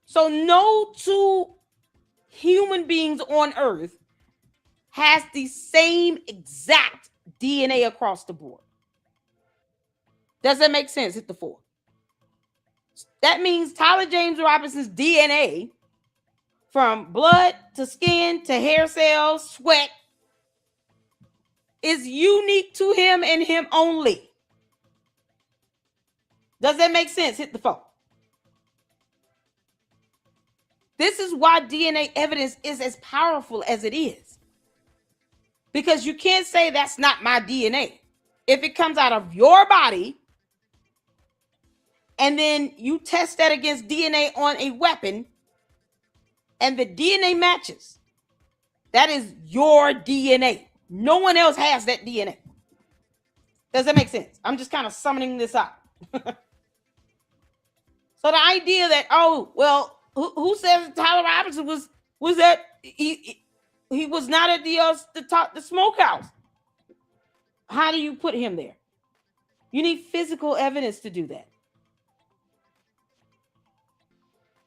So no two human beings on Earth has the same exact DNA across the board. Does that make sense? Hit the 4. That means Tyler James Robinson's DNA, from blood to skin to hair cells, sweat, is unique to him and him only. Does that make sense? Hit the 4. This is why DNA evidence is as powerful as it is. Because you can't say that's not my DNA. If it comes out of your body, and then you test that against DNA on a weapon, and the DNA matches, that is your DNA. No one else has that DNA. Does that make sense? I'm just kind of summoning this up. So the idea that, oh, well, who says Tyler Robinson was that he was not at the smokehouse? How do you put him there? You need physical evidence to do that.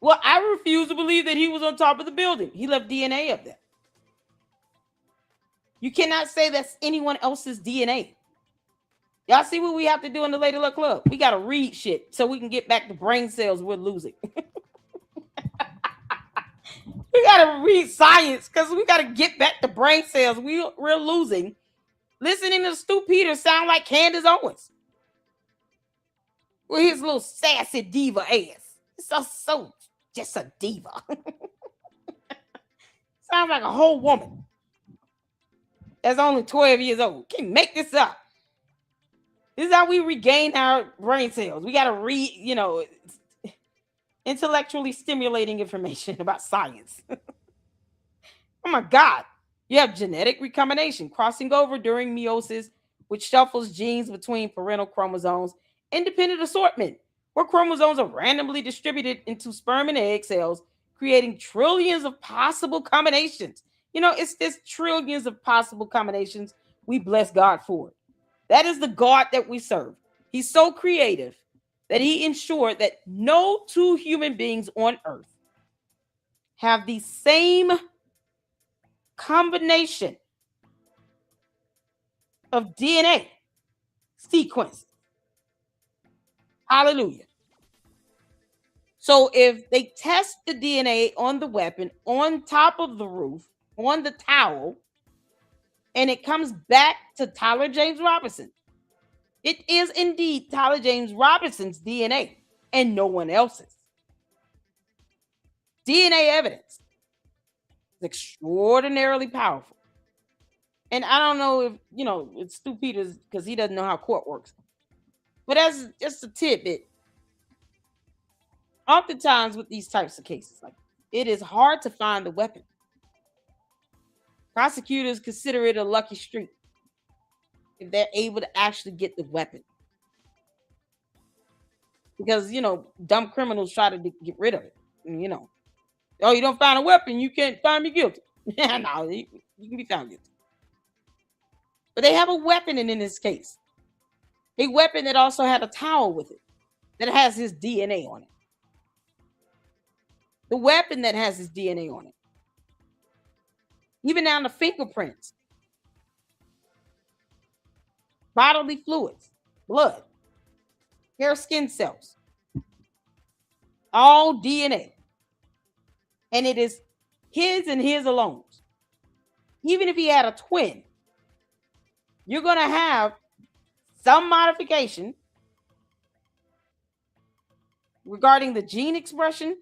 Well, I refuse to believe that he was on top of the building. He left DNA up there. You cannot say that's anyone else's DNA. Y'all see what we have to do in the Lady Luck Club? We got to read shit so we can get back to brain cells we're losing. We got to read science because we got to get back to brain cells we're losing. Listening to Stu Peters sound like Candace Owens with his little sassy diva ass. It's so just a diva. Sounds like a whole woman that's only 12 years old. Can't make this up. This is how we regain our brain cells. We got to read, intellectually stimulating information about science. Oh my God. You have genetic recombination crossing over during meiosis, which shuffles genes between parental chromosomes, independent assortment, where chromosomes are randomly distributed into sperm and egg cells, creating trillions of possible combinations. It's this trillions of possible combinations. We bless God for it. That is the God that we serve. He's so creative that he ensured that no two human beings on Earth have the same combination of DNA sequence. Hallelujah. So if they test the DNA on the weapon, on top of the roof, on the towel, and it comes back to Tyler James Robinson, it is indeed Tyler James Robinson's DNA and no one else's. DNA evidence is extraordinarily powerful. And I don't know if, it's Stu Peters because he doesn't know how court works. But that's just a tidbit. Oftentimes with these types of cases, it is hard to find the weapon. Prosecutors consider it a lucky streak if they're able to actually get the weapon. Because, dumb criminals try to get rid of it. Oh, you don't find a weapon, you can't find me guilty. No, you can be found guilty. But they have a weapon in this case. A weapon that also had a towel with it that has his DNA on it. The weapon that has his DNA on it. Even down to fingerprints. Bodily fluids. Blood. Hair, skin cells. All DNA. And it is his and his alone. Even if he had a twin, you're going to have some modification regarding the gene expression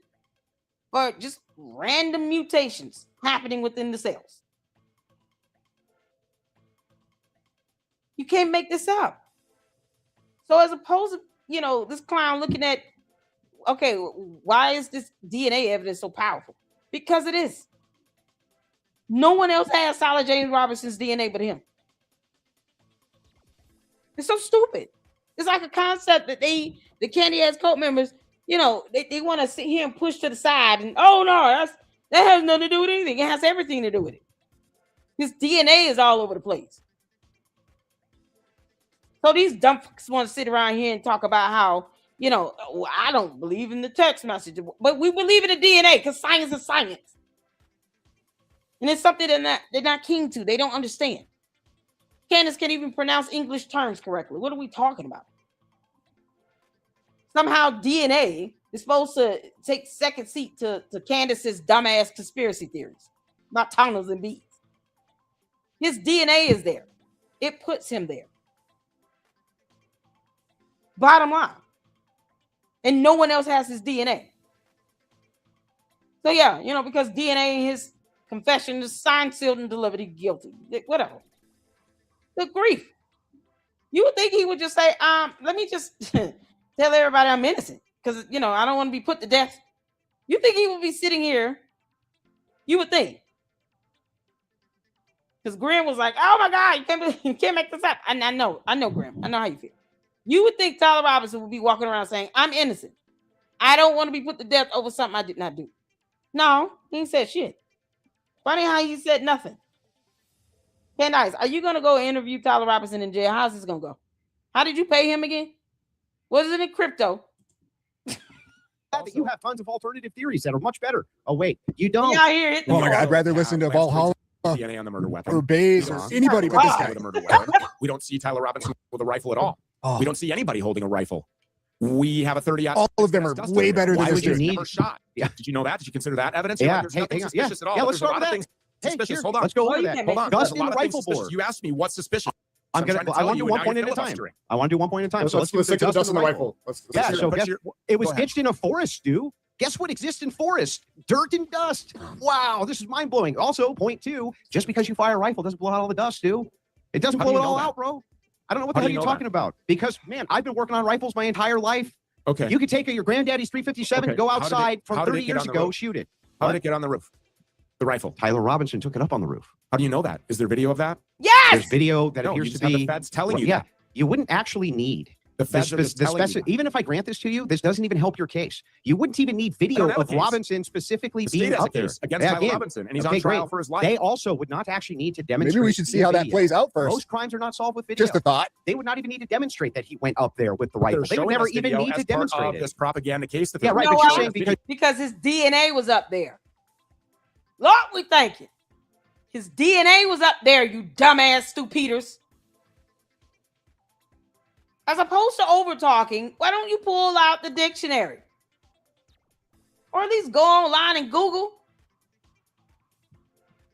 or just random mutations happening within the cells. You can't make this up. So as opposed to, this clown looking at, okay, why is this DNA evidence so powerful? Because it is. No one else has Tyler James Robinson's DNA but him. It's so stupid. It's like a concept that the Candy Ass Cult members, they want to sit here and push to the side and, oh no, that has nothing to do with anything. It has everything to do with it. His DNA is all over the place. So these dumb fucks want to sit around here and talk about how, I don't believe in the text message, but we believe in the DNA because science is science. And it's something they're not keen to. They don't understand. Candace can't even pronounce English terms correctly. What are we talking about? Somehow DNA is supposed to take second seat to Candace's dumbass conspiracy theories about tunnels and bees. His DNA is there. It puts him there. Bottom line. And no one else has his DNA. So yeah, because DNA in his confession is signed, sealed, and delivered, he's guilty. Whatever. The grief. You would think he would just say, let me just tell everybody I'm innocent. Because, I don't want to be put to death. You think he would be sitting here? You would think. Because Graham was like, oh my God, you can't make this up. I know, Graham. I know how you feel. You would think Tyler Robinson would be walking around saying, I'm innocent. I don't want to be put to death over something I did not do. No, he ain't said shit. Funny how he said nothing. Candice, are you going to go interview Tyler Robinson in jail? How's this going to go? How did you pay him again? Was it in crypto? That you have tons of alternative theories that are much better. Oh, wait, you don't. Yeah, oh my God, I'd rather listen to Valhalla DNA on the murder weapon. or Baze or anybody but this guy. With a murder weapon. We don't see Tyler Robinson with a rifle at all. Oh. We don't see anybody holding a rifle. We have a 30. All of them are way better than Why this would you dude. need a shot? Yeah. Did you know that? Did you consider that evidence? Yeah. There's Hey, nothing hang on. suspicious at all. Yeah, but let's there's a start lot with of that. things suspicious. Here, Hold on. let's go Oh, over you that. can't Hold make on. that. There's Dust a lot in of rifle things suspicious. bore. You asked me what's suspicious. I'm trying to I tell want to you, do and one now point you're at a time. filibustering. I want to do one point at a time. Let's, So let's let's stick to the dust in the rifle. Yeah, let's so But guess, you're- it was go ahead. ditched in a forest, Stu. Guess what exists in forest? Dirt and dust. Wow, this is mind-blowing. Also, point two, just because you fire a rifle doesn't blow out all the dust, Stu. It doesn't How do blow you it all know that? out, bro. I don't know what How the hell do you you're know talking about. Because, man, I've been working on rifles my entire life. Okay. You could take your granddaddy's 357, Okay. go How did it- outside from how did it 30 get years on the ago, roof? shoot it. How What? did it get on the roof? The rifle. Tyler Robinson took it up on the roof. How do you know that? Is there video of that? Yes. There's video that No, you appears just to have be. the feds telling you yeah, that. you wouldn't actually need. The feds are just telling you that. Even if I grant this to you, this doesn't even help your case. You wouldn't even need video have a of case. Robinson specifically The being state has a up there. case against Yeah, Tyler again, Robinson, and he's okay, on trial great. for his life. They also would not actually need to demonstrate. Maybe we should see via how that video. plays out first. Most crimes are not solved with video. Just a thought. They would not even need to demonstrate that he went up there with the rifle. They're They would showing never us even video need as to part demonstrate of it. this propaganda case. That Yeah, they're right. You know But you're why? saying Because his DNA was up there. Lord, we thank you. His DNA was up there, you dumbass Stu Peters. As opposed to over talking, why don't you pull out the dictionary? Or at least go online and Google.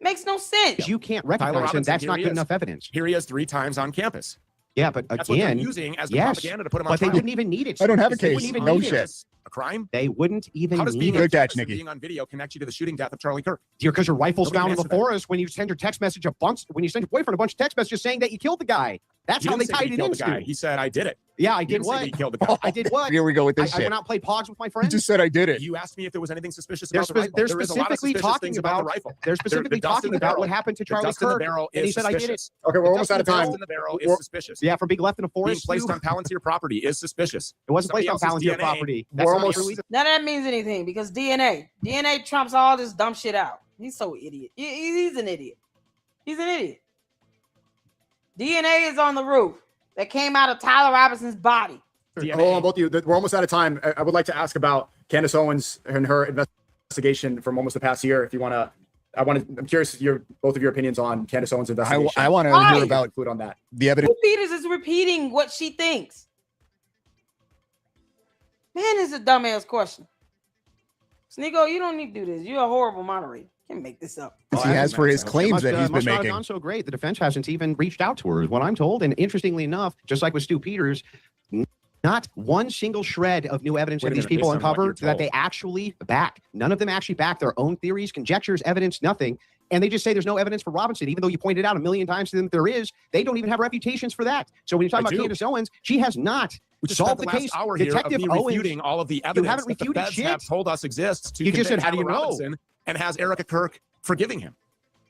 Makes no sense. you can't Tyler recognize him. Robinson, That's here not he good is. enough evidence. Here he is 3 times on campus. Yeah, but That's what they're again, using as the yes, propaganda to put him on but they trial. wouldn't even need it. I don't have a They case. wouldn't even No need shit. it. A crime? They wouldn't even How does need being it. Good on catch, campus or Nikki. being on video connect you to the shooting death of Charlie Kirk? Because your rifle's Nobody found in the answered that. forest when you send your text message when you send your boyfriend a bunch of text messages saying that you killed the guy. That's He how didn't they say tied he it killed in. the guy. Stu. He said, I did it. Yeah, I He did didn't say what? he killed the guy. I did what? Here we go with I this shit. went out and played pogs with my You friends. just said I did it. You asked me if there was anything suspicious They're about the rifle. they're There is a lot of specifically suspicious talking things about the about rifle. they're specifically dust in talking the about barrel- what happened to The Charlie dust in the Kirk, barrel and he is said I did it. suspicious. Okay, we're The almost dust out in of the time. dust in the barrel is We're- suspicious. Yeah, for being left in a Being forest. placed Stu. on Palantir property is suspicious. It wasn't placed on somebody else's Palantir DNA. property. We're That's not almost- true either. None of that means anything because DNA trumps all this dumb shit out. He's so idiot. He's an idiot. He's an idiot. DNA is on the roof that came out of Tyler Robinson's body. Hold on, both of you. We're almost out of time. I would like to ask about Candace Owens and her investigation from almost the past year. If you want to, I'm curious both of your opinions on Candace Owens' investigation. I want to hear about include on that. the evidence. Peters is repeating what she thinks. Man, this is a dumbass question. Sneeko, you don't need to do this. You're a horrible moderator. Can't make this up. he has for his claims that he's been must not have making. gone so great. The defense hasn't even reached out to her, is what I'm told. And interestingly enough, just like with Stu Peters, not one single shred of new evidence that these people uncovered that they actually back. None of them actually back their own theories, conjectures, evidence, nothing. And they just say there's no evidence for Robinson, even though you pointed out a million times to them there is. They don't even have reputations for that. So when you're talking about Candace Owens, she has not solved the case. Hour Detective here of me Owens, refuting all of the evidence you haven't that the refuted feds shit. have told us exists to You just said, convict how do you Tyler know? Robinson, and has Erica Kirk forgiving him.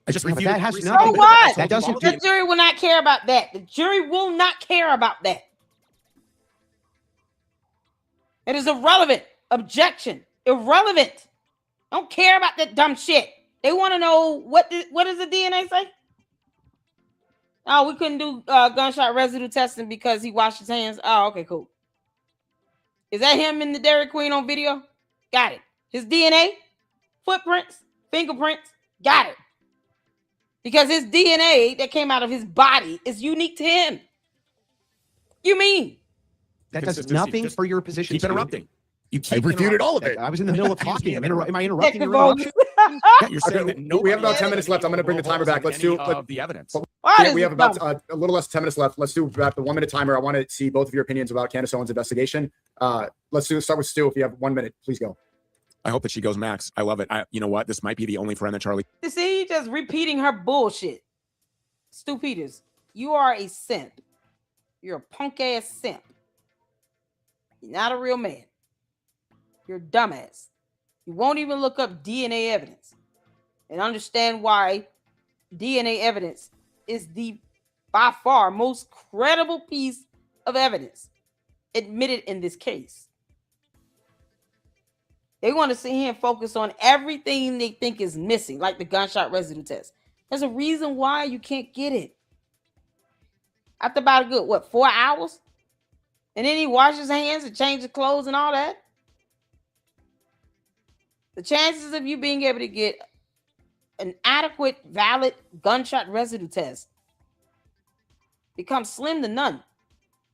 I just Yeah, but refuted that has every nothing- single So bit of what? it. That doesn't The jury will not care about that. The jury will not care about that. It is irrelevant. Objection. Irrelevant. Don't care about that dumb shit. They want to know what does the DNA say? Oh, we couldn't do gunshot residue testing because he washed his hands. Oh, okay, cool. Is that him in the Dairy Queen on video? Got it. His DNA, footprints, fingerprints, got it. Because his DNA that came out of his body is unique to him. You mean? That does Consistency. nothing Just for your position. Keep Stu. interrupting. You I keep refuted all of it. I was in the middle of talking. Am I interrupting your Technical. interruption? Yeah, you're saying that we have about nobody 10 minutes left. I'm going to bring the timer back. Let's do the evidence. Why we is have it about dumb? a little less than 10 minutes left. Let's do about the 1 minute timer. I want to see both of your opinions about Candace Owens' investigation. Let's start with Stu. If you have 1 minute, please go. I hope that she goes max. I love it. You know what? This might be the only friend that Charlie. You see, just repeating her bullshit. Stu Peters, you are a simp. You're a punk ass simp. You're not a real man. You're a dumbass. You won't even look up DNA evidence and understand why DNA evidence is the by far most credible piece of evidence admitted in this case. They want to sit here and focus on everything they think is missing, like the gunshot residue test. There's a reason why you can't get it. After about a good, 4 hours? And then he washes his hands and changes clothes and all that. The chances of you being able to get an adequate, valid gunshot residue test becomes slim to none.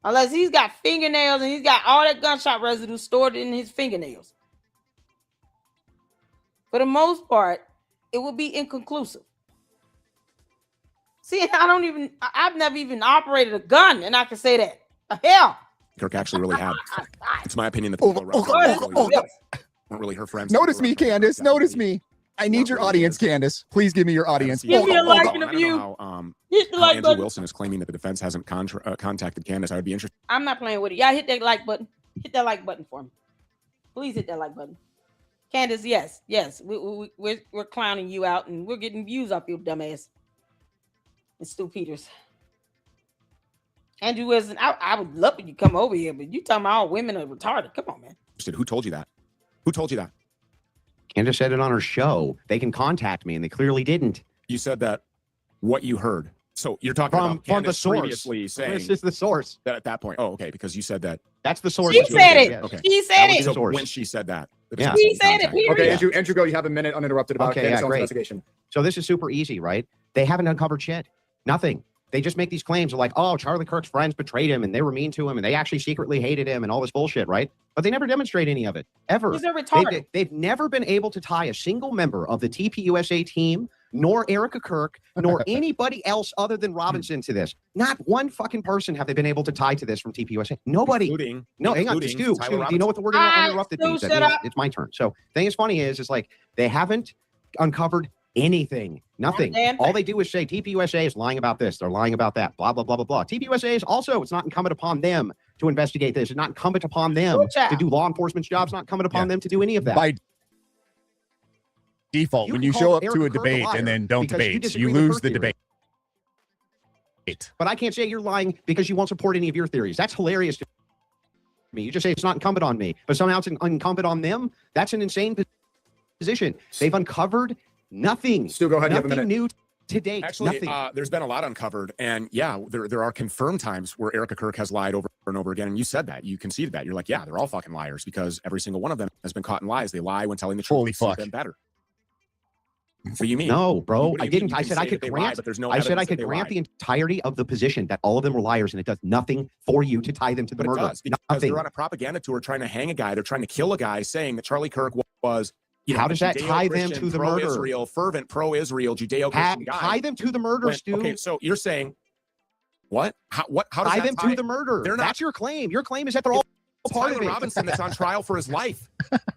Unless he's got fingernails and he's got all that gunshot residue stored in his fingernails. For the most part, it will be inconclusive. See, I've never even operated a gun, and I can say that. Hell. Kirk actually really had. It's my opinion that Oh, the oh, weren't really her friends. Notice me, Candace. Notice me. I need your audience, Candace. Please give me your audience. Give me a like I and a don't view. know how, Hit the how like Andrew button. Wilson is claiming that the defense hasn't contacted Candace. I would be interested. I'm not playing with it. Y'all hit that like button. Hit that like button for me. Please hit that like button. Candace, yes. We're clowning you out and we're getting views off your dumbass. And Stu Peters. Andrew Wilson, I would love for you to come over here, but you talking about all women are retarded. Come on, man. Who told you that? Who told you that? Candace said it on her show. They can contact me, and they clearly didn't. You said that what you heard. So you're talking From about the Candace source. previously saying This is the source. that at that point. Oh, okay, because you said that. That's the source. She that said it. yes. Okay. She said That was it. the So source. when she said that. the Yeah. defense She didn't said it, contact you. period. Okay, Andrew, go. You have a minute uninterrupted about Okay, Candace yeah, Owens' great. investigation. So this is super easy, right? They haven't uncovered shit. Nothing. They just make these claims of like, oh, Charlie Kirk's friends betrayed him and they were mean to him and they actually secretly hated him and all this bullshit, right? But they never demonstrate any of it, ever. He's a retarded. They've never been able to tie a single member of the TPUSA team, nor Erica Kirk, nor anybody else other than Robinson to this. Not one fucking person have they been able to tie to this from TPUSA. Nobody. Including, No, hang on, including Stu, Tyler do you Robinson. know what the word Ah, uninterrupted Stu, means? That shut means up. it's my turn. So thing is funny is like they haven't uncovered anything. Nothing. Damn All thing. they do is say TPUSA is lying about this. They're lying about that. Blah, blah, blah, blah, blah. TPUSA is also, it's not incumbent upon them to investigate this. It's not incumbent upon them Good job. to do law enforcement jobs. Not incumbent upon them to do any of that. By default, You when can you call show up Erica to a Kirk a debate liar and then don't because you debate, disagree you with her lose the theory. debate. But I can't say you're lying because you won't support any of your theories. That's hilarious to me. You just say it's not incumbent on me, but somehow it's incumbent on them. That's an insane position. They've uncovered nothing. Stu, go ahead. You have a Nothing minute. new to date? Actually, Nothing. there's been a lot uncovered, and yeah, there are confirmed times where Erica Kirk has lied over and over again, and you said that, you conceded that. You're like, yeah, they're all fucking liars because every single one of them has been caught in lies. They lie when telling the truth. Holy They fuck. them better. What do you mean? No, bro, What do I you mean? didn't. You I can said I say could that they lie, grant. but there's no I said I evidence that could they grant lie. the entirety of the position that all of them were liars, and it does nothing for you to tie them to the But it murder. does, because Nothing. they're on a propaganda tour trying to hang a guy. They're trying to kill a guy, saying that Charlie Kirk was. How does that tie them to the murder? Pro-Israel, fervent pro-Israel, Judeo-Christian guy. Tie them to the murder, Stu. Okay, so you're saying what? How does tie that them tie to the murder. They're not- That's your claim. Your claim is that they're all part Tyler of it. Robinson that's on trial for his life.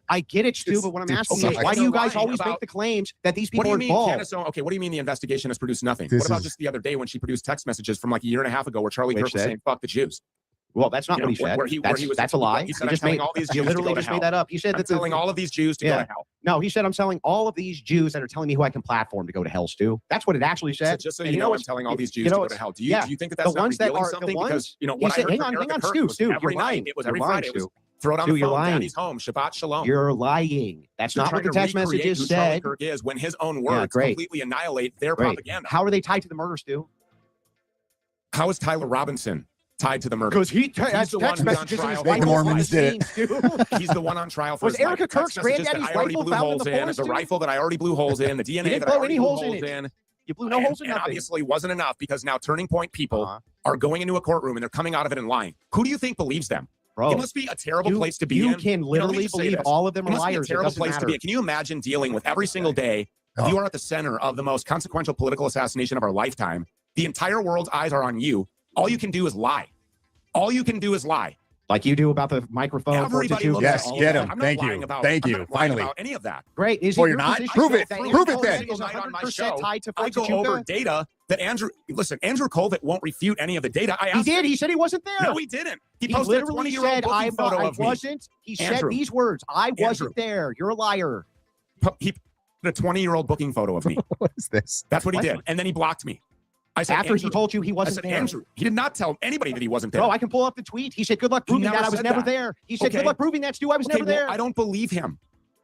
I get it, Stu, but what I'm asking sorry. is, why do you guys Lying always about- make the claims that these What people do you are mean, involved? Candace? Okay, what do you mean the investigation has produced nothing? This What about is- just the other day when she produced text messages from like a year and a half ago where Charlie Which Kirk was said? saying "fuck the Jews"? Well, that's not You know, what he said. where he was- That's a lie. he said, He "I'm just telling made. all these He Jews to literally go to just made hell. that up. He said I'm that telling all of these Jews to go Yeah. to hell. No, he said I'm telling all of these Jews that are telling me who I can platform to go to hell, Stu. That's what it actually So said. just so And you know, I'm what's- telling all these Jews you know to go what's- to hell. Do you yeah, do you think that that's the not ones that revealing are- the something? ones- Because you know he what I said- heard hang from on, Erica Kirk Stu, was Stu, every you're night. lying. It was You're every lying, Friday. It was Stu. throw it on Stu, the you're phone. lying. Daddy's home. Shabbat shalom. You're lying. That's You're not what the trying text to recreate messages who Charlie said. Kirk is when his own Yeah, words great. completely annihilate their Great. propaganda. How are they tied to the murder, Stu? How is Tyler Robinson tied to the murder? Because he He's the one text who's on messages in his trial. Make the rifle Mormons found did it. the scene, Stu. He's the one on trial for Was his life. Erica Text Kirk's messages that granddaddy's I already rifle blew found in holes the in, forest, the Stu? rifle that I already blew holes in, the DNA didn't that blow I already any blew holes in holes it. in. You blew no holes in And nothing. obviously wasn't enough because now Turning Point people Uh-huh. are going into a courtroom and they're coming out of it and lying. Who do you think believes them? Bro, It must be a terrible you, place to be you in. can You know, let me literally just say believe this. all of them It are must be a liars. It terrible doesn't place to matter. be in. Can you imagine dealing with every single day? Oh. You are at the center of the most consequential political assassination of our lifetime. The entire world's eyes are on you. All you can do is lie. All you can do is lie. Like you do about the microphone. Everybody 42. looks Yes, at all get of him. that. I'm not Thank you. lying about- Thank I'm you. not lying Finally. about any of that. Great. Is Well, it you're your not? position Prove it. that Prove Andrew it then. Colvett is Night on my 100% show, tied to I go Fort over Huachuca? data that Andrew Colvett won't refute any of the data. I He asked did. him. He said he wasn't there. No, he didn't. He He posted a literally 20-year-old said, booking photo I of me. wasn't. He said Andrew. these words. I Andrew. wasn't there. You're a liar. He put a 20-year-old booking photo of me. What is this? That's what he What? did. And then he blocked me. I said, After Andrew, he told you he I wasn't said, there. Andrew, he did not tell anybody that he wasn't there. Bro, I can pull up the tweet. He said, good luck He proving never that I was said never that. there. He said, Okay. good luck proving that, Stu. I was Okay, never well, there. I don't believe him.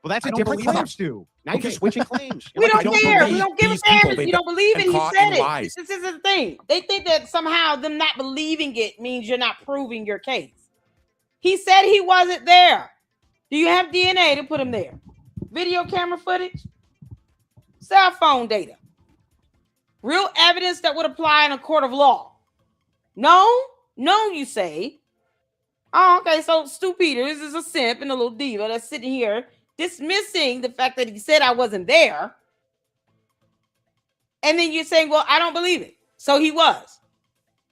Well, that's I a don't different believe claim, him. Stu. Now you're Okay. just switching claims. We Like, I don't don't care. We believe don't give a these damn people. if They've you don't believe been it. He caught said in it. lies. This is the thing. They think that somehow them not believing it means you're not proving your case. He said he wasn't there. Do you have DNA to put him there? Video camera footage? Cell phone data? Real evidence that would apply in a court of law? No, you say. Oh, okay, so Stu Peters is a simp and a little diva that's sitting here dismissing the fact that he said I wasn't there. And then you're saying, well, I don't believe it. So he was.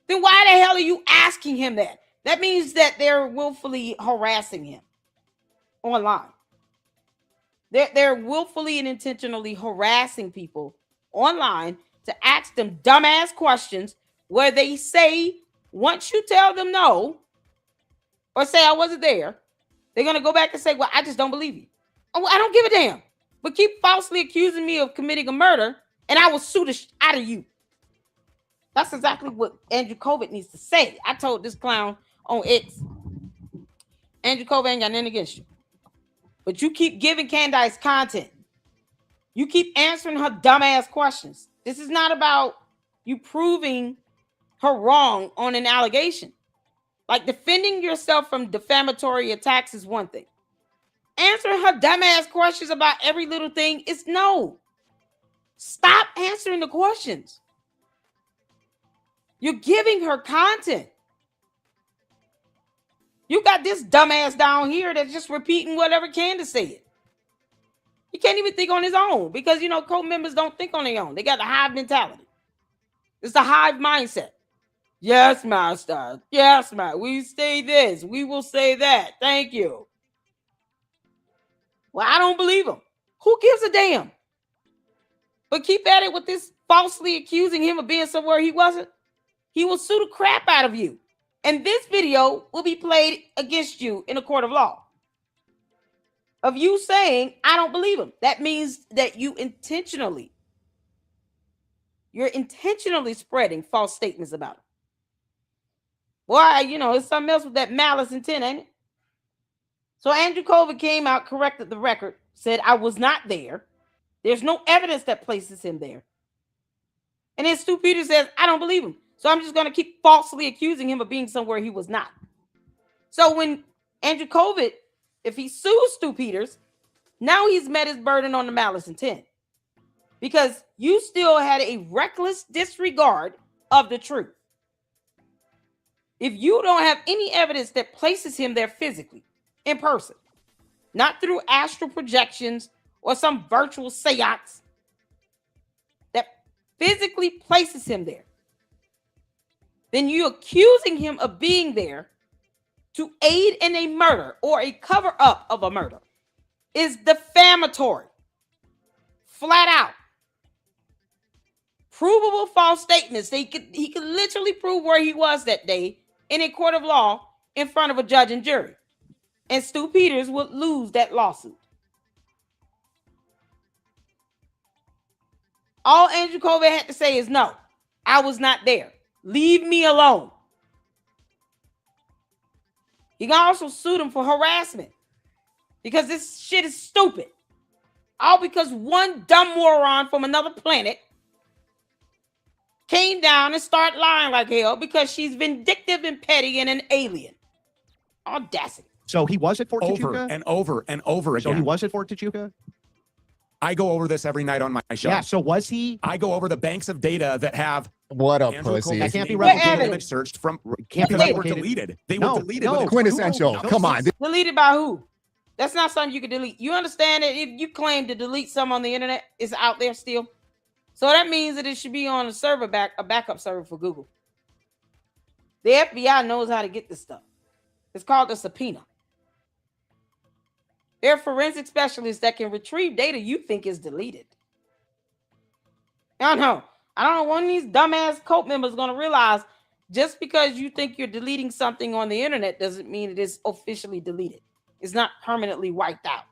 Then why the hell are you asking him that? That means that they're willfully harassing him online. They're willfully and intentionally harassing people online to ask them dumbass questions where they say, once you tell them no, or say I wasn't there, they're going to go back and say, well, I just don't believe you. Oh, I don't give a damn. But keep falsely accusing me of committing a murder, and I will sue the out of you. That's exactly what Andrew Colvett needs to say. I told this clown on X, Andrew Colvett ain't got nothing against you. But you keep giving Candace content. You keep answering her dumbass questions. This is not about you proving her wrong on an allegation. Like defending yourself from defamatory attacks is one thing. Answering her dumbass questions about every little thing is no. Stop answering the questions. You're giving her content. You got this dumbass down here that's just repeating whatever Candace said. He can't even think on his own because, you know, co-members don't think on their own. They got the hive mentality. It's the hive mindset. Yes, master. Yes, master. We say this. We will say that. Thank you. Well, I don't believe him. Who gives a damn? But keep at it with this falsely accusing him of being somewhere he wasn't. He will sue the crap out of you. And this video will be played against you in a court of law. Of you saying, I don't believe him. That means that you're intentionally spreading false statements about him. Why, you know, it's something else with that malice intent, ain't it? So Andrew Colvett came out, corrected the record, said I was not there. There's no evidence that places him there. And then Stu Peters says, I don't believe him. So I'm just going to keep falsely accusing him of being somewhere he was not. So when Andrew Kovac, if he sues Stu Peters, now he's met his burden on the malice intent. Because you still had a reckless disregard of the truth. If you don't have any evidence that places him there physically, in person, not through astral projections or some virtual seance, that physically places him there, then you're accusing him of being there to aid in a murder or a cover-up of a murder is defamatory. Flat out. Provable false statements. He could literally prove where he was that day in a court of law in front of a judge and jury. And Stu Peters would lose that lawsuit. All Andrew Kovac had to say is, no, I was not there. Leave me alone. You can also sue him for harassment because this shit is stupid. All because one dumb moron from another planet came down and started lying like hell because she's vindictive and petty and an alien. Audacity. So he was at Fort Over Tachuka? and over and over again. So he was at Fort Tachuka? I go over this every night on my show. Yeah, so was he? I go over the banks of data that have What a Andrew pussy. Kovac's That can't be name replicated. image searched from Can't be because they were replicated. deleted. They No, were deleted. no. within Quintessential. 24 Come on. hours. Deleted by who? That's not something you can delete. You understand that if you claim to delete some on the internet, it's out there still. So that means that it should be on a backup server for Google. The FBI knows how to get this stuff. It's called a subpoena. There are forensic specialists that can retrieve data you think is deleted. I don't know. One of these dumbass cult members is going to realize just because you think you're deleting something on the internet doesn't mean it is officially deleted. It's not permanently wiped out.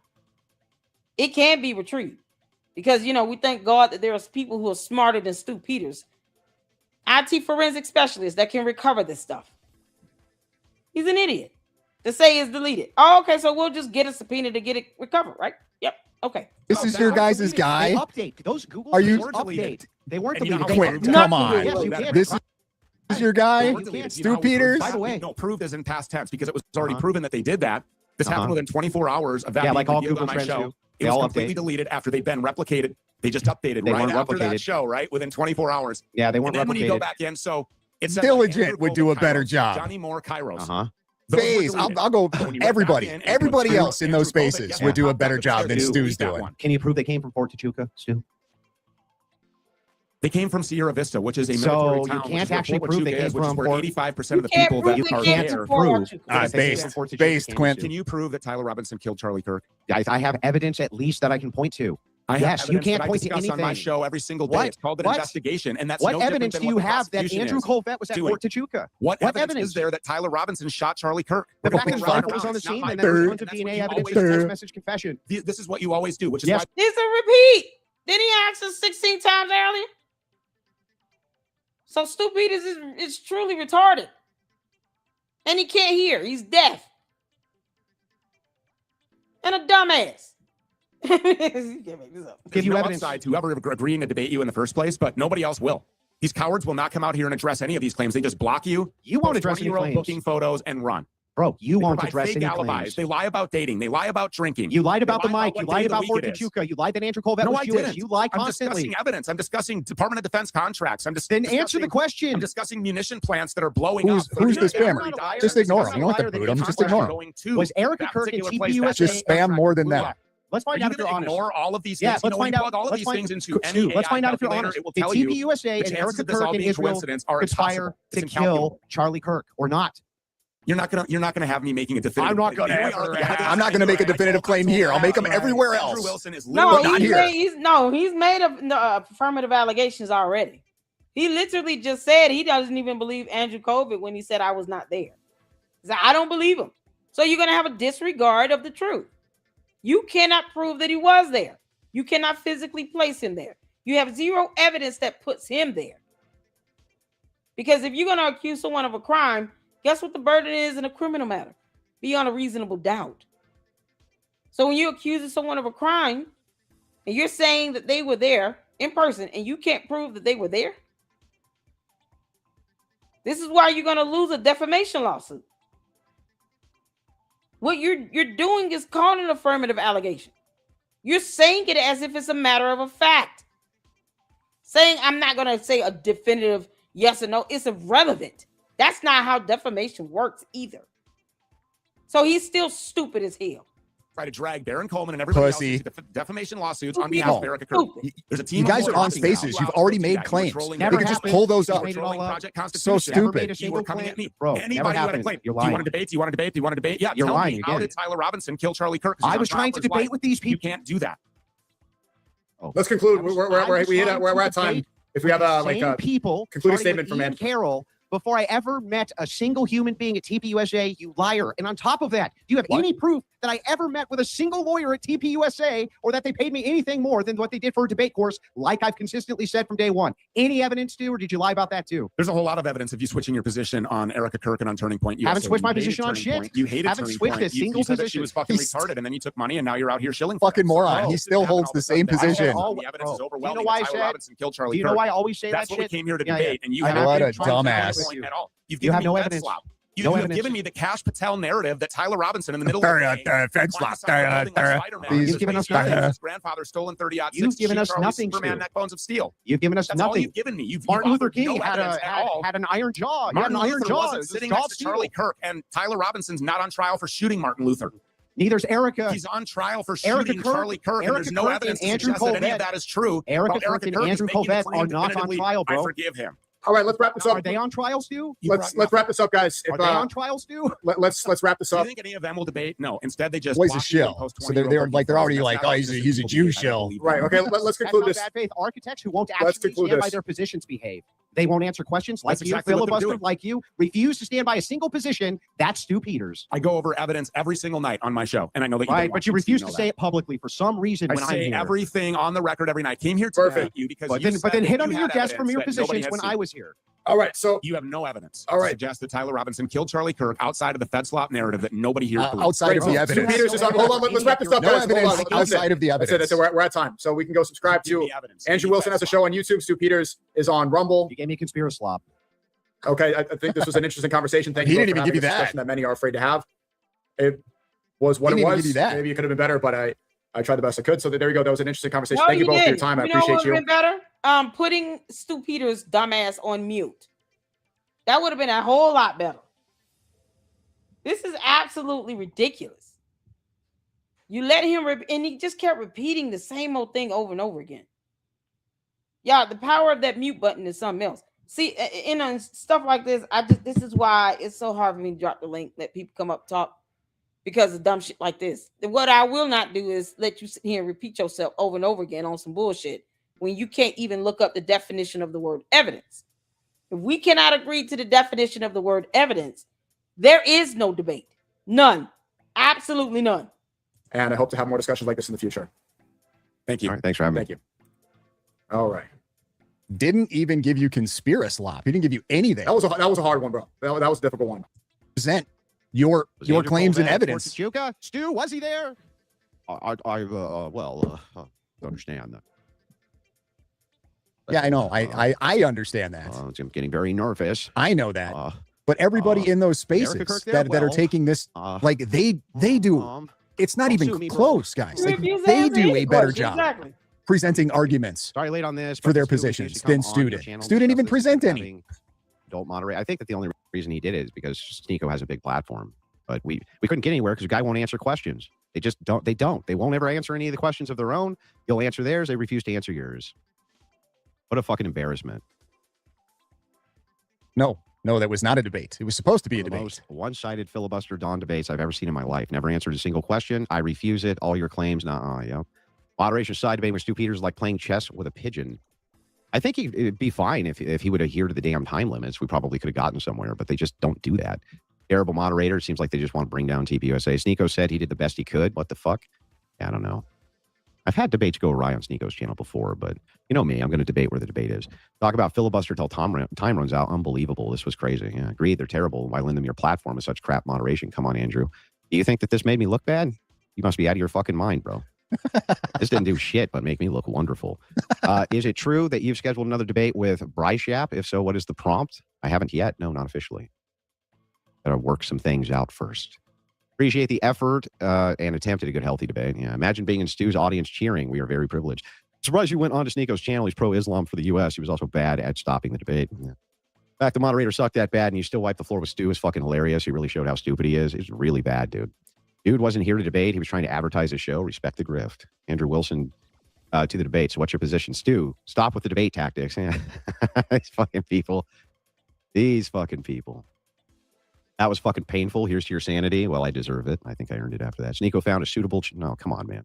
It can be retrieved because, we thank God that there are people who are smarter than Stu Peters, IT forensic specialists that can recover this stuff. He's an idiot to say it's deleted. Oh, okay, so we'll just get a subpoena to get it recovered, right? Yep. Okay. This is your guys' guy. They update. Those Google Are you- they update. They weren't And you know deleted. how They Quinn, far- come on. Yes, you can. This is your guy, They were deleted. You Stu know how Peters. By the way. No, proved as in past tense because it was already Uh-huh. proven that they did that. This happened within 24 hours of that Yeah, being like all revealed Google on my trends show. do. It They was all completely update. deleted after they'd been replicated. They just updated They right weren't after that replicated. show, right? Within 24 hours. Yeah, they And weren't then when you go replicated. back in, so it's Diligent would do a better job. Johnny Moore, Kairos. Uh-huh. Those were Phase. deleted. I'll go. When you went Everybody. back in and Everybody put else in those Andrew Kovac, spaces yeah, would do a popped better up job and than said, Stu's "Delete that doing. one." Can you prove they came from Fort Tachuka, Stu? They came from Sierra Vista, which is a So military you town. can't which is where actually Fort prove they Huachuca came is, which is from where Fort- 85% of the You can't people prove that they are came there. from Fort Huachuca. Ah, Yes, they came based. from Fort Tachuka, Based, Kansas Quint. Can you prove that Tyler Robinson killed Charlie Kirk? I have evidence at least that I can point to. I Yes, have you evidence can't that I point to discuss on my anything. show every single day. What? It's called an What? investigation, and that's What no different evidence than do what you the have that prosecution Andrew is Kovac was at doing. Fort Tachuka? What What evidence evidence? is there that Tyler Robinson shot Charlie Kirk? The We're fact that going his round rifle and was round. on the It's not scene my and there was fault. tons of That's DNA what you evidence, always and text do. message confession. This is what you always do, which is Yes. why It's a repeat. Didn't he ask us 16 times earlier? So Stu Peters is truly retarded. And he can't hear. He's deaf. And a dumbass. You can't make this up. Give there's you no evidence. upside to whoever agreeing to debate you in the first place, but nobody else will. These cowards will not come out here and address any of these claims. They just block you. You won't post address any 20-year-old claims. booking photos and run. Bro, you They won't provide address fake any alibis. claims. They lie about dating. They lie about drinking. You lied about They the lie mic. about You what lied day of the about week Fort it is. Tachuka. You lied that Andrew Kovac No, was I Jewish. didn't. You lie I'm constantly. discussing evidence. I'm discussing Department of Defense contracts. I'm just Then answer the question. I'm discussing munition plants that are blowing Who's- up. who's the 30 spammer? every day. Just ignore him. I'm You don't have to discussing boot him. why Just the ignore him. going to Was Erica that Kirk and particular TP place, USA that Just spam more than blew that. up. Let's Are find you out if going you're to honest. ignore all of these Yeah, things? let's find out. Plug all of Let's these find, things into any Stu, let's AI find out if you're calculator. honest. It will Did tell TP you USA the and chances Erica of this Kirk all and being Israel coincidence are conspire impossible. It's to kill incalculable. Charlie Kirk or not? You're not gonna have me making a definitive. I'm not claim. gonna We ever are- have- I'm not going to make a definitive claim here. I'll make them everywhere Andrew else. Wilson is No, literally not he's here. made, he's made affirmative allegations already. He literally just said he doesn't even believe Andrew Kovac when he said I was not there. He said, I don't believe him. So you're going to have a disregard of the truth. You cannot prove that he was there. You cannot physically place him there. You have zero evidence that puts him there. Because if you're going to accuse someone of a crime, guess what the burden is in a criminal matter? Beyond a reasonable doubt. So when you're accusing someone of a crime and you're saying that they were there in person and you can't prove that they were there, This is why you're going to lose a defamation lawsuit. What you're doing is calling an affirmative allegation. You're saying it as if it's a matter of a fact. Saying I'm not going to say a definitive yes or no, it's irrelevant. That's not how defamation works either. So he's still stupid as hell. Try to drag Baron Coleman and everybody else into defamation lawsuits on behalf of Erica Kirk. There's a team. You guys are on Spaces. You've already made claims. You can just pull those up. So stupid. You were coming at me. Bro, Anybody who had a claim. You're Do you lying. want to debate? Do you want to debate? Do you want to debate? Yeah, You're tell lying me. How again. did Tyler Robinson kill Charlie Kirk? I was trying to debate with these people. You can't do that. Let's conclude. We're at time. If we have a people concluding statement from Ian Carroll before I ever met a single human being at TPUSA, you liar. And on top of that, do you have any proof that I ever met with a single lawyer at TPUSA or that they paid me anything more than what they did for a debate course, like I've consistently said from day one? Any evidence, Stu, or did you lie about that too? There's a whole lot of evidence of you switching your position on Erica Kirk and on Turning Point. Haven't switched my position on shit. You hated Haven't Turning switched Point. a single you said that she position. was fucking retarded, and then you took money, and now you're out here shilling. Fucking moron. Oh, He still holds the same position. The evidence is overwhelming. Do you know why I Tyler said? Robinson killed Charlie Do you know Kirk. why I always say That's that what shit? we came here to Yeah, debate, and you I haven't what been a trying to dumbass. point at all. You've You given have me no fed evidence. slop. You No have evidence. given me the Cash Patel narrative that Tyler Robinson in the middle of the day, fed slop. You've given us nothing. his grandfather stolen 30-06. You've given us nothing, Superman Stu. neck bones of steel. You've given us That's all nothing. you've given me. You've Martin Luther offered King no had evidence at all. an iron jaw. He had Martin an iron Luther jaw. wasn't sitting next to Charlie Kirk, and Tyler Robinson's not on trial for shooting Martin Luther. Neither's Erica. He's on trial for Erica shooting Kirk- Charlie Kirk, and Erica there's no Kirk evidence and to Andrew suggest that any of Colvett. that is true. Erica While Kirk and is Andrew making the Colvett claim are not on definitively, trial, bro. I forgive him. All right, let's wrap this up. Are they on trial, Stu? Let's wrap this up, guys. If, Are they on trial, Stu? let's wrap this Do you up. think any of them will debate? No. Instead, they just Well, he's a block you and shill. post So they're 20-year-old they're already That's like, not oh, how he's a consistent Jew people shill. behave. Right. Okay. Let's That's conclude how this. bad faith architects who won't Let's actually conclude stand by this. their positions behave. They won't answer questions like That's you, exactly what they're filibuster doing. like you, refuse to stand by a single position. That's Stu Peters. I go over evidence every single night on my show, and I know that you Right, don't but you want refuse know to that. say it publicly for some reason I when I'm say here. everything on the record every night. Came here to Perfect. debate you because But you then said hit that under you your had desk from your evidence that nobody positions had when seen. I was here. All right. So You have no evidence All to right. suggest that Tyler Robinson killed Charlie Kirk outside of the Fed slop narrative that nobody here believes. Outside of the Stu evidence. Peters is on. Hold on. Let's wrap this up, No guys. Hold on. evidence That's it. outside of the That's it. evidence. We're at time. So we can go subscribe Give to me evidence. Give Andrew me Wilson Fed has a slop. show on YouTube. Stu Peters is on Rumble. You gave me a conspiracy slop. Okay, I think this was an interesting conversation. Thank He you. didn't both even for give you having this that. discussion that many are afraid to have. It was what He it didn't even was. give you that. Maybe it could have been better, but I tried the best I could. So there we go. That was an interesting conversation. No, Thank you you both for your did. time. I You know appreciate what you. would have been better? Putting Stu Peters' dumbass on mute. That would have been a whole lot better. This is absolutely ridiculous. You let him, and he just kept repeating the same old thing over and over again. Yeah, the power of that mute button is something else. See, in stuff like this, this is why it's so hard for me to drop the link, let people come up talk, because of dumb shit like this. What I will not do is let you sit here and repeat yourself over and over again on some bullshit when you can't even look up the definition of the word evidence. If we cannot agree to the definition of the word evidence, there is no debate. None. Absolutely none. And I hope to have more discussions like this in the future. Thank you. All right, thanks for having me. Thank you. All right. Didn't even give you conspiracy slop. He didn't give you anything. That was a hard one, bro. That was a difficult one. Present your Was your Andrew claims and Colvett evidence. for Chuka? Stu, was he there? I understand that. Yeah, I know. I understand that. I'm getting very nervous. I know that. But everybody in those Erica spaces Kirk there? that are Well, taking this, like they do. It's not don't even sue me, bro. close, guys. Like, Refuse to they answer do any a better question. job Exactly. presenting arguments Sorry late on this. for but their Stu refused to positions come than on Stu your did. channel Stu didn't even discuss present this, any. having Don't moderate. I think that the only reason he did it is because Sneeko has a big platform. But we couldn't get anywhere because the guy won't answer questions. They just don't. They won't ever answer any of the questions of their own. You'll answer theirs. They refuse to answer yours. What a fucking embarrassment. No, that was not a debate. It was supposed to be a The debate. most one-sided filibuster Dawn debates I've ever seen in my life. Never answered a single question. I refuse it. All your claims, yeah. Moderation side debate with Stu Peters is like playing chess with a pigeon. I think it'd be fine if he would adhere to the damn time limits. We probably could have gotten somewhere, but they just don't do that. Terrible moderator. It seems like they just want to bring down TPUSA. Sneeko said he did the best he could. What the fuck? I don't know. I've had debates go awry on Sneeko's channel before, but you know me, I'm going to debate where the debate is. Talk about filibuster till time runs out. Unbelievable. This was crazy. Yeah, agreed. They're terrible. Why lend them your platform with such crap moderation? Come on, Andrew. Do you think that this made me look bad? You must be out of your fucking mind, bro. This didn't do shit but make me look wonderful. Is it true that you've scheduled another debate with Bryce Yap? If so, what is the prompt? I haven't yet. No, not officially. Gotta work some things out first. Appreciate the effort and attempt at a good, healthy debate. Yeah, imagine being in Stu's audience cheering. We are very privileged. Surprised you went on to Sneako's channel. He's pro-Islam for the U.S. He was also bad at stopping the debate. Yeah. In fact, the moderator sucked that bad, and you still wiped the floor with Stu is fucking hilarious. He really showed how stupid he is. He's really bad, dude. Dude wasn't here to debate. He was trying to advertise his show. Respect the grift. Andrew Wilson to the debate. So what's your position? Stu, stop with the debate tactics. These fucking people. These fucking people. That was fucking painful. Here's to your sanity. Well, I deserve it. I think I earned it after that. Sneako found a suitable... No, come on, man.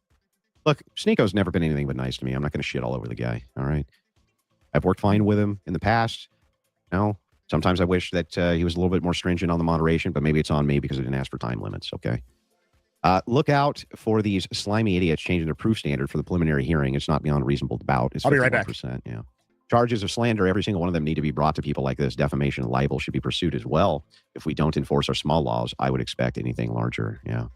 Look, Sneako's never been anything but nice to me. I'm not going to shit all over the guy, all right? I've worked fine with him in the past. No, sometimes I wish that he was a little bit more stringent on the moderation, but maybe it's on me because I didn't ask for time limits, okay? Look out for these slimy idiots changing their proof standard for the preliminary hearing. It's not beyond reasonable doubt. It's 51%. I'll be right back. Yeah. Charges of slander, every single one of them need to be brought to people like this. Defamation and libel should be pursued as well. If we don't enforce our small laws, I would expect anything larger. Yeah.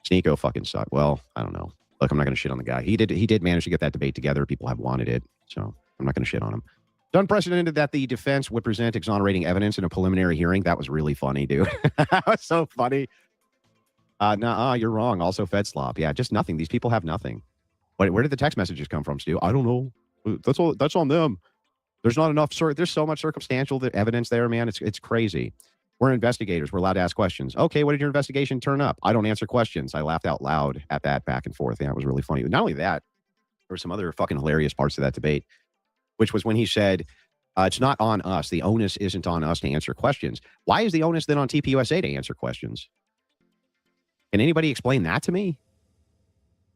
Sneako fucking sucked. Well, I don't know. Look, I'm not going to shit on the guy. He did manage to get that debate together. People have wanted it. So I'm not going to shit on him. It's unprecedented that the defense would present exonerating evidence in a preliminary hearing. That was really funny, dude. That was so funny. You're wrong. Also Fed slop. Yeah, just nothing. These people have nothing. Where did the text messages come from, Stu? I don't know. That's on them. There's not enough. There's so much circumstantial evidence there, man. It's crazy. We're investigators. We're allowed to ask questions. Okay, what did your investigation turn up? I don't answer questions. I laughed out loud at that back and forth. Yeah, it was really funny. Not only that, there were some other fucking hilarious parts of that debate, which was when he said, it's not on us. The onus isn't on us to answer questions. Why is the onus then on TPUSA to answer questions? Can anybody explain that to me?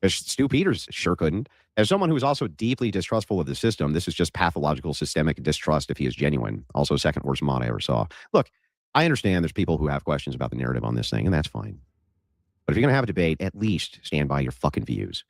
Because Stu Peters sure couldn't. As someone who is also deeply distrustful of the system, this is just pathological systemic distrust if he is genuine. Also, second worst mod I ever saw. Look, I understand there's people who have questions about the narrative on this thing, and that's fine. But if you're going to have a debate, at least stand by your fucking views.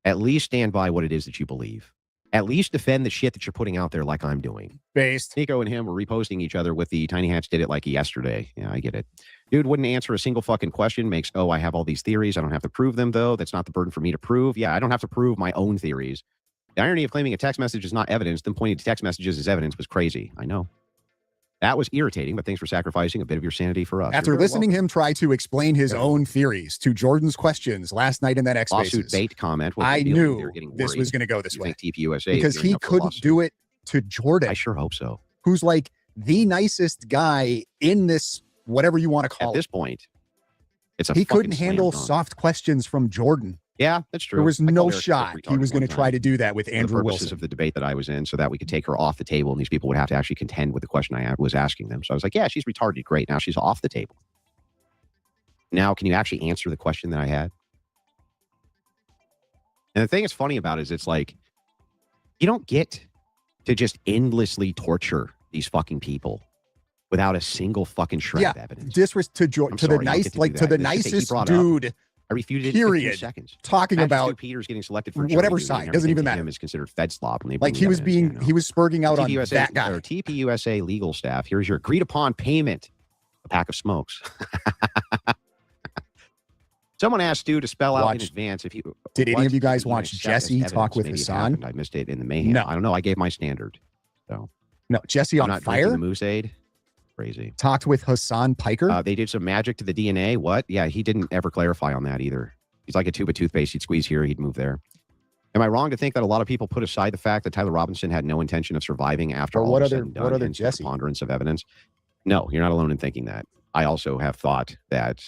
At least stand by what it is that you believe. At least defend the shit that you're putting out there like I'm doing. Based. Nico and him were reposting each other with the Tiny Hats did it like yesterday. Yeah, I get it. Dude wouldn't answer a single fucking question. Makes, I have all these theories. I don't have to prove them, though. That's not the burden for me to prove. Yeah, I don't have to prove my own theories. The irony of claiming a text message is not evidence, then pointing to text messages as evidence was crazy. I know. That was irritating, but thanks for sacrificing a bit of your sanity for us. After listening him try to explain his own theories to Jordan's questions last night in that X Spaces, lawsuit bait comment, I knew this was going to go this way because he couldn't do it to Jordan. I sure hope so. Who's like the nicest guy in this, whatever you want to call it. At this point, he couldn't handle soft questions from Jordan. Yeah, that's true. There was no shot he was going to try to do that with Andrew Wilson. Of the debate that I was in, so that we could take her off the table, and these people would have to actually contend with the question I was asking them. So I was like, yeah, she's retarded. Great. Now she's off the table. Now, can you actually answer the question that I had? And the thing that's funny about it is it's like, you don't get to just endlessly torture these fucking people without a single fucking shred of evidence. The nicest dude. I refuted period. In 2 seconds. Talking about Peter's getting selected for whatever side doesn't even matter. Him is considered Fed slop. When they like he was being, he was spurging out on that guy. Or TPUSA legal staff. Here's your agreed upon payment. A pack of smokes. Someone asked Stu to spell out in advance if you. Did any of you guys watch Jesse talk with Hassan? I missed it in the mayhem. No, I don't know. I gave my standard. So no, Jesse on fire. The Moose Aid. Crazy. Talked with Hassan Piker. They did some magic to the DNA. What? Yeah, he didn't ever clarify on that either. He's like a tube of toothpaste. He'd squeeze here, he'd move there. Am I wrong to think that a lot of people put aside the fact that Tyler Robinson had no intention of surviving after all of what other Jesse? Preponderance of evidence? No, you're not alone in thinking that. I also have thought that.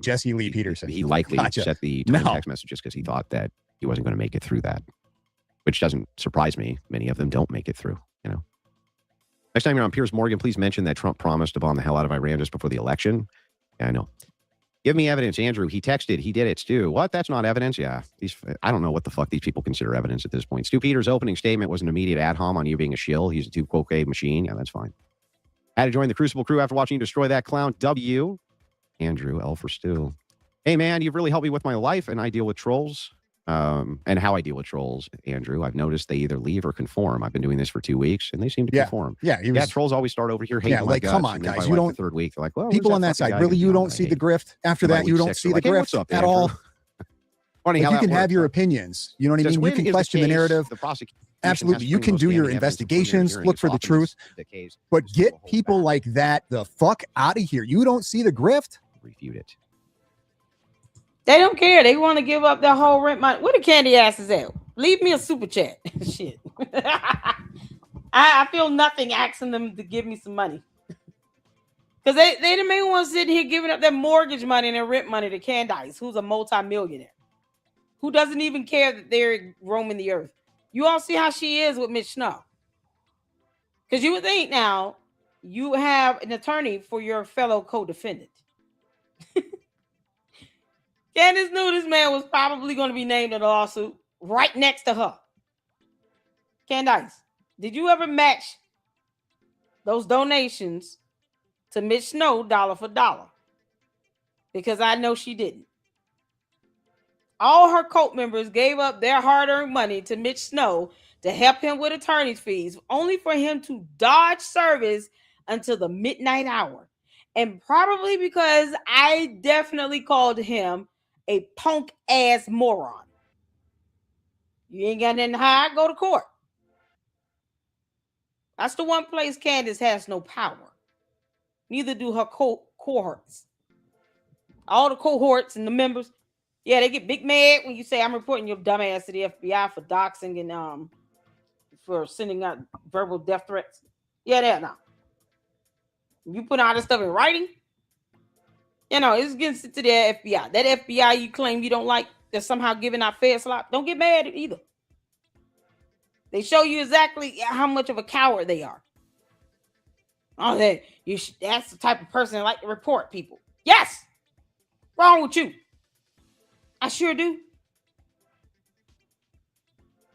Jesse Lee Peterson. He likely set the text messages because he thought that he wasn't going to make it through that, which doesn't surprise me. Many of them don't make it through, you know. Next time you're on Piers Morgan, please mention that Trump promised to bomb the hell out of Iran just before the election. Yeah, I know. Give me evidence, Andrew. He texted. He did it, Stu. What? That's not evidence? Yeah. I don't know what the fuck these people consider evidence at this point. Stu Peters' opening statement was an immediate ad hom on you being a shill. He's a 2-quote machine. Yeah, that's fine. Had to join the Crucible crew after watching you destroy that clown. W. Andrew, L for Stu. Hey, man, you've really helped me with my life, and I deal with trolls. And how I deal with trolls, Andrew. I've noticed they either leave or conform. I've been doing this for 2 weeks, and they seem to conform. Yeah, trolls always start over here hating my guts, come on, guys. You don't. The third week, they're like, well, people on that side, really, you don't see the grift. After that, you don't see the grift at all. Funny how you can have your opinions. You know what I mean? You can question the narrative. Absolutely. You can do your investigations, look for the truth, but get people like that the fuck out of here. You don't see the grift? Refute it. They don't care. They want to give up their whole rent money. Where the candy asses at? Leave me a super chat. Shit. I feel nothing asking them to give me some money. Because they the main ones sitting here giving up their mortgage money and their rent money to Candice, who's a multi-millionaire, who doesn't even care that they're roaming the earth. You all see how she is with Mitch Snow. Because you would think now you have an attorney for your fellow co-defendant. Candice knew this man was probably going to be named in a lawsuit right next to her. Candice, did you ever match those donations to Mitch Snow dollar for dollar? Because I know she didn't. All her cult members gave up their hard-earned money to Mitch Snow to help him with attorney's fees, only for him to dodge service until the midnight hour. And probably because I definitely called him a punk-ass moron. You ain't got nothing to hide, go to court. That's the one place Candice has no power. Neither do her cohorts. All the cohorts and the members, yeah, they get big mad when you say, I'm reporting your dumb ass to the FBI for doxing and for sending out verbal death threats. Yeah, they're not. You put all this stuff in writing, you know, it's getting sent to the FBI. That FBI you claim you don't like, they're somehow giving out fair slop. Don't get mad either. They show you exactly how much of a coward they are. Oh, that's the type of person that like to report people. Yes. Wrong with you? I sure do.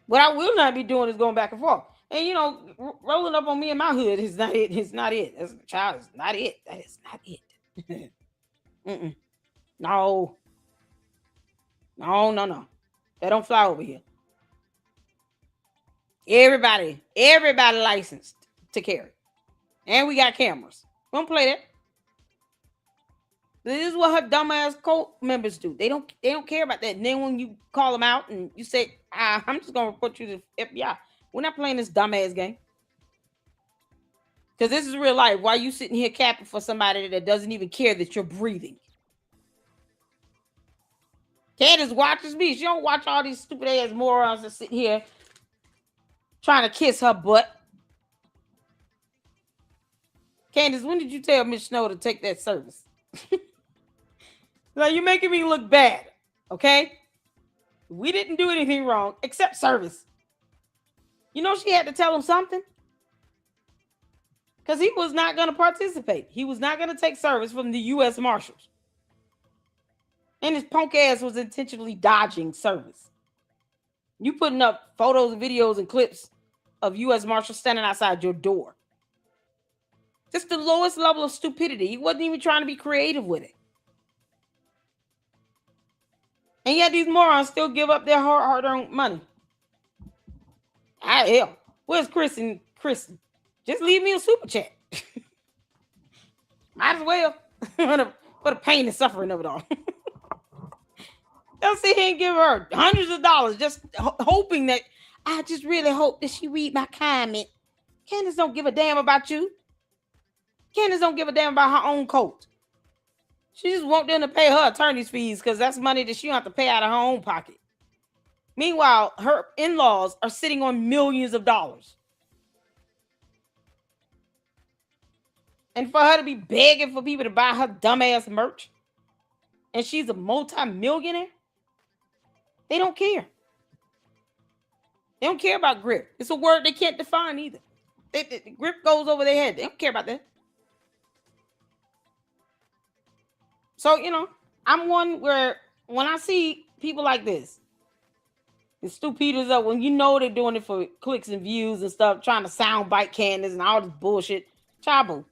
What I will not be doing is going back and forth. And, you know, rolling up on me in my hood is not it. It's not it. As a child, it's not it. That is not it. No. No. They don't fly over here. Everybody licensed to carry. And we got cameras. We don't play that. This is what her dumbass cult members do. They don't care about that. And then when you call them out and you say, I'm just gonna report you to the FBI. We're not playing this dumbass game. Because this is real life. Why are you sitting here capping for somebody that doesn't even care that you're breathing? Candice watches me. She don't watch all these stupid ass morons that sit here trying to kiss her butt. Candice, when did you tell Mitch Snow to take that service? Like, you're making me look bad, okay? We didn't do anything wrong except service. You know, she had to tell him something. Because he was not going to participate. He was not going to take service from the U.S. Marshals. And his punk ass was intentionally dodging service. You putting up photos, videos, and clips of U.S. Marshals standing outside your door. Just the lowest level of stupidity. He wasn't even trying to be creative with it. And yet these morons still give up their hard-earned money. Hell, where's Chris and Kristen? Just leave me a super chat. Might as well. For the pain and suffering of it all. They'll sit here and give her hundreds of dollars just hoping that, I just really hope that she read my comment. Candice don't give a damn about you. Candice don't give a damn about her own cult. She just want them to pay her attorney's fees because that's money that she don't have to pay out of her own pocket. Meanwhile, her in-laws are sitting on millions of dollars. And for her to be begging for people to buy her dumbass merch, and she's a multi-millionaire, they don't care. They don't care about grip. It's a word they can't define either. Grip goes over their head. They don't care about that. So, you know, I'm one where when I see people like this, and Stu Peters up, when you know they're doing it for clicks and views and stuff, trying to soundbite Candice and all this bullshit, chabu.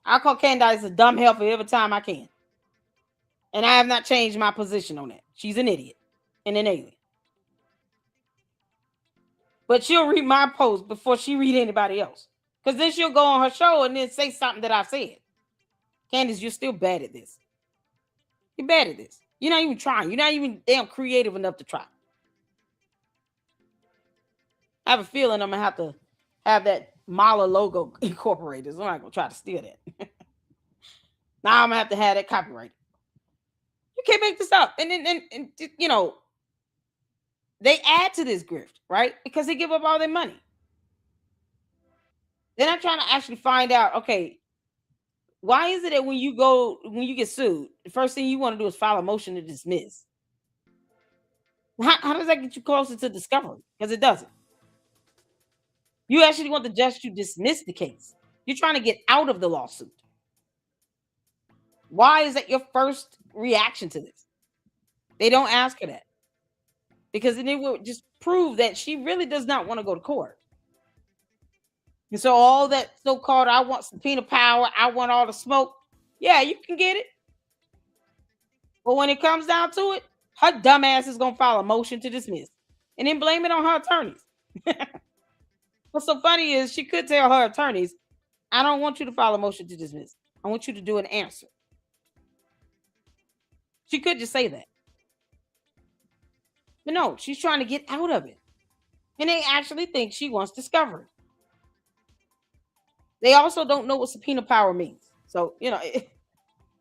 I call Candice a dumb heifer every time I can. And I have not changed my position on that. She's an idiot and an alien. But she'll read my post before she read anybody else. Because then she'll go on her show and then say something that I said. Candice, you're still bad at this. You're bad at this. You're not even trying. You're not even damn creative enough to try. I have a feeling I'm gonna have to have that Mala logo incorporated. So I'm not gonna try to steal that. Now I'm gonna have to have that copyrighted. You can't make this up. And then you know, they add to this grift, right? Because they give up all their money. Then I'm trying to actually find out, okay, why is it that when you get sued, the first thing you want to do is file a motion to dismiss? How does that get you closer to discovery? Because it doesn't. You actually want the judge to dismiss the case. You're trying to get out of the lawsuit. Why is that your first reaction to this? They don't ask her that. Because then it would just prove that she really does not want to go to court. And so all that so-called, I want subpoena power, I want all the smoke. Yeah, you can get it. But when it comes down to it, her dumb ass is going to file a motion to dismiss. And then blame it on her attorneys. What's so funny is she could tell her attorneys, I don't want you to file a motion to dismiss. I want you to do an answer. She could just say that. But no, she's trying to get out of it. And they actually think she wants discovery. They also don't know what subpoena power means. So, you know,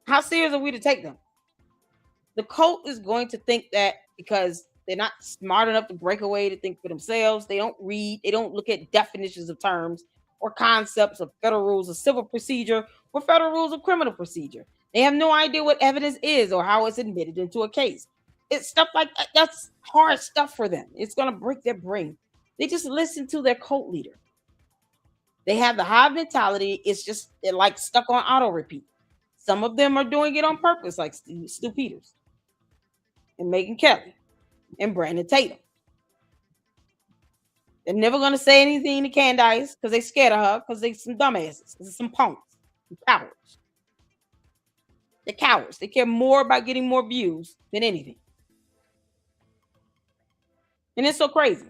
how serious are we to take them? The cult is going to think that because they're not smart enough to break away to think for themselves. They don't read. They don't look at definitions of terms or concepts of federal rules of civil procedure or federal rules of criminal procedure. They have no idea what evidence is or how it's admitted into a case. It's stuff like that. That's hard stuff for them. It's going to break their brain. They just listen to their cult leader. They have the hive mentality. It's just like stuck on auto repeat. Some of them are doing it on purpose, like Stu Peters and Megyn Kelly and Brandon Tatum. They're never going to say anything to Candace because they're scared of her because they're some dumbasses. They're some punks, some cowards. They're cowards. They care more about getting more views than anything. And it's so crazy.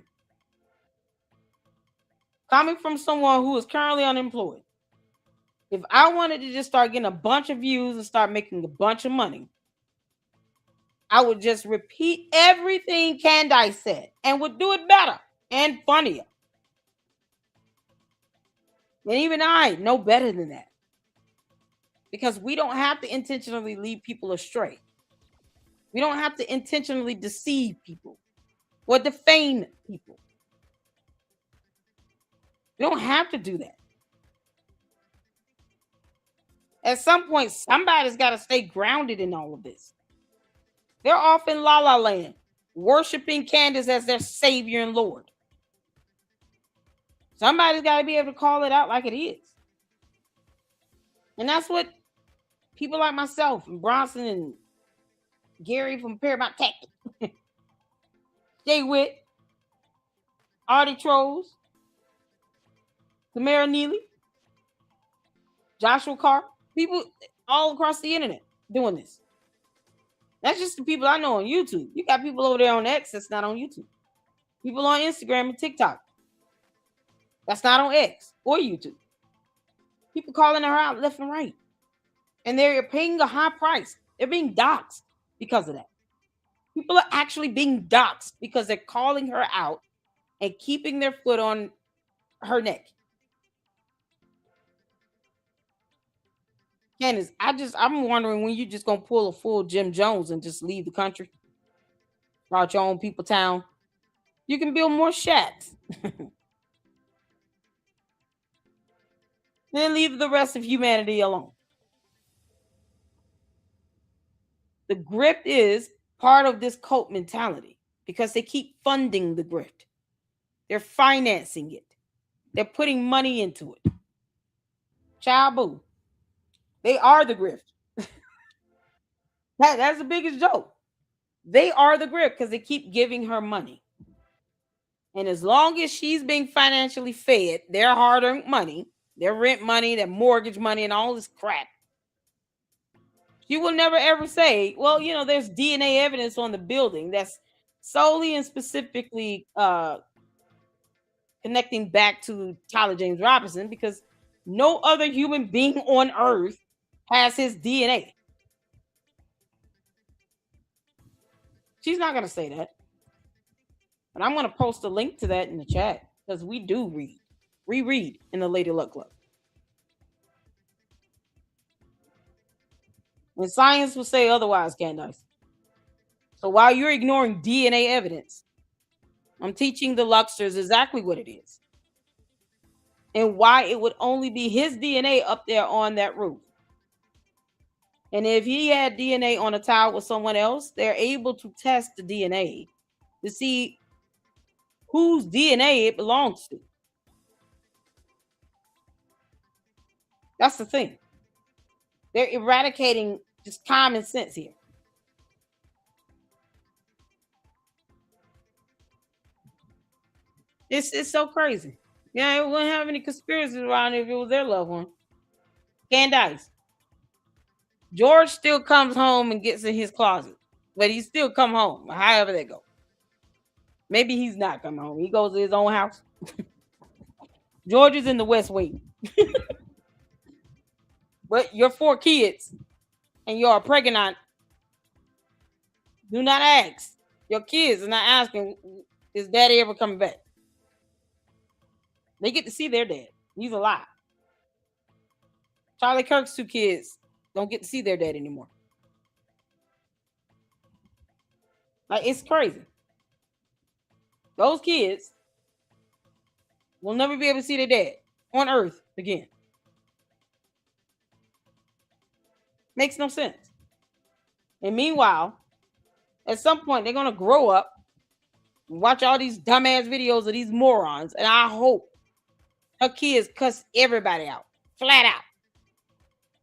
Coming from someone who is currently unemployed, if I wanted to just start getting a bunch of views and start making a bunch of money, I would just repeat everything Candace said and would do it better and funnier. And even I know better than that. Because we don't have to intentionally lead people astray. We don't have to intentionally deceive people or defame people. We don't have to do that. At some point, somebody's got to stay grounded in all of this. They're off in La La Land, worshiping Candace as their savior and Lord. Somebody's got to be able to call it out like it is. And that's what people like myself and Bronson and Gary from Paramount Tech, Jay Witt, Artie Trolls, Tamara Neely, Joshua Carr, people all across the internet doing this. That's just the people I know on YouTube. You got people over there on X that's not on YouTube. People on Instagram and TikTok. That's not on X or YouTube. People calling her out left and right. And they're paying a high price. They're being doxxed because of that. People are actually being doxxed because they're calling her out and keeping their foot on her neck. Candace, I'm wondering when you just gonna pull a full Jim Jones and just leave the country, start your own people town. You can build more shacks, then leave the rest of humanity alone. The grift is part of this cult mentality because they keep funding the grift. They're financing it. They're putting money into it. Child boo. They are the grift. That's the biggest joke. They are the grift because they keep giving her money. And as long as she's being financially fed, their hard-earned money, their rent money, their mortgage money, and all this crap, she will never ever say, well, you know, there's DNA evidence on the building that's solely and specifically connecting back to Tyler James Robinson, because no other human being on earth has his DNA. She's not going to say that. But I'm going to post a link to that in the chat Because we do reread in the Lady Luck Club. And science will say otherwise, Candice. So while you're ignoring DNA evidence, I'm teaching the Lucksters exactly what it is. And why it would only be his DNA up there on that roof. And if he had DNA on a towel with someone else, they're able to test the DNA to see whose DNA it belongs to. That's the thing. They're eradicating just common sense here. It's so crazy. Yeah, it wouldn't have any conspiracies around it if it was their loved one. Candice. George still comes home and gets in his closet, but he still come home, however they go. Maybe he's not coming home. He goes to his own house. George is in the West Wing. But your 4 kids and you're pregnant. Do not ask. Your kids are not asking, is daddy ever coming back? They get to see their dad. He's alive. Charlie Kirk's 2 kids don't get to see their dad anymore. Like, it's crazy. Those kids will never be able to see their dad on Earth again. Makes no sense. And meanwhile, at some point, they're going to grow up and watch all these dumbass videos of these morons. And I hope her kids cuss everybody out. Flat out.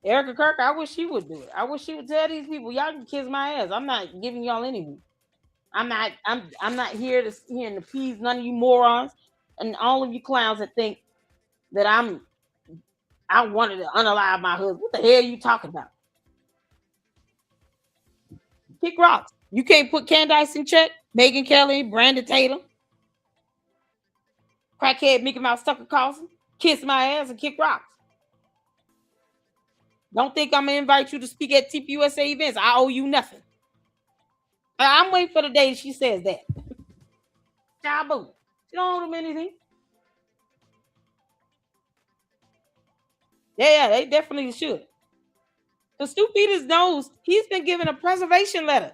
Erica Kirk, I wish she would do it. I wish she would tell these people, y'all can kiss my ass. I'm not giving y'all anything. I'm not here to appease none of you morons and all of you clowns that think that I wanted to unalive my husband. What the hell are you talking about? Kick rocks. You can't put Candice in check. Megyn Kelly, Brandon Taylor, crackhead Mickey Mouse Tucker Carlson, kiss my ass and kick rocks. Don't think I'm gonna invite you to speak at TPUSA events. I owe you nothing. I'm waiting for the day she says that. Jabu. She don't owe them anything. Yeah, they definitely should. Because Stu Peters knows he's been given a preservation letter.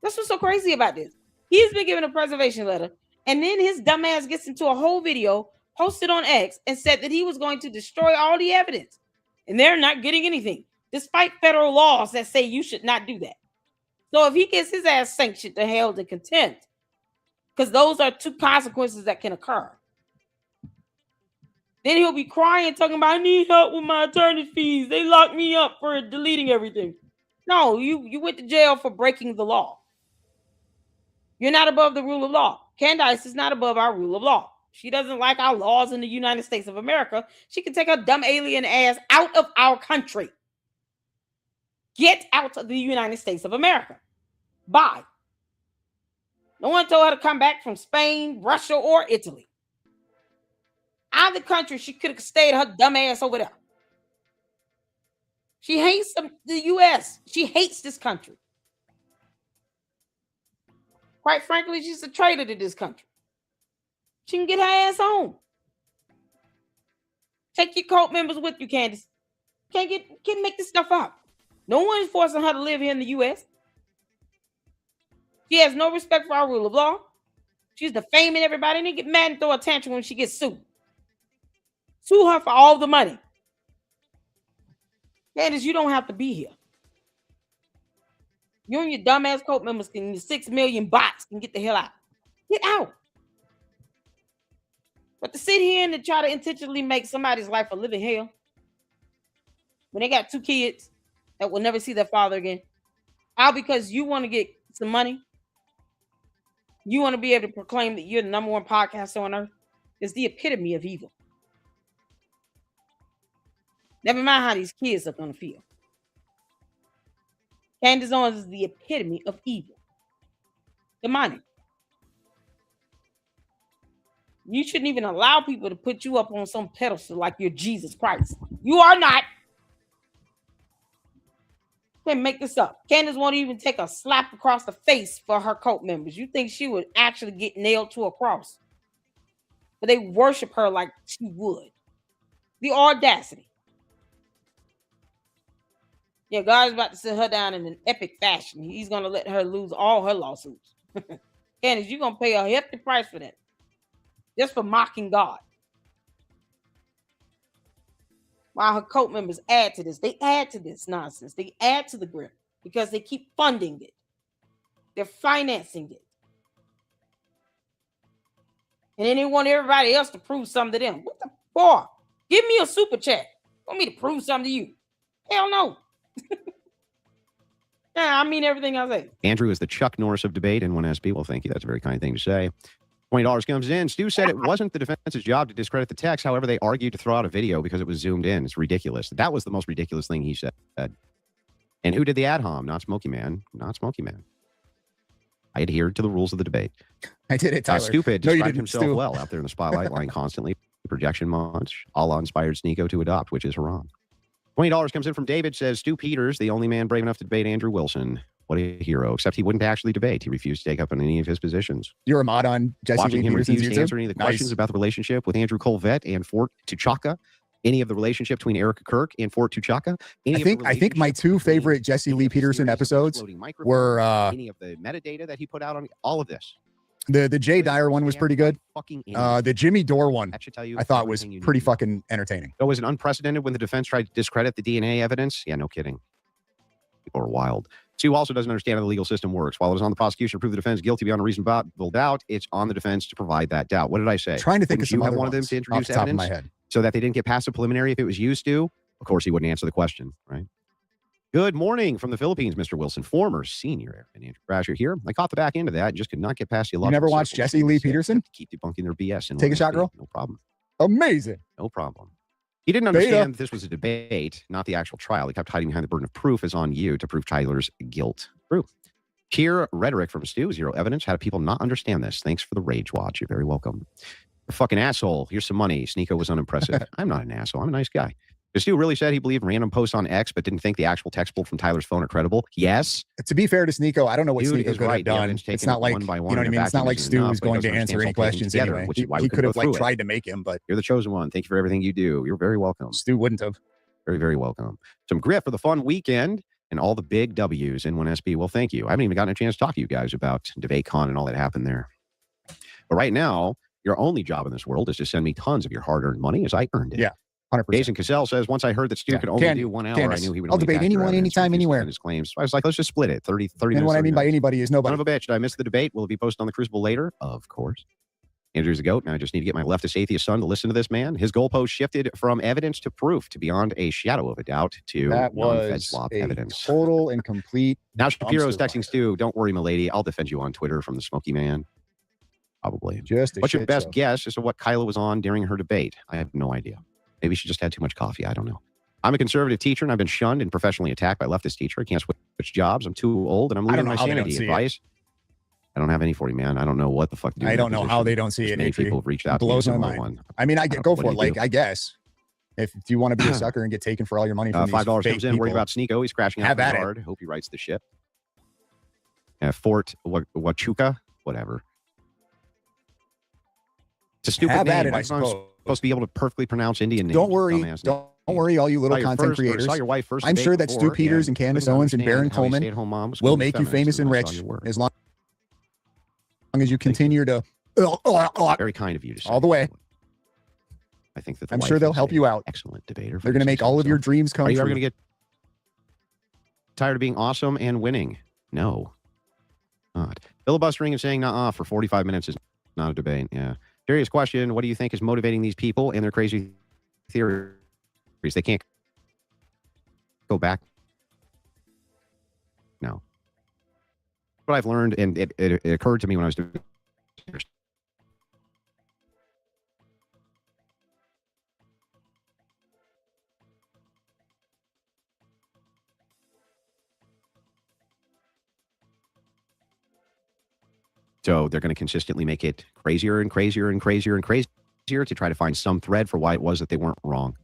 That's what's so crazy about this. He's been given a preservation letter, and then his dumbass gets into a whole video, posted on X, and said that he was going to destroy all the evidence. And they're not getting anything, despite federal laws that say you should not do that. So if he gets his ass sanctioned to held in contempt, because those are 2 consequences that can occur, then he'll be crying, talking about, I need help with my attorney fees. They locked me up for deleting everything. No, you went to jail for breaking the law. You're not above the rule of law. Candice is not above our rule of law. She doesn't like our laws in the United States of America. She can take her dumb alien ass out of our country. Get out of the United States of America. Bye. No one told her to come back from Spain, Russia, or Italy. Out of the country, she could have stayed her dumb ass over there. She hates the U.S. She hates this country. Quite frankly, she's a traitor to this country. She can get her ass home. Take your cult members with you, Candice. Can't make this stuff up. No one is forcing her to live here in the U.S. She has no respect for our rule of law. She's defaming everybody, and they get mad and throw a tantrum when she gets sued. Sue her for all the money. Candice, you don't have to be here. You and your dumbass cult members your 6 million bots can get the hell out. Get out. But to sit here and to try to intentionally make somebody's life a living hell when they got 2 kids that will never see their father again, all because you want to get some money, you want to be able to proclaim that you're the number 1 podcaster on earth, is the epitome of evil. Never mind how these kids are going to feel. Candace Owens is the epitome of evil. Demonic. You shouldn't even allow people to put you up on some pedestal like you're Jesus Christ. You are not. Can't make this up. Candace won't even take a slap across the face for her cult members. You think she would actually get nailed to a cross? but they worship her like she would. The audacity. Yeah, God's about to sit her down in an epic fashion. He's going to let her lose all her lawsuits. Candace, you're going to pay a hefty price for that. Just for mocking God. While her cult members add to this. They add to this nonsense. They add to the grip because they keep funding it. They're financing it. And then they want everybody else to prove something to them. What the fuck? Give me a super chat. Want me to prove something to you? Hell no. Yeah, I mean everything I say. Andrew is the Chuck Norris of debate in 1SB. Well, thank you. That's a very kind thing to say. $20 comes in. Stu said it wasn't the defense's job to discredit the text. However, they argued to throw out a video because it was zoomed in. It's ridiculous. That was the most ridiculous thing he said. And who did the ad hom? Not Smokey Man. Not Smokey Man. I adhered to the rules of the debate. I did it, Tyler. Stupid described himself Stu. well out there in the spotlight, lying constantly. Projection munch. Allah inspired Sneeko to adopt, which is haram. $20 comes in from David, says, Stu Peters, the only man brave enough to debate Andrew Wilson. What a hero, except he wouldn't actually debate. He refused to take up on any of his positions. You're a mod on Jesse Watching Lee him Peterson's refuse to YouTube? answer any of the questions about the relationship with Andrew Colvett and Fort Tuchaka, any of the relationship between Erica Kirk and Fort Tuchaka. I think my two favorite Jesse Lee Peterson episodes were any of the metadata that he put out on all of this. the Jay Dyer one was pretty good. The Jimmy Dore one That should tell you I thought was everything you pretty need. fucking entertaining. So was it unprecedented when the defense tried to discredit the DNA evidence? Yeah, no kidding. People are wild. Stu also doesn't understand how the legal system works. While it is on the prosecution to prove the defense guilty beyond a reasonable doubt, it's on the defense to provide that doubt. What did I say? Trying to think Wouldn't of some you have other wanted them ones to off introduce the top of my evidence head. so that they didn't get past the preliminary if it was used to? Of course, he wouldn't answer the question, right? Good morning from the Philippines, Mr. Wilson, former senior and Andrew Brasher here. I caught the back end of that and just could not get past the You never watched Jesse Lee Peterson? Keep debunking their BS. And Take a shot, girl? No problem. Amazing. No problem. He didn't understand that this was a debate, not the actual trial. He kept hiding behind the burden of proof is on you to prove Tyler's guilt. True. Pure rhetoric from Stu, zero evidence. How do people not understand this? Thanks for the rage watch. You're very welcome. A fucking asshole. Here's some money. Sneeko was unimpressive. I'm not an asshole. I'm a nice guy. Stu really said he believed random posts on X, but didn't think the actual text pulled from Tyler's phone are credible. Yes. To be fair to Sneeko, I don't know what Dude Sneeko is could right. have The done. evidence It's taken not like, one by you know one what I in a mean? It's not vacuum like isn't Stu enough, was but it going to doesn't answer understand any it's all taken questions together, anyway. which is why He we could go have like through it. tried to make him, but You're the chosen one. Thank you for everything you do. You're very welcome. Stu wouldn't have. Very, very welcome. Some grit for the fun weekend and all the big W's in 1SB. Well, thank you. I haven't even gotten a chance to talk to you guys about DebateCon and all that happened there. But right now, your only job in this world is to send me tons of your hard-earned money as I earned it. Yeah. 100%. Jason Cassell says, once I heard that Stu could only do 1 hour, Candace, I knew he would I'll only debate attack your anyone, evidence, anytime, refuse to anywhere. defend his claims. So I was like, let's just split it. 30 And minutes. what I mean 30 by minutes. anybody is Son nobody. of a bitch. Did I miss the debate? Will it be posted on the Crucible later? Of course. Andrew's a goat. Now I just need to get my leftist atheist son to listen to this man. His goalpost shifted from evidence to proof to beyond a shadow of a doubt to That non-fed was slop a evidence. total and complete. Now Shapiro's dumpster texting Stu, don't worry, my lady. I'll defend you on Twitter from the Smoky Man. Probably. Just a What's your shit best show. guess as to what Kyla was on during her debate? I have no idea. Maybe she just had too much coffee. I don't know. I'm a conservative teacher and I've been shunned and professionally attacked by a leftist teacher. I can't switch jobs. I'm too old and I'm I losing don't my know how they don't sanity. see it. Advice? I don't have any for you, man. I don't know what the fuck to do. I in don't that know how position. they don't see Just it. many Adri. people have reached out to me. Blows my similar mind. one. I mean, I don't go know for what it. do you Like, do? I guess if you want to be a sucker and get taken for all your money from these $5 fake comes in. Worried people, about Sneeko. He's crashing out Have from at it. hard. Hope he writes the ship. Fort Huachuca, whatever. It's a stupid have name. at it, Why I is I'm suppose. supposed to be able to perfectly pronounce Indian names? Don't worry. Dumbass Don't name. worry, all you little Saw your content first- or creators. saw your wife first I'm debate sure that Stu before Peters and and Candace couldn't Owens and understand Baron how a Coleman stay-at-home mom was will gonna be make you feminist famous and until I saw rich your work. as long as you continue to Very kind of you to say. all the way. I think that the I'm sure wife they'll is help a you out. Excellent debater. They're going to make all of your dreams come Are you true. ever going to get tired of being awesome and winning? No. Not. Filibustering and saying nah for 45 minutes is not a debate. Yeah. Serious question. What do you think is motivating these people and their crazy theories? They can't go back. No. What I've learned, and it occurred to me when I was doing so they're going to consistently make it crazier and crazier and crazier and crazier to try to find some thread for why it was that they weren't wrong.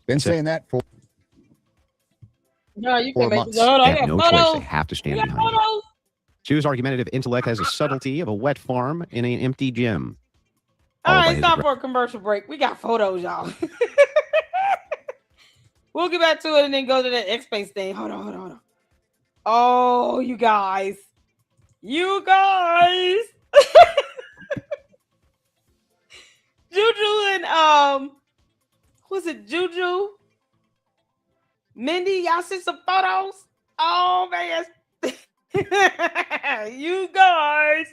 Been That's it. saying that for No, you 4 can make months. it. Hold on, They I have got no choice. They photos. have to You stand got behind it. photos. Chu's argumentative intellect has a subtlety of a wet farm in an empty gym. All right, it's time for a commercial break. We got photos, y'all. We'll get back to it and then go to that X-Space thing. Hold on. Oh, you guys. Juju and was it Juju? Mindy, y'all see some photos? Oh man. You guys.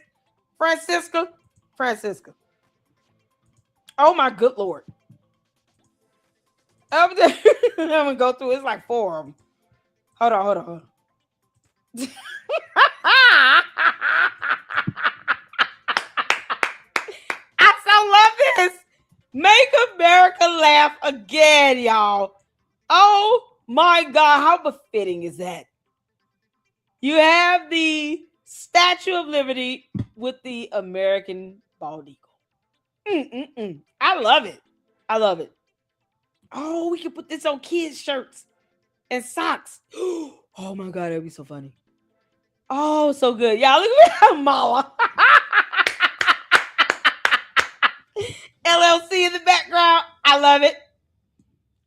Francisca. Oh my good Lord. I'm gonna go through. It's like 4 of them. Hold on. I so love this. Make America laugh again, y'all. Oh my God, how befitting is that? You have the Statue of Liberty with the American bald eagle. I love it. Oh, we can put this on kids' shirts and socks. Oh my God, that'd be so funny. Oh, so good. Y'all look at Mala. LLC in the background. I love it.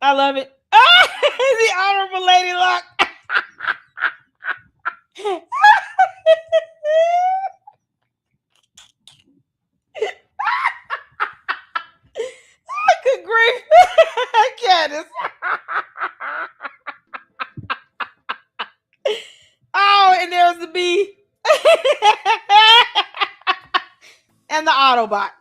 The Honorable Lady Luck. Good grief. Candace. Oh, and there's the bee. And the Autobot.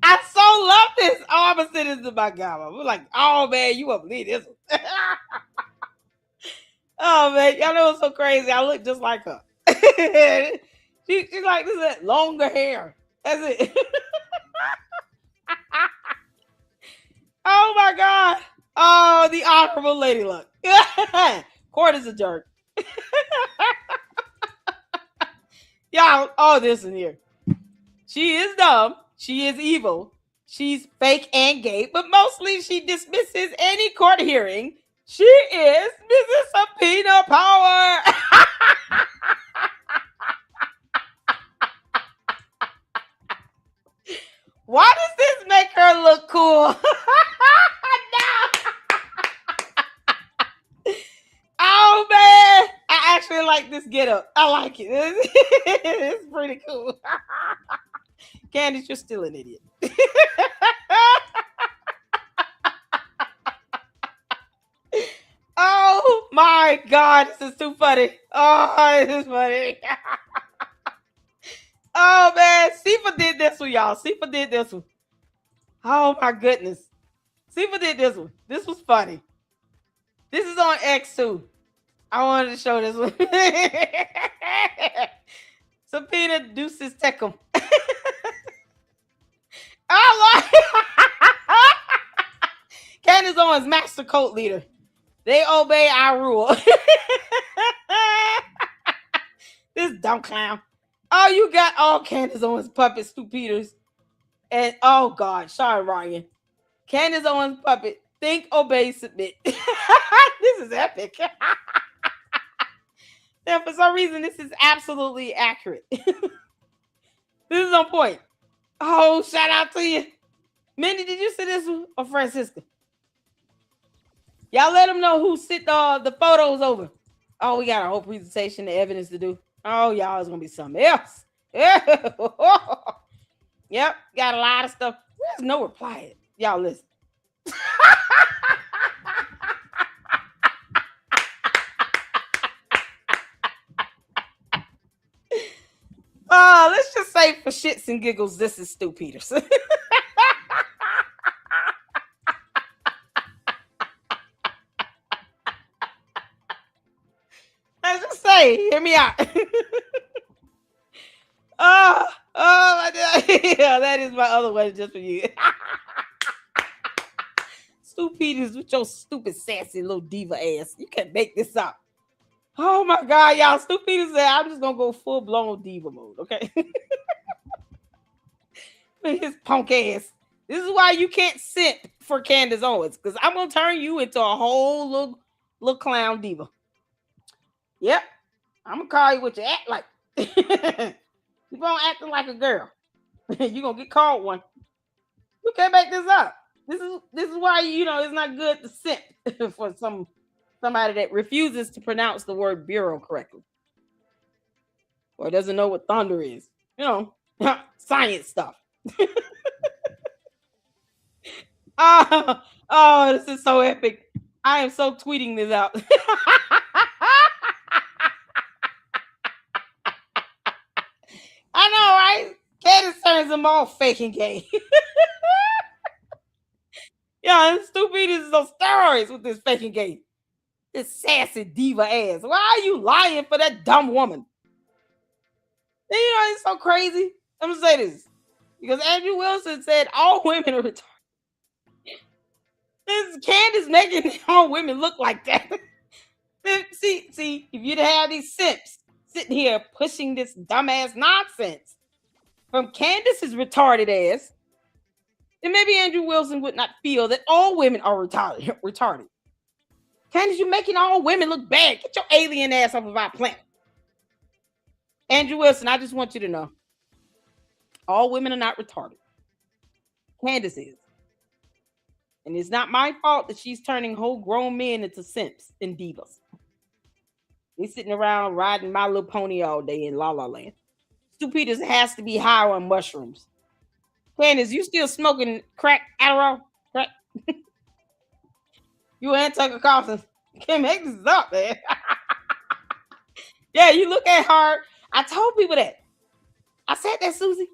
I so love this. Oh, I'm gonna send this to my guy. I'm like, oh man, you won't believe this one. Oh man, y'all know it's so crazy. I look just like her. She's like, this is longer hair. That's it. Oh my God. Oh, the Honorable Lady Luck. Court is a jerk. Y'all, all this in here. She is dumb. She is evil. She's fake and gay, but mostly she dismisses any court hearing. She is Mrs. Subpoena Power. Why does this make her look cool? No. Oh man, I actually like this getup. I like it. It's pretty cool. Candace, you're still an idiot. Oh my God, this is too funny. Oh, this is funny. Oh man, Sifa did this one, y'all. Sifa did this one. Oh my goodness. Sifa did this one. This was funny. This is on X too. I wanted to show this one. Subpoena Deuces Tecum. Oh Lord. Candace Owens, Master Cult Leader. They obey our rule. This dumb clown. Oh, you got all Candace Owens puppet, Stu Peters. And oh God, sorry, Ryan. Candace Owens puppet. Think, obey, submit. This is epic. Now, for some reason, this is absolutely accurate. This is on point. Oh, shout out to you. Mindy, did you see this one? Or Francisca? Y'all let them know who sent the photos over. Oh, we got a whole presentation, the evidence to do. Oh, y'all, it's going to be something else. Yep, got a lot of stuff. There's no reply. Y'all listen. Let's just say for shits and giggles, this is Stu Peters. Let's just say, hear me out. Yeah, that is my other one just for you. Stu Peters with your stupid, sassy little diva ass. You can't make this up. Oh my God, y'all. Stu Peters said, I'm just gonna go full blown diva mode, okay? His punk ass. This is why you can't simp for Candace Owens, because I'm gonna turn you into a whole little clown diva. Yep. I'm gonna call you what you act like. Keep on acting like a girl. You're gonna get called one. You can't make this up. This is why it's not good to simp for somebody that refuses to pronounce the word bureau correctly. Or doesn't know what thunder is. Science stuff. Oh, this is so epic. I am so tweeting this out. I know, right? Candace turns them all faking gay. Yeah, stupid is on steroids with this faking gay. This sassy diva ass. Why are you lying for that dumb woman? And it's so crazy. I'm gonna say this. Because Andrew Wilson said all women are retarded. This Candace making all women look like that. See, if you'd have these simps sitting here pushing this dumbass nonsense from Candace's retarded ass, then maybe Andrew Wilson would not feel that all women are retarded. Candace, you're making all women look bad. Get your alien ass off of our planet. Andrew Wilson, I just want you to know, all women are not retarded. Candace is. And it's not my fault that she's turning whole grown men into simps and divas. They're sitting around riding My Little Pony all day in La La Land. Stu Peters has to be high on mushrooms. Candace, you still smoking crack, Adderall? Crack? You and Tucker Carlson. You can't make this up, man. Yeah, you look at her. I told people that. I said that, Susie.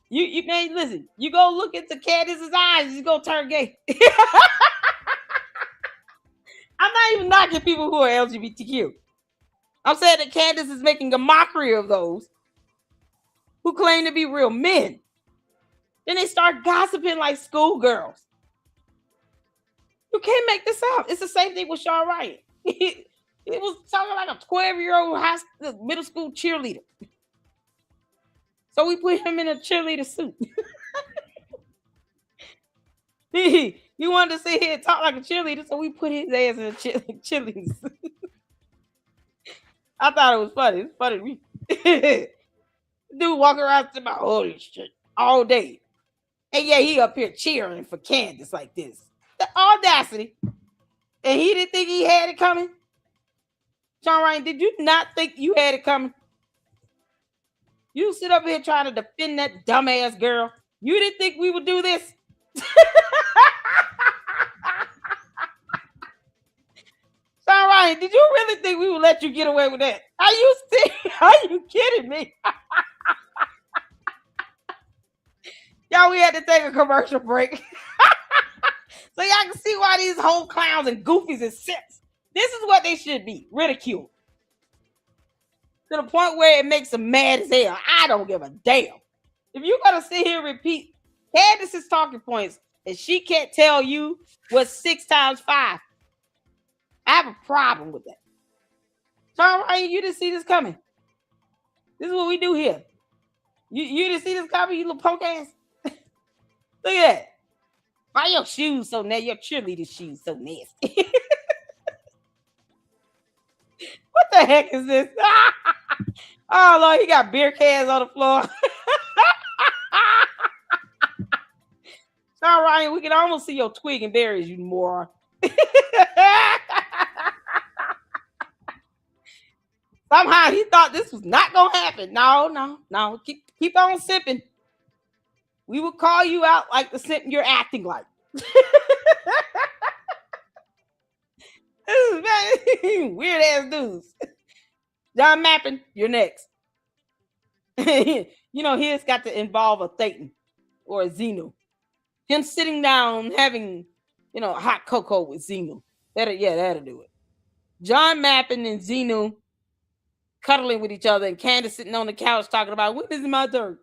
You man, listen, you go look into Candace's eyes, you go turn gay. I'm not even knocking people who are LGBTQ. I'm saying that Candace is making a mockery of those who claim to be real men. Then they start gossiping like schoolgirls. You can't make this up. It's the same thing with Sean Ryan. He was talking like a 12-year-old middle school cheerleader. So we put him in a cheerleader suit. He wanted to sit here and talk like a cheerleader, so we put his ass in a cheerleader suit. I thought it was funny. It's funny to me. Dude walking around to my holy shit all day. And yeah, he up here cheering for Candace like this. The audacity. And he didn't think he had it coming. Sean Ryan, did you not think you had it coming? You sit up here trying to defend that dumbass girl. You didn't think we would do this? Sean Ryan, did you really think we would let you get away with that? Are you kidding me? Y'all, we had to take a commercial break. So y'all can see why these whole clowns and goofies and simps. This is what they should be, ridiculed. To the point where it makes them mad as hell. I don't give a damn. If you're going to sit here and repeat Candace's talking points and she can't tell you what's 6 times 5, I have a problem with that. Sean Ryan, you didn't see this coming. This is what we do here. You didn't see this coming, you little punk ass? Look at that. Why your shoes so nasty? Your cheerleader shoes so nasty. What the heck is this? Oh, Lord, he got beer cans on the floor. Sean Ryan, we can almost see your twig and berries, you moron. Somehow he thought this was not going to happen. No. Keep on sipping. We will call you out like the simp you're acting like. This is very weird ass dudes. John Mappin, you're next. His got to involve a Thetan or a Xenu. Him sitting down having, hot cocoa with Xenu. That'll do it. John Mappin and Xenu cuddling with each other, and Candace sitting on the couch talking about, when is it my turn?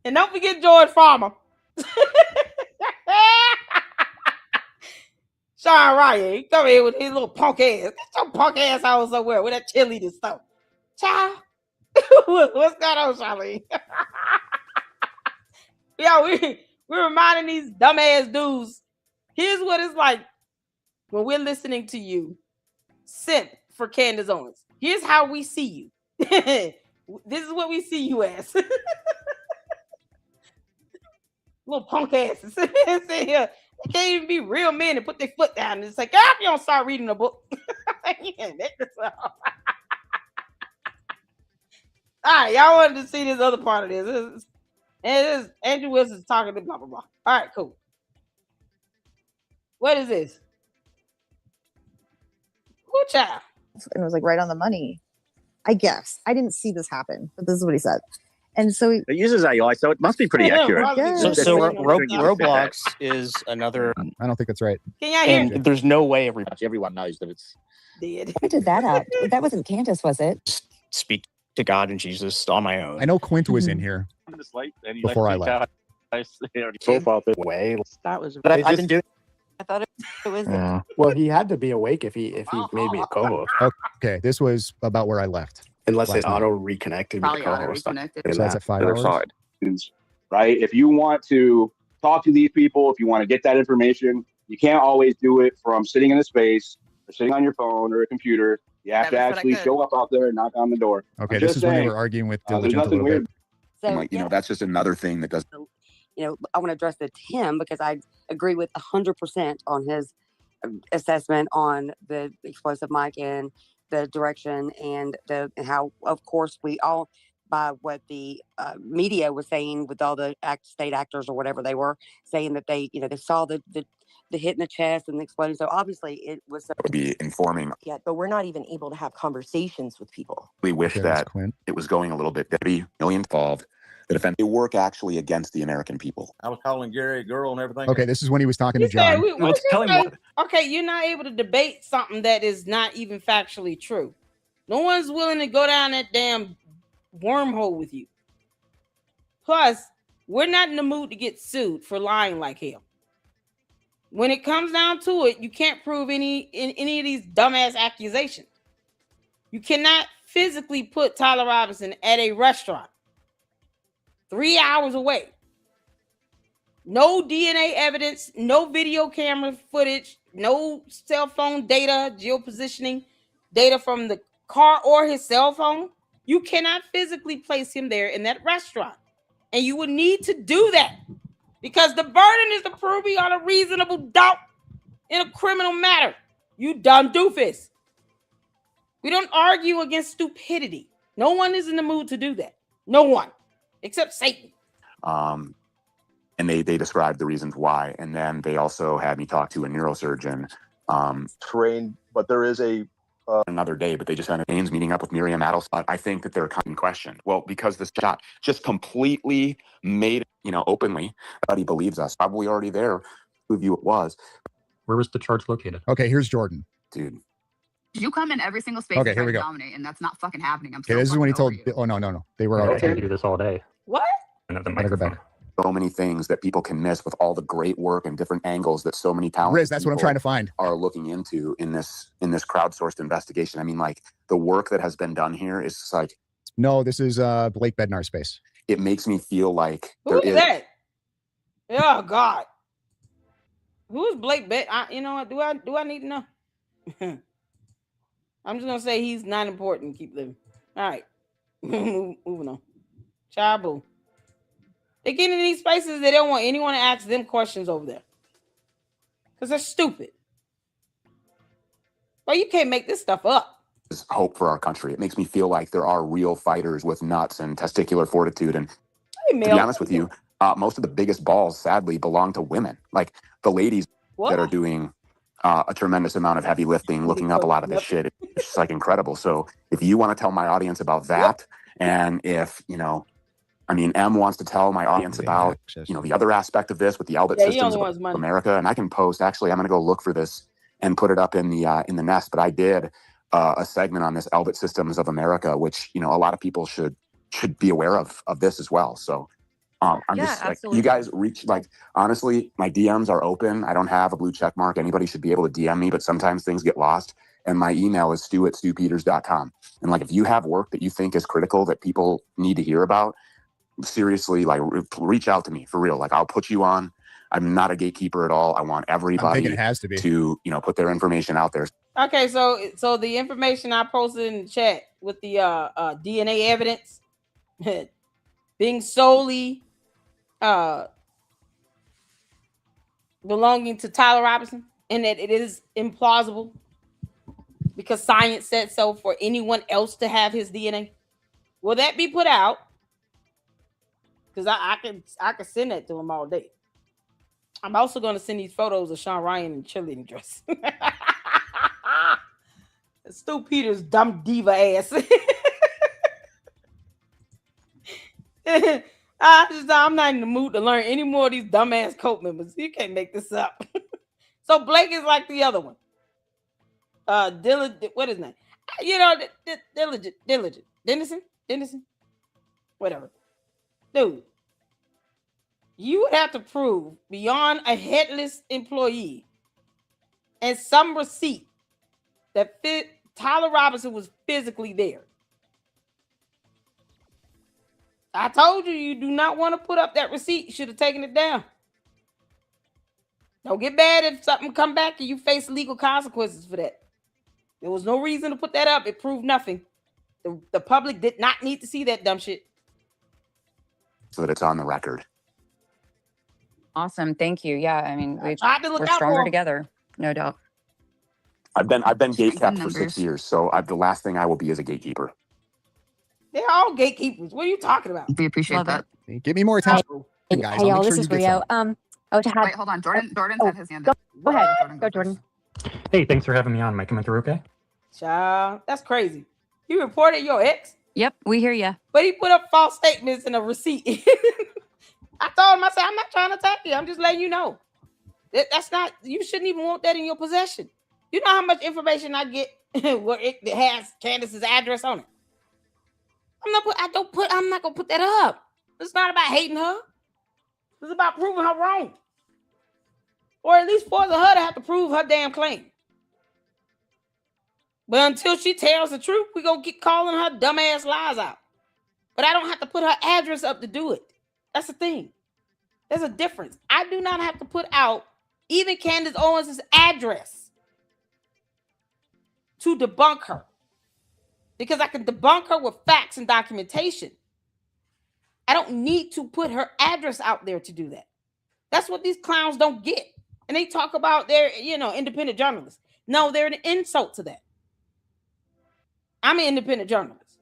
And don't forget George Farmer. Sean Ryan, he come here with his little punk ass. Get your punk ass out somewhere with that cheerleader stuff. Child. What's going on, Charlene? Yeah, we're reminding these dumbass dudes Here's what it's like when we're listening to you sent for Candace Owens. Here's how we see you. This is what we see you as. Little punk asses. Sit here. They can't even be real men and put their foot down and it's like, if you don't start reading a book. You can't make this up. All right, y'all wanted to see this other part of this. And this Andrew Wilson's talking to blah, blah, blah. All right, cool. What is this? Who child? And it was like right on the money. I guess. I didn't see this happen, but this is what he said. And so he It uses AI, so it must be pretty accurate. Yeah. So That's- Roblox is another, I don't think that's right. Can y'all hear me? and there's no way Everyone knows that it's Dead. I did that up. That wasn't Candace, was it? speak to God and Jesus on my own. I know Quint was in here before I left. profile thing. way. That was. But I've been doing. I thought it was. Yeah. Well, he had to be awake if he made me a co-host, Okay, this was about where I left. unless Last it night. auto reconnected me to Probably auto co-host. reconnected. So that's at 5 other hours. side. Right? If you want to talk to these people, if you want to get that information, you can't always do it from sitting in a space or sitting on your phone or a computer. You have to That was what I actually could. show up out there and knock on the door. Okay, I'm this just is when they saying, were arguing with there's Diligent a nothing little weird. bit. So, Like, you know, that's just another thing that does. I want to address it to him because I agree with 100% on his assessment on the explosive mic and the direction and how, of course, we all, by what the media was saying with all the state actors or whatever they were saying that they saw the hit in the chest and the exploding. So obviously it was Would be informing. Yet, but we're not even able to have conversations with people. We wish Okay, that's that Quint. it was going a little bit. Deputy million involved. The defense. They work actually against the American people. I was calling Gary a girl and everything. Okay, this is when he was talking You to John. said, what Well, did you tell him say? what- Okay, you're not able to debate something that is not even factually true. No one's willing to go down that damn wormhole with you. Plus, we're not in the mood to get sued for lying like hell. When it comes down to it, you can't prove any of these dumbass accusations. You cannot physically put Tyler Robinson at a restaurant 3 hours away. No DNA evidence, no video camera footage, no cell phone data, geopositioning data from the car or his cell phone. You cannot physically place him there in that restaurant. And you would need to do that because the burden is to prove beyond a reasonable doubt in a criminal matter. You dumb doofus. We don't argue against stupidity. No one is in the mood to do that. No one, except Satan. And they described the reasons why. And then they also had me talk to a neurosurgeon trained, but there is a another day, but they just had a meeting up with Miriam Adelson. I think that they're in question. Well, because this shot just completely made, openly, that he believes us. Probably already there, who view it was. Where was the charge located? Okay, here's Jordan. Dude. You come in every single space. Okay, and here try we to go. Dominate, and that's not fucking happening. I'm Okay, so this is when he fucking told. over you. Oh no. They were I okay. can do this all day. What? Another I'm gonna go back. So many things that people can miss with all the great work and different angles that so many talented Riz, that's what I'm trying to find. are looking into in this crowdsourced investigation. I mean, like the work that has been done here is just like No, this is Blake Bednar space. it makes me feel like Who there is that? Oh God. Who is Blake Bet? You know what? Do I need to know? I'm just gonna say he's not important. Keep living. All right. Moving on. Chabu. They get in these spaces, they don't want anyone to ask them questions over there. Because they're stupid. Well, you can't make this stuff up. is hope for our country. It makes me feel like there are real fighters with nuts and testicular fortitude. And Hey, to be honest with you, most of the biggest balls, sadly, belong to women. Like the ladies that are doing a tremendous amount of heavy lifting, looking up a lot of this shit. It's just like incredible. So if you want to tell my audience about that, and if, M wants to tell my audience about, the other aspect of this with the Albert Yeah, he systems only of wants money. America, and I can post, actually, I'm going to go look for this and put it up in the nest. But I did a segment on this Albert Systems of America, which, a lot of people should be aware of this as well. So I'm just like, you guys reach, like, honestly, my DMs are open. I don't have a blue check mark. Anybody should be able to DM me, but sometimes things get lost. And my email is stu@stupeters.com. And like, if you have work that you think is critical that people need to hear about, seriously, like, reach out to me for real. Like, I'll put you on I'm not a gatekeeper at all. I want I'm everybody thinking it has to be. to, put their information out there. Okay, so the information I posted in the chat with the DNA evidence being solely belonging to Tyler Robinson, and that it is implausible because science said so for anyone else to have his DNA. Will that be put out? Because I can send that to him all day. I'm also going to send these photos of Sean Ryan in cheerleading dress. Stu Peters' dumb diva ass. I'm not in the mood to learn any more of these dumbass cult members. You can't make this up. So Blake is like the other one. Diligent, what is his name? Diligent. Dennison? Whatever. Dude, you would have to prove beyond a headless employee and some receipt that Tyler Robinson was physically there. I told you do not want to put up that receipt. You should have taken it down. Don't get mad if something come back and you face legal consequences for that. There was no reason to put that up. It proved nothing. The public did not need to see that dumb shit. So that it's on the record. Awesome. Thank you. Yeah. I mean, we're out stronger for together. No doubt. I've been gatekept for 6 numbers. years, so the last thing I will be is a gatekeeper. They're all gatekeepers. What are you talking about? We appreciate that. Give me more attention, Hey, guys. hey I'll y'all, make this sure is you get Rio. some. To have Wait, hold on. Jordan's had his hand up. go ahead. Go, Jordan. Hey, thanks for having me on. Am I coming through okay? Child, that's crazy. You reported your ex, Yep, we hear you. but he put up false statements and a receipt. I told him, I said, I'm not trying to attack you. I'm just letting you know. That's not, you shouldn't even want that in your possession. You know how much information I get where it has Candace's address on it. I'm not gonna put that up. It's not about hating her. It's about proving her wrong. Or at least forcing her to have to prove her damn claim. But until she tells the truth, we're gonna keep calling her dumbass lies out. But I don't have to put her address up to do it. That's the thing. There's a difference. I do not have to put out even Candace Owens' address to debunk her. Because I can debunk her with facts and documentation. I don't need to put her address out there to do that. That's what these clowns don't get. And they talk about their, independent journalists. No, they're an insult to that. I'm an independent journalist.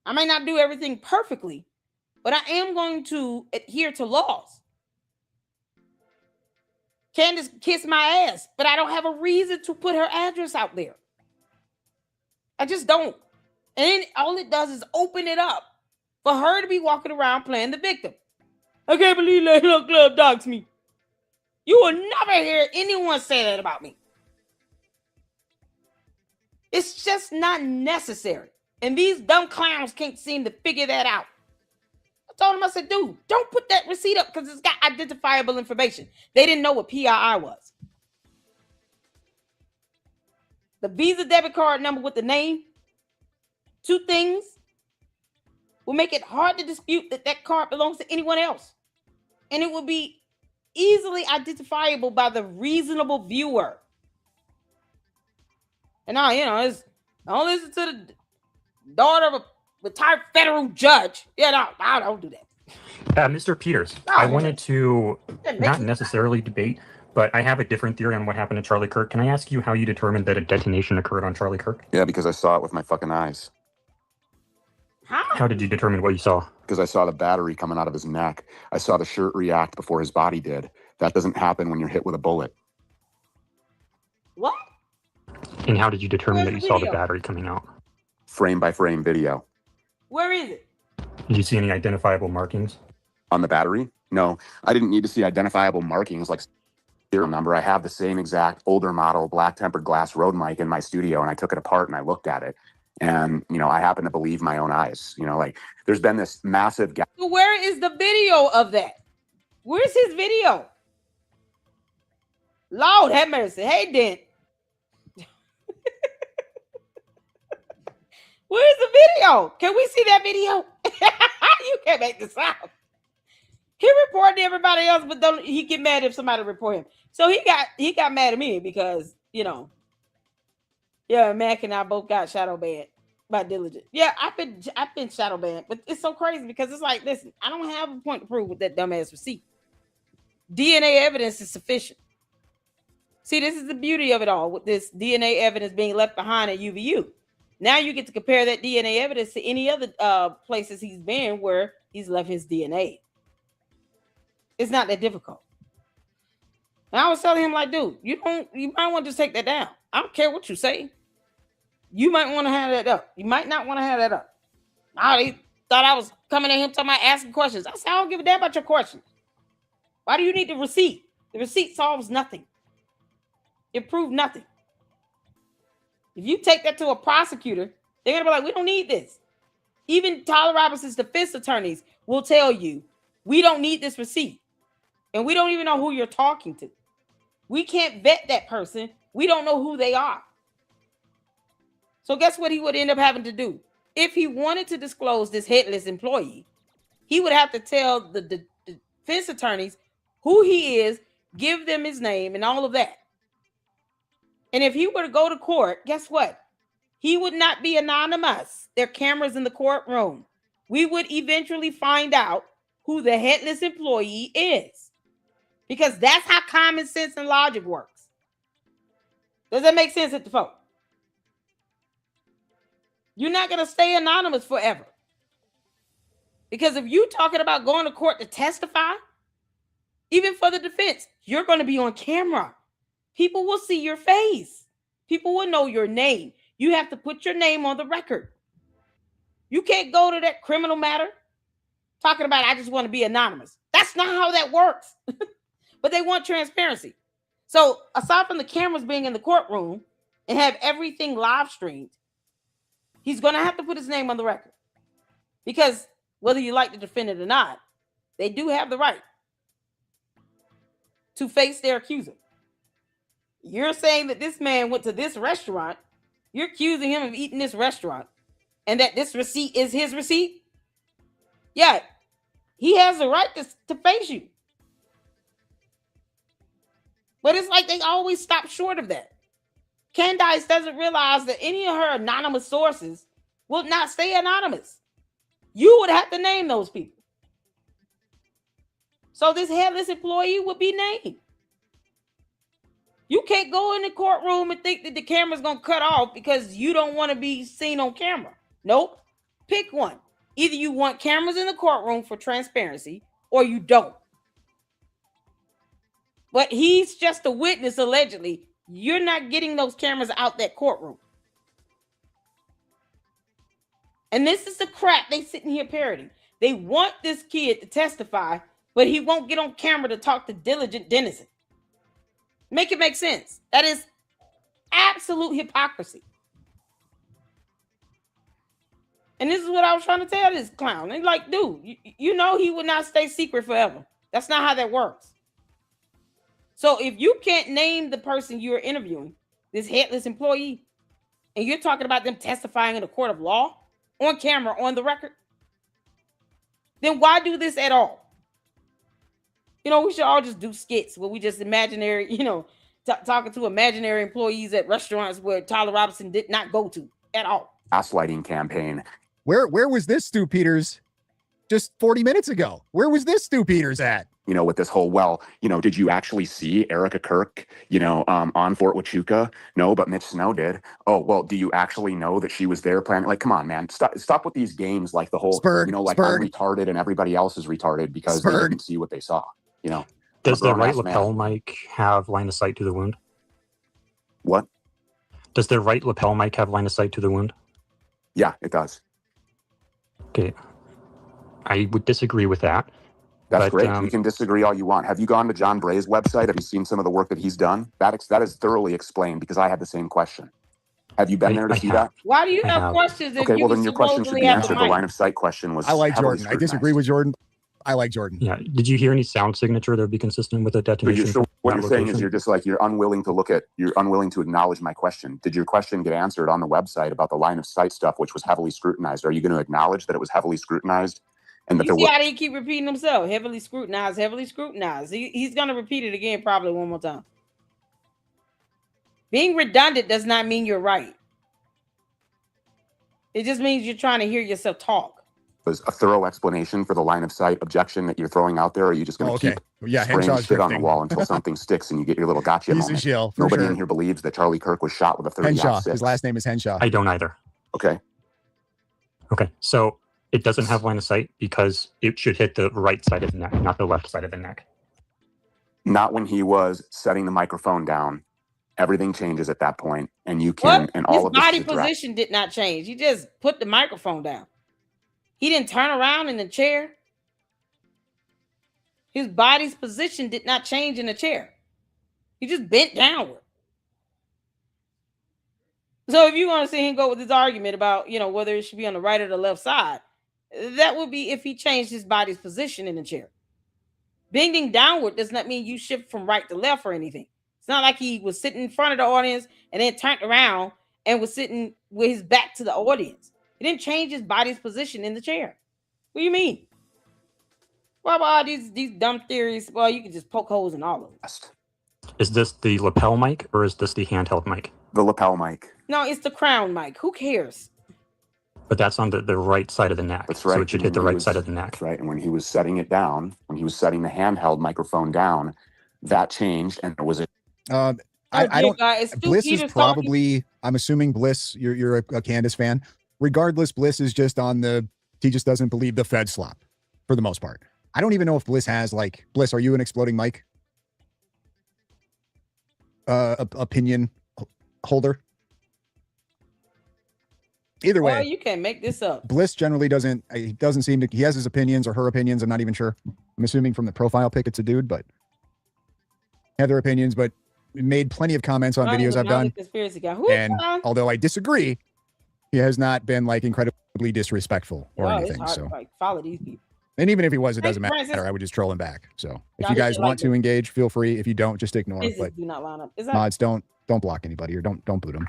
I may not do everything perfectly, but I am going to adhere to laws. Candace kissed my ass, but I don't have a reason to put her address out there. I just don't. And then all it does is open it up for her to be walking around playing the victim. I can't believe Layla Club dogs me. You will never hear anyone say that about me. It's just not necessary. And these dumb clowns can't seem to figure that out. I told him, I said, dude, don't put that receipt up because it's got identifiable information. They didn't know what PII was. The Visa debit card number with the name, 2 things, will make it hard to dispute that that card belongs to anyone else. And it will be easily identifiable by the reasonable viewer. And now, I don't listen to the daughter of a retired federal judge. Yeah, no, I don't do that. Mr. Peters, I wanted to not necessarily debate, but I have a different theory on what happened to Charlie Kirk. Can I ask you how you determined that a detonation occurred on Charlie Kirk? Yeah, because I saw it with my fucking eyes. How did you determine what you saw? Because I saw the battery coming out of his neck. I saw the shirt react before his body did. That doesn't happen when you're hit with a bullet. What? And how did you determine Where's that you the saw the video? battery coming out? Frame by frame video. Where is it? Did you see any identifiable markings? On the battery? No, I didn't need to see identifiable markings like serial number. I have the same exact older model black tempered glass Rode mic in my studio, and I took it apart and I looked at it. And, I happen to believe my own eyes. There's been this massive gap. So where is the video of that? Where's his video? Lord have mercy. Hey, Dent. Where's the video? Can we see that video? You can't make this up. He reported everybody else, but don't he get mad if somebody report him? So he got mad at me because, you know, yeah, Mac and I both got shadow banned by Diligent. Yeah, I've been shadow banned, but it's so crazy because it's like, listen, I don't have a point to prove with that dumbass receipt. DNA evidence is sufficient. See, this is the beauty of it all with this DNA evidence being left behind at UVU. Now you get to compare that DNA evidence to any other places he's been where he's left his DNA. It's not that difficult. And I was telling him, like, dude, you might want to just take that down. I don't care what you say. You might want to have that up. You might not want to have that up. He thought I was coming at him talking about asking questions. I said, I don't give a damn about your questions. Why do you need the receipt? The receipt solves nothing. It proved nothing. If you take that to a prosecutor, they're going to be like, we don't need this. Even Tyler Robinson's defense attorneys will tell you, we don't need this receipt. And we don't even know who you're talking to. We can't vet that person. We don't know who they are. So guess what he would end up having to do? If he wanted to disclose this headless employee, he would have to tell the defense attorneys who he is, give them his name and all of that. And if he were to go to court, guess what? He would not be anonymous. There are cameras in the courtroom. We would eventually find out who the headless employee is. Because that's how common sense and logic works. Does that make sense at the folk? You're not going to stay anonymous forever. Because if you're talking about going to court to testify, even for the defense, you're going to be on camera. People will see your face. People will know your name. You have to put your name on the record. You can't go to that criminal matter talking about, I just want to be anonymous. That's not how that works. But they want transparency. So aside from the cameras being in the courtroom and have everything live streamed, he's going to have to put his name on the record. Because whether you like the defendant or not, they do have the right to face their accuser. You're saying that this man went to this restaurant. You're accusing him of eating this restaurant and that this receipt is his receipt. Yeah, he has the right to face you. But it's like they always stop short of that. Candice doesn't realize that any of her anonymous sources will not stay anonymous. You would have to name those people. So this headless employee would be named. You can't go in the courtroom and think that the camera's going to cut off because you don't want to be seen on camera. Nope. Pick one. Either you want cameras in the courtroom for transparency or you don't. But he's just a witness, allegedly. You're not getting those cameras out that courtroom. And this is the crap they sitting here parroting. They want this kid to testify, but he won't get on camera to talk to Diligent Dennison. Make it make sense. That is absolute hypocrisy. And this is what I was trying to tell this clown. They're like, dude, you know he would not stay secret forever. That's not how that works. So if you can't name the person you're interviewing, this headless employee, and you're talking about them testifying in a court of law, on camera, on the record, then why do this at all? You know, we should all just do skits where we just imaginary, you know, talking to imaginary employees at restaurants where Tyler Robinson did not go to at all. Gaslighting campaign. Where was this Stu Peters just 40 minutes ago? Where was this Stu Peters at? You know, with this whole, well, you know, did you actually see Erica Kirk, you know, on Fort Huachuca? No, but Mitch Snow did. Oh, well, do you actually know that she was there planning? Like, come on, man, stop with these games. Like the whole, you know, like I'm retarded and everybody else is retarded because they didn't see what they saw. You know, does the right lapel mic have line of sight to the wound? What? Does the right lapel mic have line of sight to the wound? Yeah, it does. Okay. I would disagree with that. That's great. We can disagree all you want. Have you gone to John Bray's website? Have you seen some of the work that he's done? That is thoroughly explained because I had the same question. Have you been there to see that? Why do you have questions? Okay, well then your question should be answered. The line of sight question was. I like Jordan. I disagree with Jordan. I like Jordan. Yeah. Did you hear any sound signature that would be consistent with a detonation? So what you're saying is you're unwilling to acknowledge my question. Did your question get answered on the website about the line of sight stuff, which was heavily scrutinized? Are you going to acknowledge that it was heavily scrutinized and that You there see was how he keep repeating himself? Heavily scrutinized, heavily scrutinized. He's going to repeat it again probably one more time. Being redundant does not mean you're right. It just means you're trying to hear yourself talk. a thorough explanation for the line of sight objection that you're throwing out there, or are you just going to keep spraying Henshaw's shit on the drifting. wall until something sticks and you get your little gotcha He's a moment? shill, for Nobody sure. in here believes that Charlie Kirk was shot with a 30 Henshaw. six. His last name is Henshaw. I don't either. Okay. Okay. So it doesn't have line of sight because it should hit the right side of the neck, not the left side of the neck. Not when he was setting the microphone down. Everything changes at that point, and you can, and all His of this body is addressed. position did not change. He just put the microphone down. He didn't turn around in the chair. His body's position did not change in the chair. He just bent downward. So if you want to see him go with this argument about, whether it should be on the right or the left side, that would be if he changed his body's position in the chair. Bending downward does not mean you shift from right to left or anything. It's not like he was sitting in front of the audience and then turned around and was sitting with his back to the audience. He didn't change his body's position in the chair. What do you mean? Well, all these dumb theories, well, you can just poke holes in all of them. Is this the lapel mic or is this the handheld mic? The lapel mic. No, it's the crown mic. Who cares? But that's on the right side of the neck. That's right. So it should hit the right side of the neck. That's right. And when he was setting it down, when he was setting the handheld microphone down, that changed, and there was a. I don't. Guys, Bliss is probably. I'm assuming Bliss. You're a Candace fan. Regardless, Bliss is just on the. He just doesn't believe the Fed slop, for the most part. I don't even know if Bliss has Bliss. Are you an exploding mic? Opinion holder. Either way, well, you can't make this up. Bliss generally doesn't. He doesn't seem to. He has his opinions or her opinions. I'm not even sure. I'm assuming from the profile pic, it's a dude, but have their opinions. But made plenty of comments on videos I've done. Conspiracy guy. And although I disagree, he has not been incredibly disrespectful or anything. So follow these people. And even if he was, it doesn't matter. I would just troll him back. So if you guys want to engage, feel free. If you don't, just ignore. But do not line up. mods, don't block anybody or don't boot them.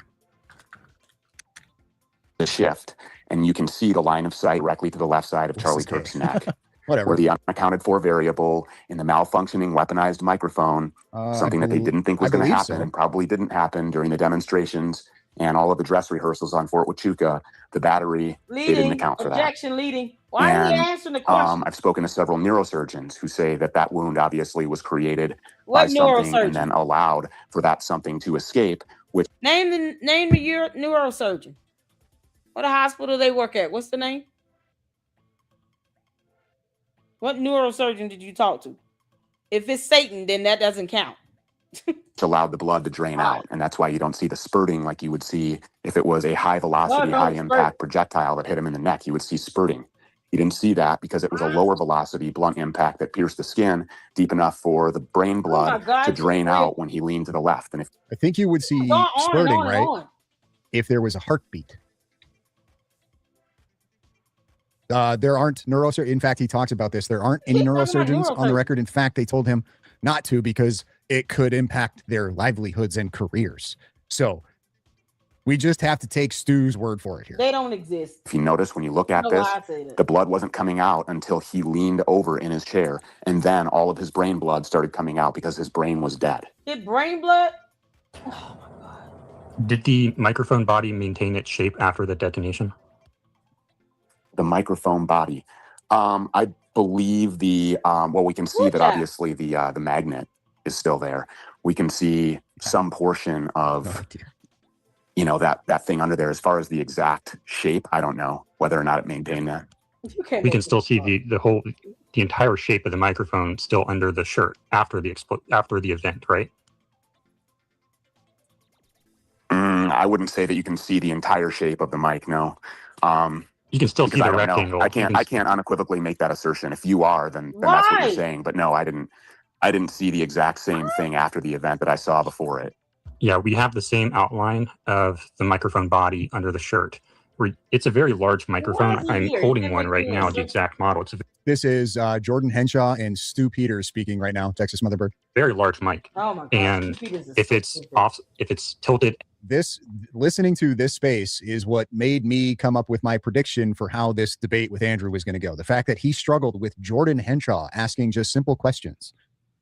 The shift, and you can see the line of sight directly to the left side of Charlie Kirk's neck. Whatever. Where the unaccounted for variable in the malfunctioning weaponized microphone, something that they didn't think was going to happen and probably didn't happen during the demonstrations and all of the dress rehearsals on Fort Huachuca, the battery, they didn't account for that. Objection leading. Why are you answering the question? I've spoken to several neurosurgeons who say that wound obviously was created by something and then allowed for that something to escape. Which name the neurosurgeon. What hospital they work at? What's the name? What neurosurgeon did you talk to? If it's Satan, then that doesn't count. allowed the blood to drain out, and that's why you don't see the spurting like you would see if it was a high velocity, high impact projectile that hit him in the neck. You would see spurting. You didn't see that because it was a lower velocity blunt impact that pierced the skin deep enough for the brain blood to drain out when he leaned to the left. And if I think you would see spurting, right? If there was a heartbeat. There aren't neurosurgeons. In fact, he talks about this. There aren't any neurosurgeons on the record. In fact, they told him not to because it could impact their livelihoods and careers. So we just have to take Stu's word for it here. They don't exist. If you notice, when you look at this, the blood wasn't coming out until he leaned over in his chair. And then all of his brain blood started coming out because his brain was dead. Did brain blood? Did the microphone body maintain its shape after the detonation? The microphone body. I believe we can see that obviously the magnet is still there. We can see some portion of, that thing under there. As far as the exact shape, I don't know whether or not it maintained that. We can still see the entire shape of the microphone still under the shirt after the event, right? I wouldn't say that you can see the entire shape of the mic. No. You can still see the rectangle. I can't unequivocally make that assertion. If you are, then that's what you're saying. But no, I didn't see the exact same thing after the event that I saw before it. Yeah, we have the same outline of the microphone body under the shirt. It's a very large microphone. is I'm here? holding Is it one like right this? now, the exact model. It's a This is Jordan Henshaw and Stu Peters speaking right now, Texas Motherbird. very large mic. Oh my god! And Stu Peters is if so it's stupid. off, if it's tilted, Listening to this space is what made me come up with my prediction for how this debate with Andrew was going to go. The fact that he struggled with Jordan Henshaw asking just simple questions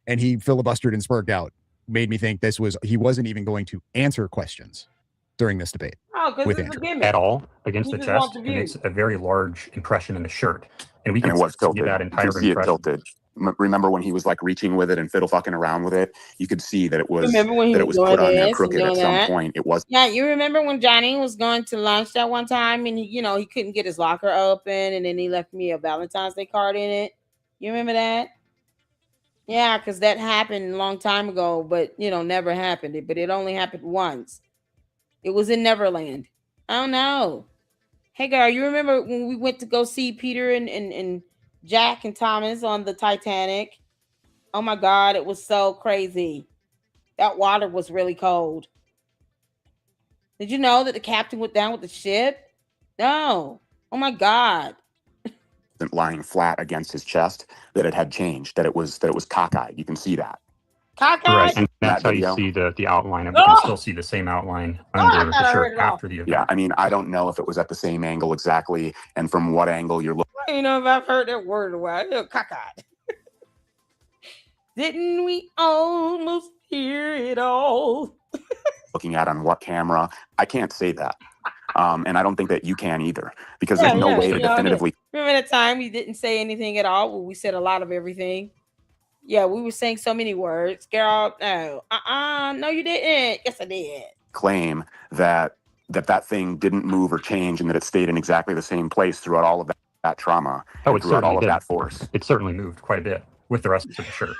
and he filibustered and spurred out made me think he wasn't even going to answer questions during this debate. Oh, because with it's a Andrew. gimmick. at all against He the just chest, wants the and view. it's a very large impression in the shirt, and we And can it was see tilted. that You entire could see it impression. tilted. Remember when he was like reaching with it and fiddle fucking around with it? You could see that it was Remember when he was doing put on there this and crooked at doing some that? point. It was Yeah, you remember when Johnny was going to lunch that one time and he couldn't get his locker open and then he left me a Valentine's Day card in it. You remember that? Yeah, because that happened a long time ago, but never happened. But it only happened once. It was in Neverland. Oh no. Hey girl, you remember when we went to go see Peter and Jack and Thomas on the Titanic? Oh my god, it was so crazy. That water was really cold. Did you know that the captain went down with the ship? No. Oh my god. lying flat against his chest, that it had changed, that it was cockeyed. You can see that. Cockeyed? Right, and that's That how you video. see the outline of it. You can still see the same outline under the shirt after the event. Yeah, I mean, I don't know if it was at the same angle exactly and from what angle you're looking. I don't know if I've heard that word in a while. Cockeyed. Didn't we almost hear it all? Looking at on what camera. I can't say that. And I don't think that you can either, because there's no way to definitively. Remember that time we didn't say anything at all? Well, we said a lot of everything. Yeah, we were saying so many words. Girl, no. No, you didn't. Yes, I did. Claim that thing didn't move or change and that it stayed in exactly the same place throughout all of that trauma. Oh, and it throughout all certainly of did. that force. It certainly moved quite a bit with the rest of the shirt.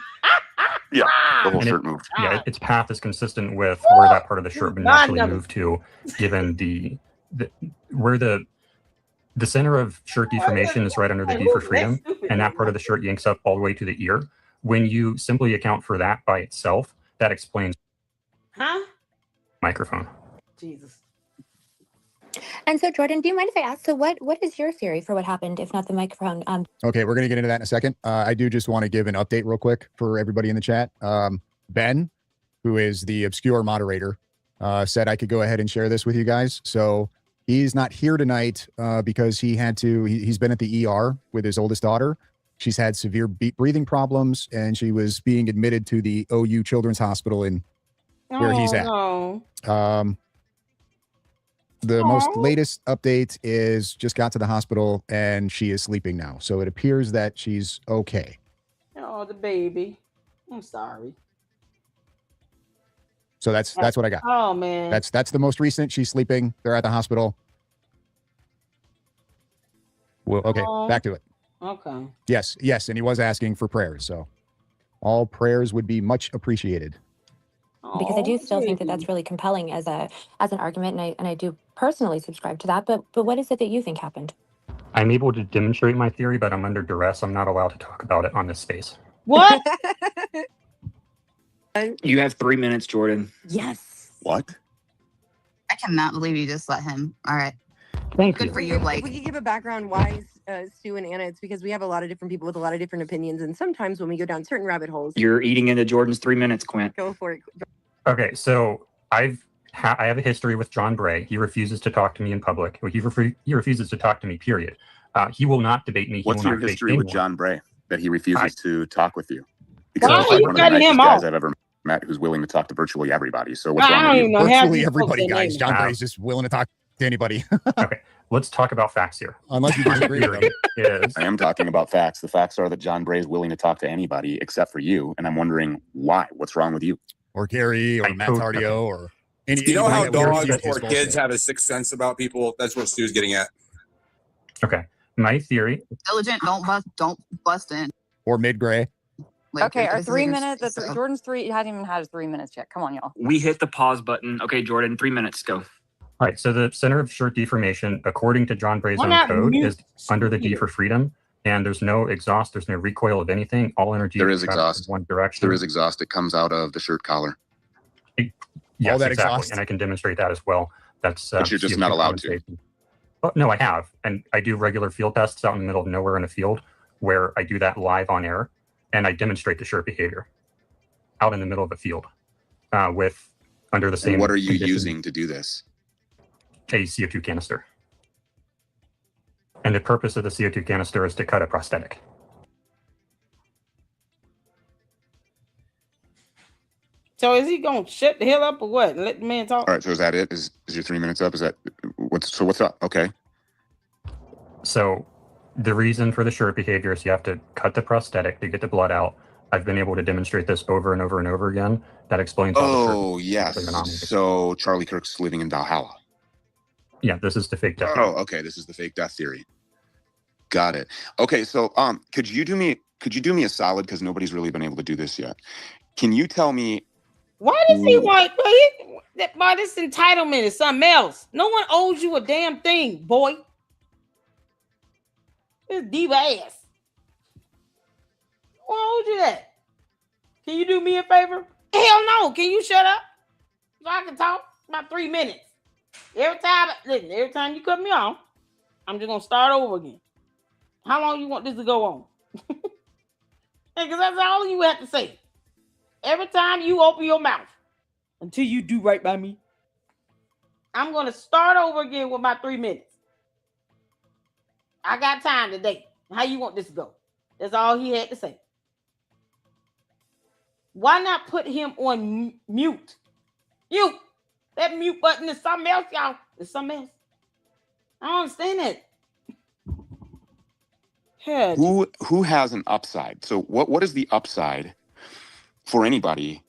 Yeah, the whole And shirt moved. Yeah, its path is consistent with where that part of the shirt would naturally move to, given where the center of shirt deformation is right under the D for freedom, and that part of the shirt yanks up all the way to the ear. When you simply account for that by itself, that explains microphone. Jesus. And so, Jordan, do you mind if I ask? So, what is your theory for what happened, if not the microphone? Okay, we're going to get into that in a second. I do just want to give an update real quick for everybody in the chat. Ben, who is the obscure moderator, said I could go ahead and share this with you guys. So he's not here tonight because he's been at the ER with his oldest daughter. She's had severe breathing problems, and she was being admitted to the OU Children's Hospital where he's at. No. The most latest update is just got to the hospital and she is sleeping now. So it appears that she's okay. Oh, the baby. I'm sorry. So that's what I got. Oh man. That's the most recent. She's sleeping. They're at the hospital. Well, okay, back to it. Okay. Yes, and he was asking for prayers. So all prayers would be much appreciated. Because I do still think that that's really compelling as an argument, and I do personally subscribe to that. But what is it that you think happened? I'm able to demonstrate my theory, but I'm under duress. I'm not allowed to talk about it on this space. What? You have 3 minutes, Jordan. Yes. What? I cannot believe you just let him. All right. Thank Good you. for you, If Blake. we could give a background why Stu and Anna, it's because we have a lot of different people with a lot of different opinions, and sometimes when we go down certain rabbit holes, You're eating into Jordan's 3 minutes, Quint. go for it. Okay, so I have a history with John Bray. He refuses to talk to me in public. He refuses to talk to me, period. He will not debate me. He What's will your not debate history with anyone. John Bray that he refuses to talk with you? Why Because are he's you one of the cutting nicest him guys off? I've ever met who's willing to talk to virtually everybody. So I what's wrong don't with even you? know half Virtually these folks everybody, their guys. names. John Bray's just willing to talk to anybody. Okay, let's talk about facts here. Unless you disagree with him. Is I am talking about facts. The facts are that John Bray is willing to talk to anybody except for you. And I'm wondering why. What's wrong with you? Or Gary or Matt Tardio or any. You know how anybody that dogs refutes his or bullshit. kids have a sixth sense about people? That's what Stu's getting at. okay. My theory. Diligent, don't bust in. Or mid-gray. Like, Okay, our this is 3 your minutes. space, so. Jordan's three. He hasn't even had his 3 minutes yet. Come on, y'all. We hit the pause button. Okay, Jordan, 3 minutes. Go. All right, so the center of shirt deformation, according to John Bray's Why own not code, mute is under the D for freedom, and there's no exhaust, there's no recoil of anything. All energy There is travels exhaust. in one direction. There is exhaust. It comes out of the shirt collar. Yes, that exactly, exhaust. and I can demonstrate that as well. That's But you're just not allowed to. No, I have. And I do regular field tests out in the middle of nowhere in a field where I do that live on air and I demonstrate the shirt behavior out in the middle of a field under the same. And what are you conditions. using to do this? A CO2 canister. And the purpose of the CO2 canister is to cut a prosthetic. So is he gonna shut the hell up or what? Let the man talk. All right. So is that it? Is your 3 minutes up? Is that what's up? Okay. So the reason for the shirt behavior is you have to cut the prosthetic to get the blood out. I've been able to demonstrate this over and over and over again. That explains all the Oh, yes. So Charlie Kirk's living in Valhalla. Yeah, this is the fake death. Oh, okay. This is the fake death theory. Got it. Okay, so could you do me a solid, because nobody's really been able to do this yet? Can you tell me why does he want why this entitlement is something else? No one owes you a damn thing, boy. This diva ass. Who owes you that? Can you do me a favor? Hell no. Can you shut up? So I can talk about 3 minutes. Every time you cut me off, I'm just gonna start over again. How long you want this to go on? Because that's all you have to say. Every time you open your mouth, until you do right by me, I'm gonna start over again with my 3 minutes. I got time today. How you want this to go? That's all he had to say. Why not put him on mute? Mute. That mute button is something else, y'all. It's something else. I don't understand that. Yeah. who has an upside? So what is the upside for anybody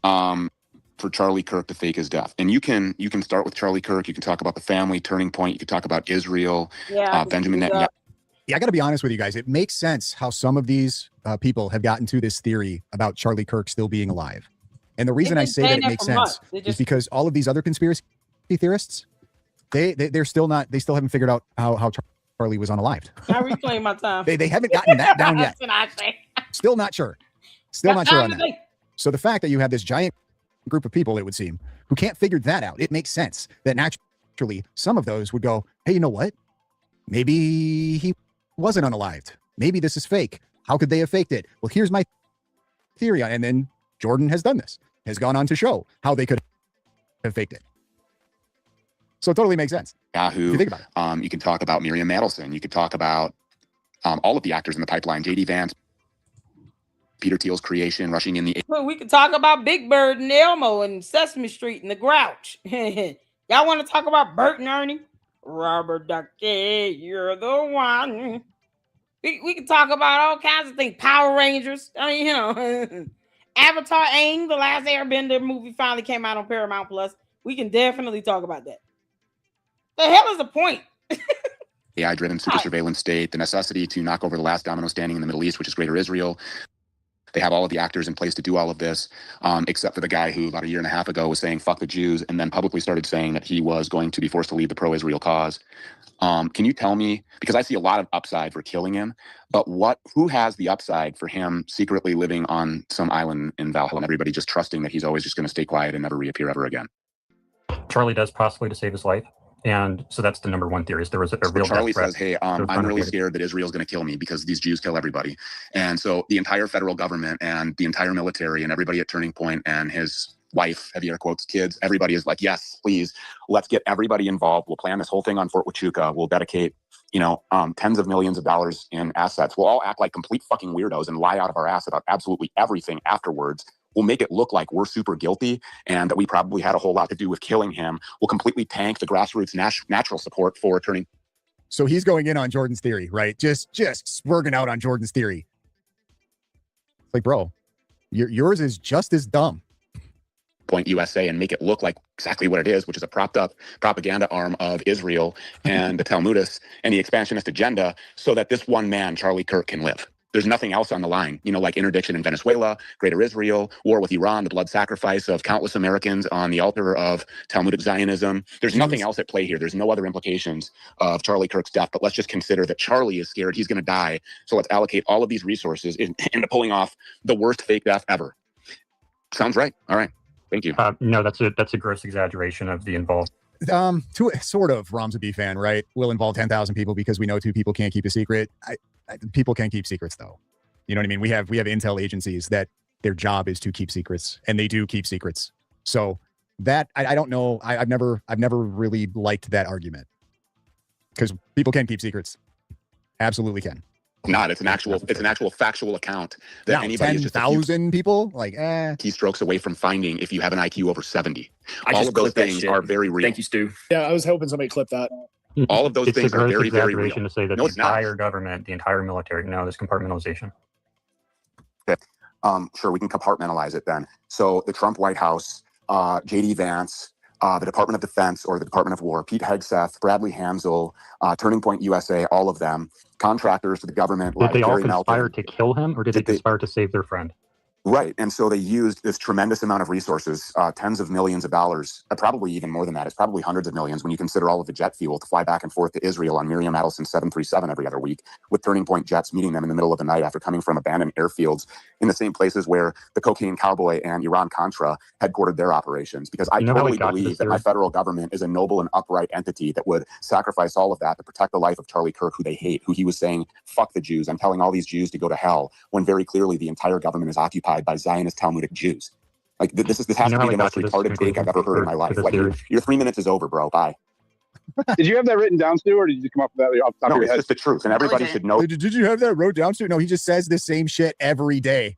for Charlie Kirk to fake his death? And you can start with Charlie Kirk. You can talk about the family turning point. You can talk about Israel, Benjamin Netanyahu. Yeah, I got to be honest with you guys. It makes sense how some of these people have gotten to this theory about Charlie Kirk still being alive. And the reason I say that it makes sense is because all of these other conspiracy theorists, they're still not, they still haven't figured out how Charlie was unalived. I reclaim my time. They haven't gotten that down yet. That's what I say. Still not sure. Still not sure on that. So the fact that you have this giant group of people, it would seem, who can't figure that out, it makes sense that naturally some of those would go, hey, you know what? Maybe he wasn't unalived. Maybe this is fake. How could they have faked it? Well, here's my theory. And then Jordan has done this, has gone on to show how they could have faked it. So it totally makes sense. Yahoo. You think about it. You can talk about Miriam Adelson. You could talk about all of the actors in the pipeline, J.D. Vance, Peter Thiel's creation, rushing in the... Well, we could talk about Big Bird and Elmo and Sesame Street and the Grouch. Y'all want to talk about Bert and Ernie? Robert Ducky, you're the one. We can talk about all kinds of things. Power Rangers. I mean, you know, Avatar Aang, the last Airbender movie finally came out on Paramount Plus. We can definitely talk about that. The hell is the point? AI-driven super surveillance state, the necessity to knock over the last domino standing in the Middle East, which is Greater Israel. They have all of the actors in place to do all of this, except for the guy who about a year and a half ago was saying, fuck the Jews, and then publicly started saying that he was going to be forced to leave the pro-Israel cause. Can you tell me, because I see a lot of upside for killing him, but who has the upside for him secretly living on some island in Valhalla and everybody just trusting that he's always just going to stay quiet and never reappear ever again? Charlie does possibly to save his life. And so that's the number one theory. Is there was a real Charlie says, hey, I'm really scared that Israel's going to kill me because these Jews kill everybody. And so the entire federal government and the entire military and everybody at Turning Point and his wife, heavy air quotes, kids, everybody is like, yes, please, let's get everybody involved. We'll plan this whole thing on Fort Huachuca. We'll dedicate, tens of millions of dollars in assets. We'll all act like complete fucking weirdos and lie out of our ass about absolutely everything afterwards. We'll make it look like we're super guilty and that we probably had a whole lot to do with killing him. We'll completely tank the grassroots natural support for Turning. So he's going in on Jordan's theory, right? Just swerging out on Jordan's theory. It's like, bro, yours is just as dumb. Point USA and make it look like exactly what it is, which is a propped up propaganda arm of Israel and the Talmudists and the expansionist agenda so that this one man, Charlie Kirk, can live. There's nothing else on the line, like interdiction in Venezuela, Greater Israel, war with Iran, the blood sacrifice of countless Americans on the altar of Talmudic Zionism. There's nothing else at play here. There's no other implications of Charlie Kirk's death, but let's just consider that Charlie is scared he's going to die. So let's allocate all of these resources into pulling off the worst fake death ever. Sounds right. All right. Thank you. No, that's a gross exaggeration of the involved. To sort of Ramzabi fan, right? Will involve 10,000 people because we know 2 people can't keep a secret. People can keep secrets though. You know what I mean? We have intel agencies that their job is to keep secrets, and they do keep secrets. So that I don't know. I've never really liked that argument because people can keep secrets. Absolutely can. Not. It's an actual factual account that anybody is just 10,000 people like keystrokes away from finding if you have an IQ over 70. I All just of those clipped that things shit. are very real. Thank you, Stu. Yeah, I was hoping somebody clipped that. All of those It's things a are gross very, very real. exaggeration to say that No, the it's not. entire government, the entire military, no, there's compartmentalization. Okay. Sure, we can compartmentalize it then. So the Trump White House, J.D. Vance, the Department of Defense or the Department of War, Pete Hegseth, Bradley Hansel, Turning Point USA, all of them, contractors to the government. Did they all Gary conspire Melton. to kill him, or did they conspire to save their friend? Right. And so they used this tremendous amount of resources, tens of millions of dollars, probably even more than that. It's probably hundreds of millions when you consider all of the jet fuel to fly back and forth to Israel on Miriam Adelson 737 every other week, with Turning Point jets meeting them in the middle of the night after coming from abandoned airfields in the same places where the Cocaine Cowboy and Iran-Contra headquartered their operations. Because I totally believe that my federal government is a noble and upright entity that would sacrifice all of that to protect the life of Charlie Kirk, who they hate, who he was saying, fuck the Jews. I'm telling all these Jews to go to hell, when very clearly the entire government is occupied by Zionist Talmudic Jews. Like this has to be the most retarded take I've ever heard in my life. Like your 3 minutes is over, bro. Bye. Did you have that written down, Stu, or did you come up with that off the top No, of your it's head? just the truth, and everybody should know. Did you have that wrote down, Stu? No, he just says the same shit every day.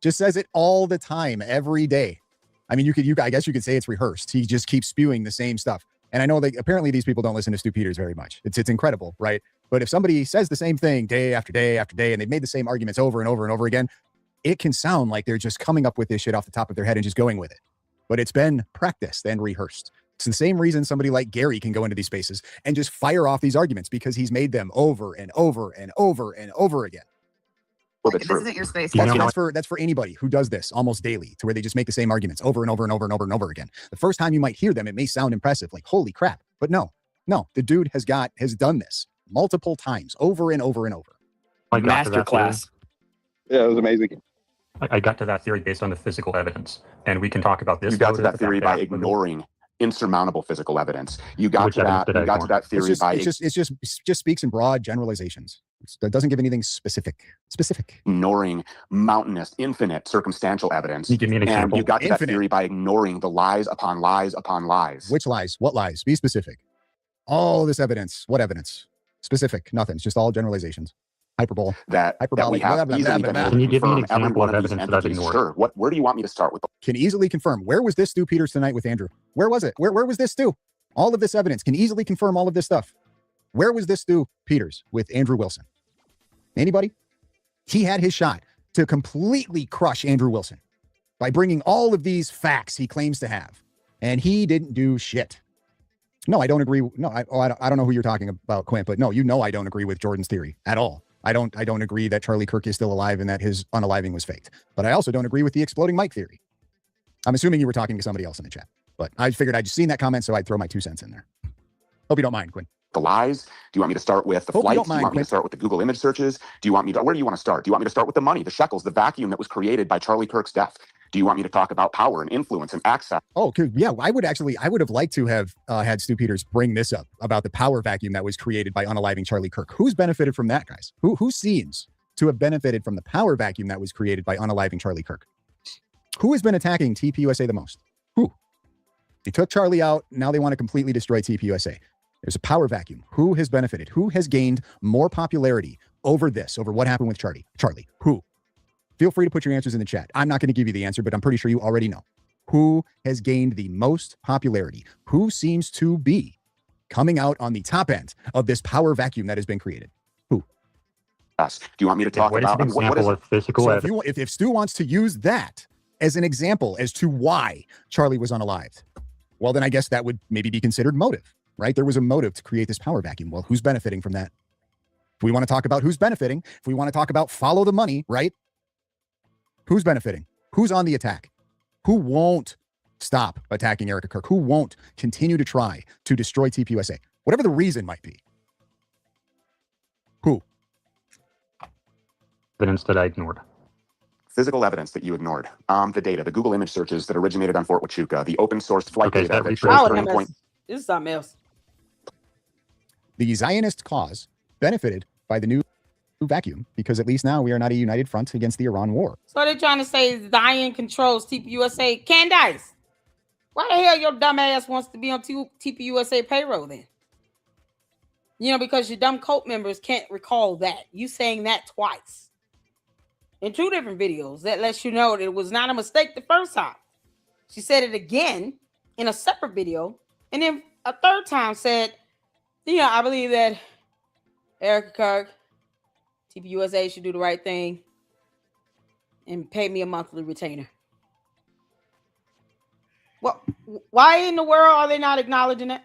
Just says it all the time, every day. I mean, I guess you could say it's rehearsed. He just keeps spewing the same stuff. And I know that apparently these people don't listen to Stu Peters very much. It's incredible, right? But if somebody says the same thing day after day after day, and they've made the same arguments over and over and over again, it can sound like they're just coming up with this shit off the top of their head and just going with it. But it's been practiced and rehearsed. It's the same reason somebody like Gary can go into these spaces and just fire off these arguments, because he's made them over and over and over and over again. This isn't your space. That's for anybody who does this almost daily, to where they just make the same arguments over and over and over and over and over again. The first time you might hear them, it may sound impressive, like holy crap. But no, the dude has done this multiple times, over and over and over. Masterclass. Yeah, it was amazing. I got to that theory based on the physical evidence, and we can talk about this. You got to that theory by ignoring insurmountable physical evidence. You got to that theory by it just speaks in broad generalizations. It doesn't give anything specific. Ignoring mountainous, infinite circumstantial evidence. Can you give me an example? And you got to that theory by ignoring the lies upon lies upon lies. Which lies? What lies? Be specific. All this evidence. What evidence? Specific. Nothing. It's just all generalizations. Hyperbole. Hyperbolic. Can you give me an example of evidence that I've ignored? Sure. Where do you want me to start with? Can easily confirm. Where was this Stu Peters tonight with Andrew? Where was it? Where was this Stu? All of this evidence can easily confirm all of this stuff. Where was this Stu Peters with Andrew Wilson? Anybody? He had his shot to completely crush Andrew Wilson by bringing all of these facts he claims to have, and he didn't do shit. No, I don't agree. No, I don't know who you're talking about, Quint, but no, I don't agree with Jordan's theory at all. I don't agree that Charlie Kirk is still alive and that his unaliving was faked. But I also don't agree with the exploding mic theory. I'm assuming you were talking to somebody else in the chat, but I figured I'd just seen that comment, so I'd throw my 2 cents in there. Hope you don't mind, Quinn. The lies? Do you want me to start with the flights? Do you want me to start with the Google image searches? Where do you want to start? Do you want me to start with the money, the shekels, the vacuum that was created by Charlie Kirk's death? Do you want me to talk about power and influence and access? Oh, yeah. I would have liked to have had Stu Peters bring this up about the power vacuum that was created by unaliving Charlie Kirk. Who's benefited from that, guys? Who seems to have benefited from the power vacuum that was created by unaliving Charlie Kirk? Who has been attacking TPUSA the most? Who? They took Charlie out. Now they want to completely destroy TPUSA. There's a power vacuum. Who has benefited? Who has gained more popularity over what happened with Charlie? Who? Feel free to put your answers in the chat. I'm not going to give you the answer, but I'm pretty sure you already know. Who has gained the most popularity? Who seems to be coming out on the top end of this power vacuum that has been created? Who? Us. Do you want me to talk about an example of physical evidence? If Stu wants to use that as an example as to why Charlie was unalived, well, then I guess that would maybe be considered motive, right? There was a motive to create this power vacuum. Well, who's benefiting from that? If we want to talk about who's benefiting, if we want to talk about follow the money, right? Who's benefiting? Who's on the attack? Who won't stop attacking Erica Kirk? Who won't continue to try to destroy TPUSA? Whatever the reason might be. Who? Evidence that I ignored. Physical evidence that you ignored. The data, the Google image searches that originated on Fort Huachuca, the open source flight data that shows Turning Point. This is something else. The Zionist cause benefited by the new vacuum because at least now we are not a united front against the Iran war. So they're trying to say Zion controls TPUSA. Candice, why the hell your dumb ass wants to be on TPUSA payroll then? You know, because your dumb cult members can't recall that. You saying that twice. In 2 different videos. That lets you know that it was not a mistake the first time. She said it again in a separate video. And then a third time said, you know, I believe that Erica Kirk, TPUSA should do the right thing and pay me a monthly retainer. Well, why in the world are they not acknowledging that?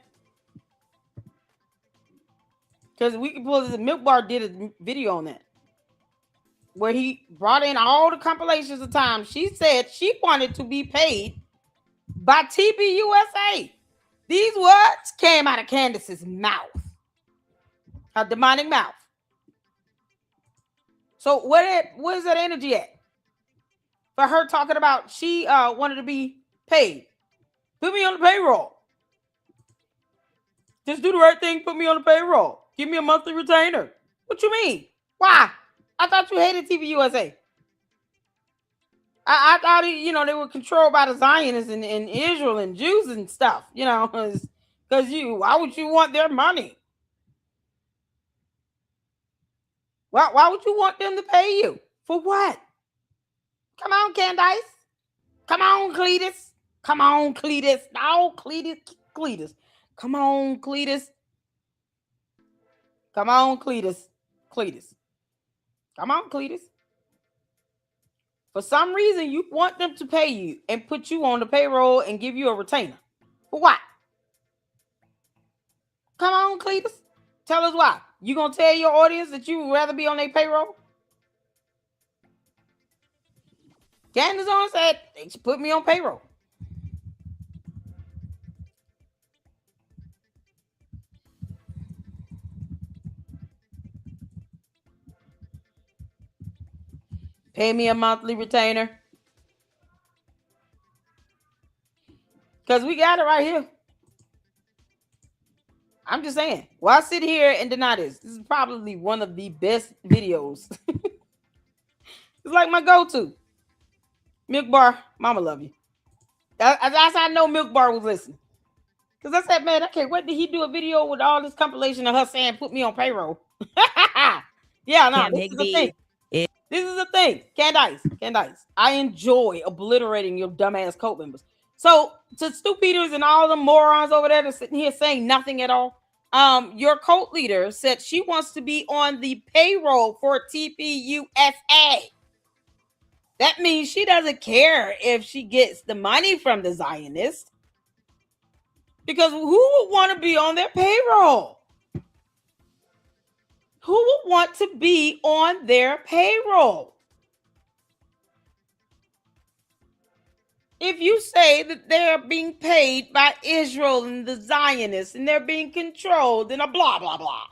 Because we can pull this. Milk Bar did a video on that where he brought in all the compilations of times she said she wanted to be paid by TPUSA. These words came out of Candace's mouth, her demonic mouth. So where's that energy at? For her talking about she wanted to be paid. Put me on the payroll. Just do the right thing. Put me on the payroll. Give me a monthly retainer. What you mean? Why? I thought you hated TPUSA. I thought, you know, they were controlled by the Zionists in Israel and Jews and stuff, you know, because why would you want their money? Why would you want them to pay you? For what? Come on, Candice. Come on, Cletus. Come on, Cletus. No, Cletus. Come on, Cletus. Come on, Cletus. Cletus. Come on, Cletus. For some reason, you want them to pay you and put you on the payroll and give you a retainer. For what? Come on, Cletus. Tell us why. You gonna tell your audience that you would rather be on their payroll? Candace on said they should put me on payroll. Pay me a monthly retainer. Because we got it right here. I'm just saying. Why sit here and deny this? This is probably one of the best videos. It's like my go-to. Milk Bar, mama love you. That's how I know Milk Bar was listening. Because I said, man, okay, what did he do a video with all this compilation of her saying, put me on payroll? Yeah, no, this is the thing. This is the thing. Candice, I enjoy obliterating your dumbass cult members. So, to Stu Peters and all the morons over there that's sitting here saying nothing at all, your cult leader said she wants to be on the payroll for TPUSA. That means she doesn't care if she gets the money from the Zionists. Because who would want to be on their payroll? Who would want to be on their payroll? If you say that they're being paid by Israel and the Zionists and they're being controlled and a blah, blah, blah.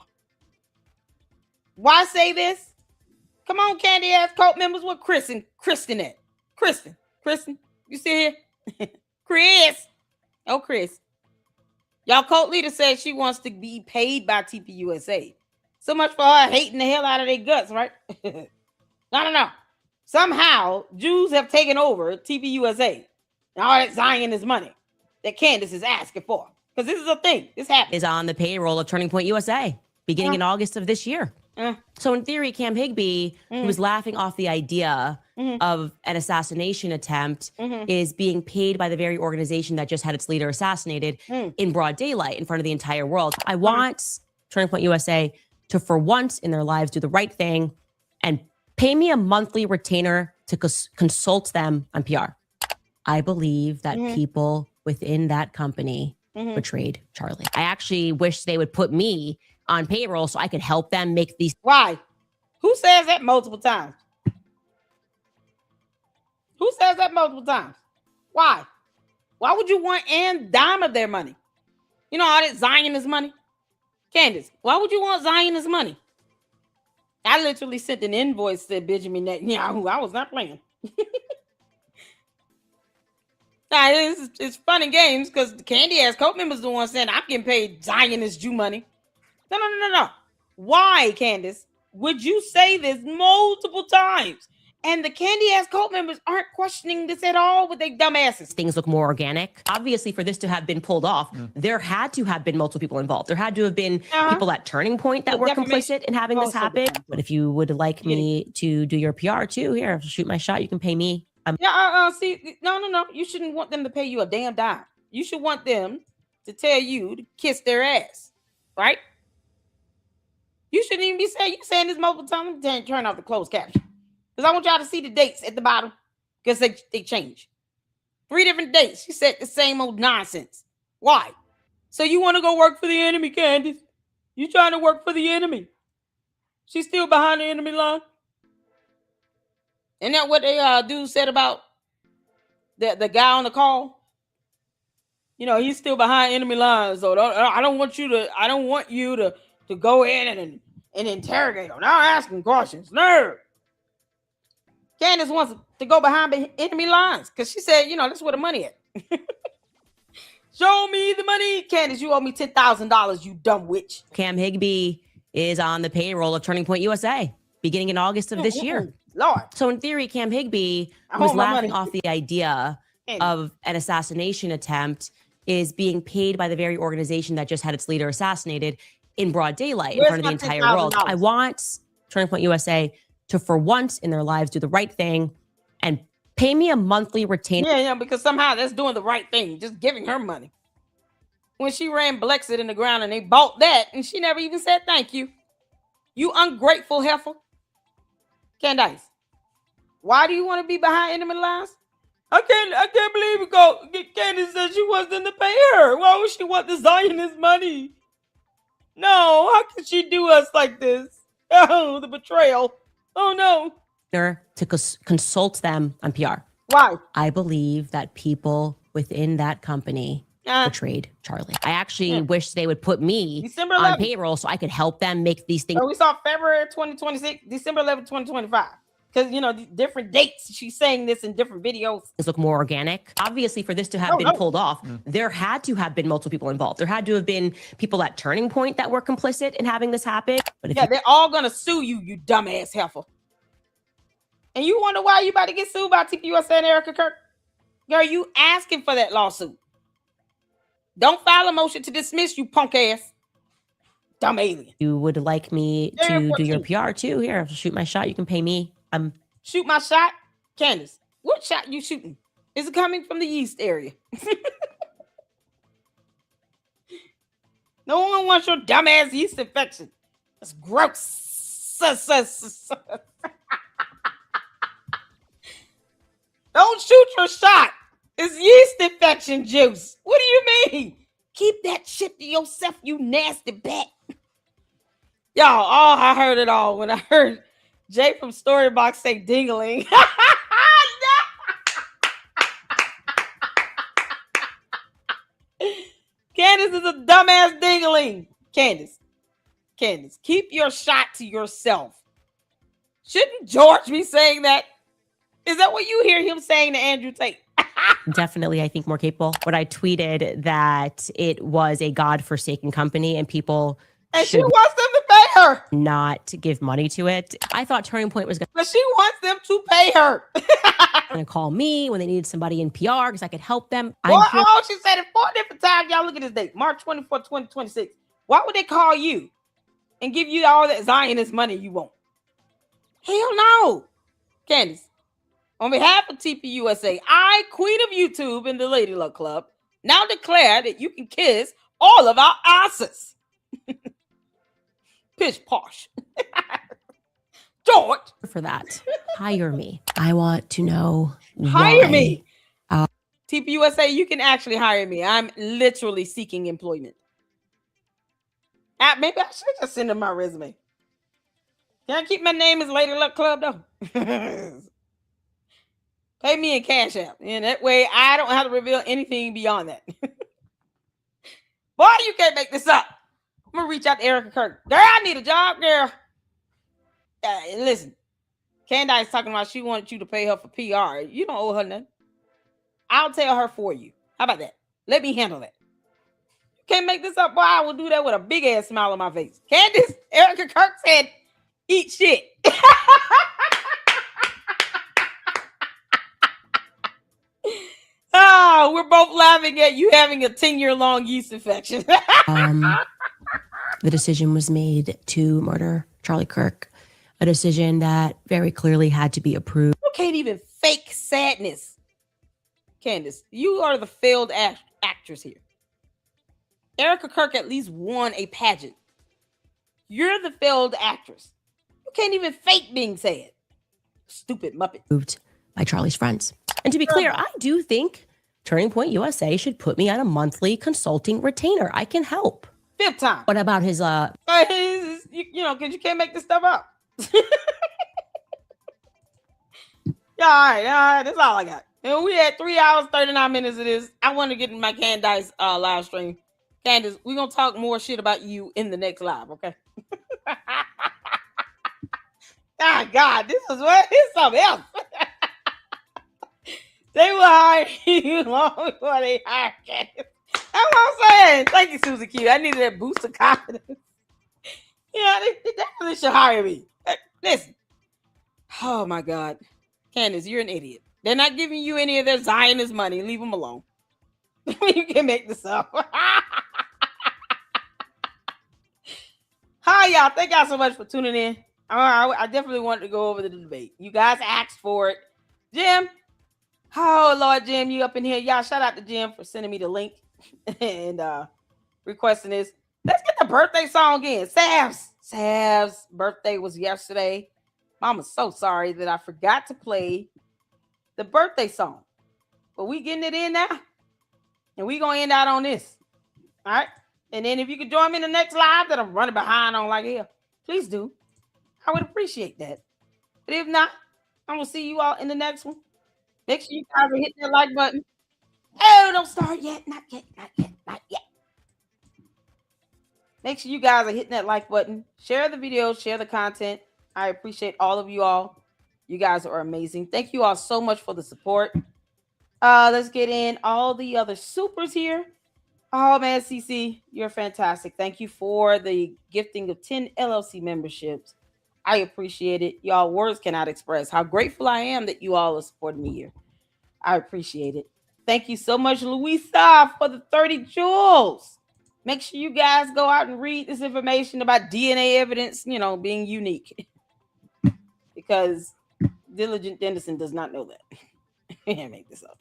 Why say this? Come on, candy ass cult members. What Kristen at? Kristen, you see here? Chris. Oh, Chris. Y'all cult leader said she wants to be paid by TPUSA. So much for her hating the hell out of their guts, right? No. Somehow, Jews have taken over TPUSA. And all that Zionist money that Candace is asking for. Because this is a thing. This happens. Is on the payroll of Turning Point USA beginning in August of this year. So in theory, Cam Higbee, who was laughing off the idea of an assassination attempt, is being paid by the very organization that just had its leader assassinated in broad daylight in front of the entire world. I want Turning Point USA to, for once in their lives, do the right thing and pay me a monthly retainer to consult them on PR. I believe that people within that company betrayed Charlie. I actually wish they would put me on payroll so I could help them make these. Why? Who says that multiple times? Who says that multiple times? Why? Why would you want and dime of their money? You know all that Zionist money? Candace, why would you want Zionist money? I literally sent an invoice to Benjamin Netanyahu. I was not playing. Nah, it's fun and games because the Candy ass cult members the one saying I'm getting paid Zionist Jew money. No. Why, Candace, would you say this multiple times? And the Candy ass cult members aren't questioning this at all with their dumb asses. Things look more organic. Obviously, for this to have been pulled off, there had to have been multiple people involved. There had to have been people at Turning Point that were complicit in having this happen. But if you would like me to do your PR too, here, I'll shoot my shot. You can pay me. See, no. You shouldn't want them to pay you a damn dime. You should want them to tell you to kiss their ass, right? You shouldn't even be saying, saying this multiple times. Turn off the closed caption. Because I want y'all to see the dates at the bottom. Because they change. 3 different dates. She said the same old nonsense. Why? So you want to go work for the enemy, Candace? You trying to work for the enemy? She's still behind the enemy line. Isn't that what they dude said about the guy on the call? You know, he's still behind enemy lines. So I don't want you to go in and interrogate him. Now asking questions. No. Candace wants to go behind enemy lines because she said, that's where the money at. Show me the money. Candace, you owe me $10,000, you dumb witch. Cam Higbee is on the payroll of Turning Point USA beginning in August of this year. Lord. So in theory, Cam Higbee, who's laughing off the idea of an assassination attempt, is being paid by the very organization that just had its leader assassinated in broad daylight in front of the entire world. I want Turning Point USA to, for once in their lives, do the right thing and pay me a monthly retainer. Yeah, because somehow that's doing the right thing, just giving her money. When she ran Blexit in the ground and they bought that, and she never even said thank you. You ungrateful heifer. Candace, why do you want to be behind enemy lines? I can't believe it. Candace said she wasn't to pay her. Why would she want the Zionist money? No, how could she do us like this? Oh, the betrayal. Oh, no. To consult them on PR. Why? I believe that people within that company betrayed Charlie. I actually wish they would put me on payroll so I could help them make these things. So we saw February 2026, December 11, 2025. Because, different dates. She's saying this in different videos. Things look more organic. Obviously, for this to have been pulled off, there had to have been multiple people involved. There had to have been people at Turning Point that were complicit in having this happen. But they're all going to sue you, you dumbass heifer. And you wonder why you about to get sued by TPUSA and Erica Kirk? Girl, you asking for that lawsuit. Don't file a motion to dismiss, you punk ass. Dumb alien. You would like me to do your PR too? Here, I'll shoot my shot. You can pay me. Shoot my shot? Candace, what shot you shooting? Is it coming from the yeast area? No one wants your dumbass yeast infection. That's gross. Don't shoot your shot. It's yeast infection juice. What do you mean? Keep that shit to yourself, you nasty bat. Y'all, I heard it all when I heard Jay from Storybox say dingling. Candace is a dumbass dingling. Candace, keep your shot to yourself. Shouldn't George be saying that? Is that what you hear him saying to Andrew Tate? Definitely, I think more capable. But I tweeted that it was a godforsaken company and people she wants them to pay her. Not give money to it. I thought Turning Point was going to. But she wants them to pay her. Going to call me when they needed somebody in PR because I could help them. She said it 4 different times. Y'all look at this date, March 24, 2026. Why would they call you and give you all that Zionist money you want? Hell no. Candace, on behalf of TPUSA, I, Queen of YouTube and the Lady Luck Club, now declare that you can kiss all of our asses. Pish posh. George. For that, hire me. I want to know. Hire me. TPUSA, you can actually hire me. I'm literally seeking employment. Maybe I should just send them my resume. Can I keep my name as Lady Luck Club though? Pay me in Cash App. And that way I don't have to reveal anything beyond that. Boy, you can't make this up. I'm going to reach out to Erica Kirk. Girl, I need a job, girl. Listen, Candace talking about she wanted you to pay her for PR. You don't owe her nothing. I'll tell her for you. How about that? Let me handle that. You can't make this up, boy. I will do that with a big ass smile on my face. Candace, Erica Kirk said, eat shit. Oh, we're both laughing at you having a 10-year-long yeast infection. The decision was made to murder Charlie Kirk, a decision that very clearly had to be approved. You can't even fake sadness. Candace, you are the failed actress here. Erica Kirk at least won a pageant. You're the failed actress. You can't even fake being sad. Stupid Muppet. Moved by Charlie's friends. And to be clear, I do think Turning Point USA should put me on a monthly consulting retainer. I can help. 5th time. What about his you know, because you can't make this stuff up. Yeah, all right, that's all I got. And we had 3 hours, 39 minutes of this. I want to get in my Candice live stream. Candace, we're going to talk more shit about you in the next live, okay? Oh, God, this is something else. They will hire you long before they hire Candace. That's what I'm saying. Thank you, Susie Q. I needed that boost of confidence. Yeah, they definitely should hire me. Listen. Oh, my God. Candace, you're an idiot. They're not giving you any of their Zionist money. Leave them alone. You can make this up. Hi, y'all. Thank y'all so much for tuning in. I definitely wanted to go over the debate. You guys asked for it. Jim. Oh, Lord, Jim, you up in here. Y'all, shout out to Jim for sending me the link and requesting this. Let's get the birthday song in. Sav's birthday was yesterday. Mama's so sorry that I forgot to play the birthday song. But we getting it in now. And we going to end out on this. All right? And then if you could join me in the next live that I'm running behind on like hell, please do. I would appreciate that. But if not, I'm going to see you all in the next one. Make sure you guys are hitting that like button. Oh, don't start yet. Not yet. Make sure you guys are hitting that like button. Share the video. Share the content. I appreciate all of you all. You guys are amazing. Thank you all so much for the support. Let's get in all the other supers here. Oh, man, CC, you're fantastic. Thank you for the gifting of 10 LLC memberships. I appreciate it. Y'all, words cannot express how grateful I am that you all are supporting me here. I appreciate it. Thank you so much, Louisa, for the 30 jewels. Make sure you guys go out and read this information about DNA evidence, being unique. Because Diligent Dennison does not know that. I can't make this up.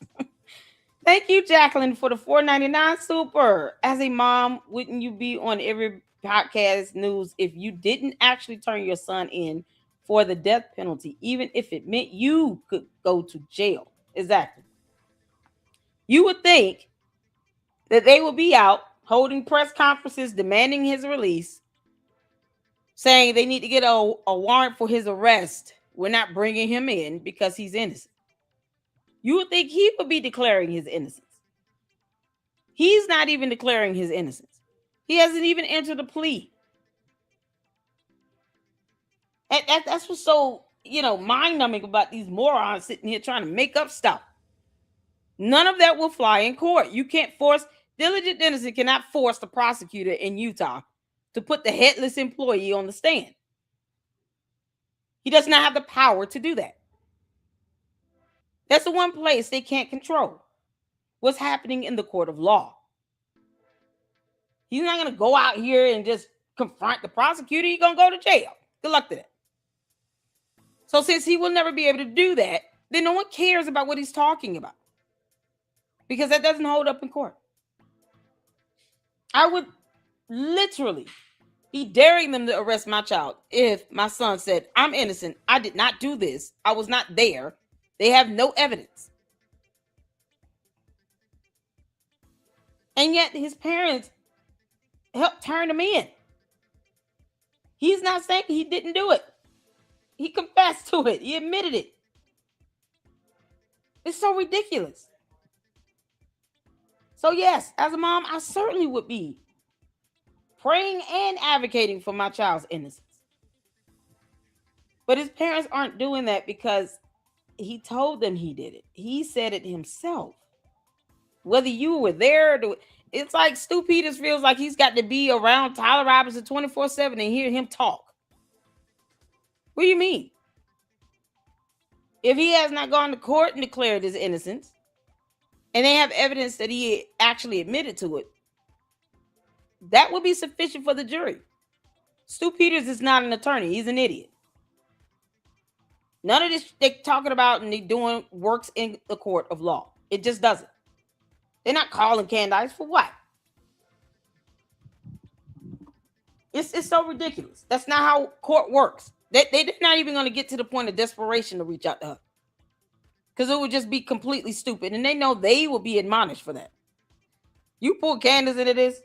Thank you, Jacqueline, for the $4.99 super. As a mom, wouldn't you be on every podcast news if you didn't actually turn your son in for the death penalty, even if it meant you could go to jail? Exactly. You would think that they would be out holding press conferences demanding his release, saying they need to get a warrant for his arrest. We're not bringing him in because he's innocent. You would think he would be declaring his innocence. He's not even declaring his innocence. He hasn't even entered a plea. And that's what's so, mind-numbing about these morons sitting here trying to make up stuff. None of that will fly in court. You can't force, Diligent Dennison cannot force the prosecutor in Utah to put the headless employee on the stand. He does not have the power to do that. That's the one place they can't control what's happening in the court of law. He's not going to go out here and just confront the prosecutor. He's going to go to jail. Good luck to that. So since he will never be able to do that, then no one cares about what he's talking about. Because that doesn't hold up in court. I would literally be daring them to arrest my child if my son said, I'm innocent. I did not do this. I was not there. They have no evidence. And yet his parents helped turn him in. He's not saying he didn't do it. He confessed to it. He admitted it. It's so ridiculous. So yes, as a mom, I certainly would be praying and advocating for my child's innocence. But his parents aren't doing that because he told them he did it. He said it himself. whether you were there. It's like Stu Peters feels like he's got to be around Tyler Robinson 24/7 and hear him talk. What do you mean? If he has not gone to court and declared his innocence, and they have evidence that he actually admitted to it, that would be sufficient for the jury. Stu Peters is not an attorney. He's an idiot. None of this they're talking about and they're doing works in the court of law. It just doesn't. They're not calling Candace for what? It's so ridiculous. That's not how court works. They're not even going to get to the point of desperation to reach out to her. Because it would just be completely stupid. And they know they will be admonished for that. You pull Candace into this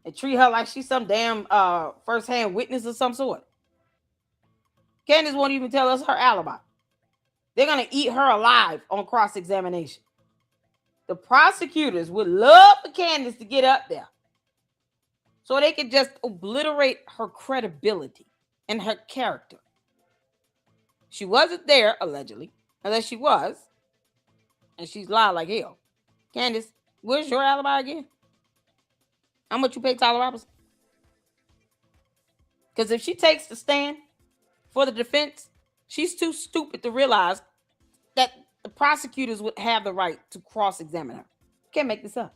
and treat her like she's some damn first-hand witness of some sort. Candace won't even tell us her alibi. They're going to eat her alive on cross-examination. The prosecutors would love for Candace to get up there so they could just obliterate her credibility and her character. She wasn't there, allegedly, unless she was, and she's lied like hell. Candace, where's your alibi again? How much you pay Tyler Robinson? Because if she takes the stand for the defense, she's too stupid to realize that the prosecutors would have the right to cross-examine her. Can't make this up.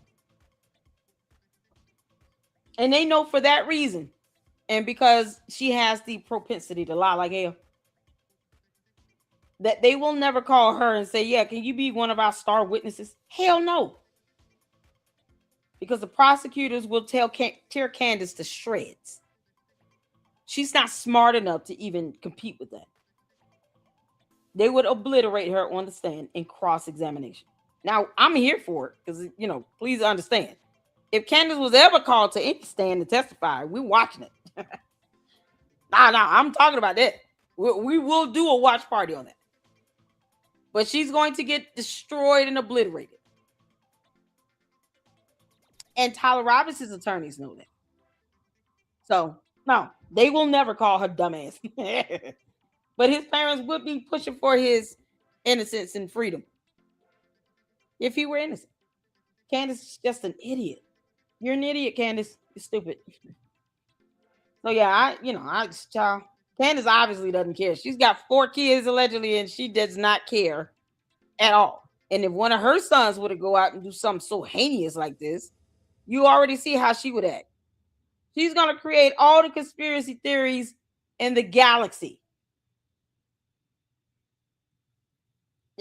And they know for that reason, and because she has the propensity to lie like hell, that they will never call her and say, yeah, can you be one of our star witnesses? Hell no. Because the prosecutors will tear Candace to shreds. She's not smart enough to even compete with that. They would obliterate her on the stand in cross-examination. Now, I'm here for it because, please understand. If Candace was ever called to any stand to testify, we're watching it. I'm talking about that. We will do a watch party on that. But she's going to get destroyed and obliterated. And Tyler Robinson's attorneys know that. So, no, they will never call her dumbass. But his parents would be pushing for his innocence and freedom if he were innocent. Candace is just an idiot. You're an idiot, Candace. You're stupid. So yeah, child. Candace obviously doesn't care. She's got 4 kids allegedly, and she does not care at all. And if one of her sons were to go out and do something so heinous like this, you already see how she would act. She's gonna create all the conspiracy theories in the galaxy.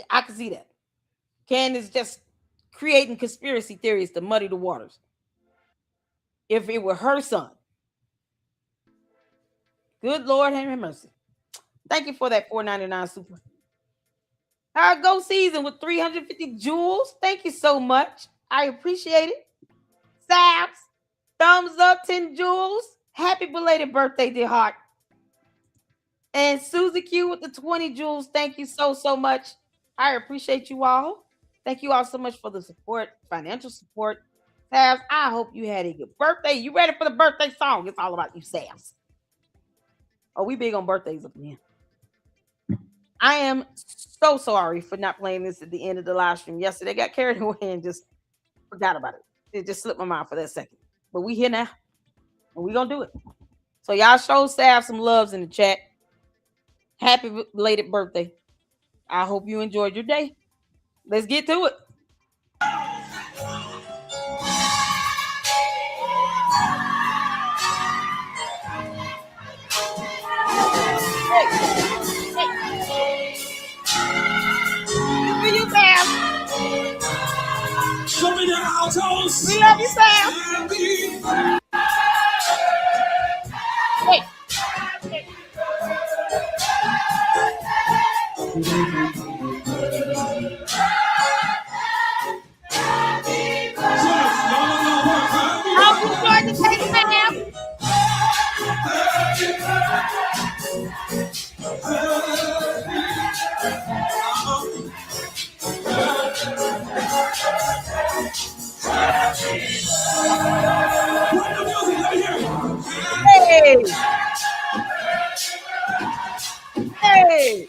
I can see that. Candace just creating conspiracy theories to muddy the waters. If it were her son. Good Lord, have mercy. Thank you for that $4.99 super. Our Go Season with 350 jewels. Thank you so much. I appreciate it. Sabs, thumbs up, 10 jewels. Happy belated birthday, dear heart. And Susie Q with the 20 jewels. Thank you so much. I appreciate you all. Thank you all so much for the support, financial support. Sabs, I hope you had a good birthday. You ready for the birthday song? It's all about you, Sabs. Oh, we big on birthdays up in here. I am so sorry for not playing this at the end of the live stream yesterday. Got carried away and just forgot about it. It just slipped my mind for that second. But we here now. And we gonna do it. So y'all show Sabs some loves in the chat. Happy belated birthday. I hope you enjoyed your day. Let's get to it. For you, Sam. Show me the altos. We love you, Sam. Hey. How you enjoyed the cake, Sam? Hey! Hey!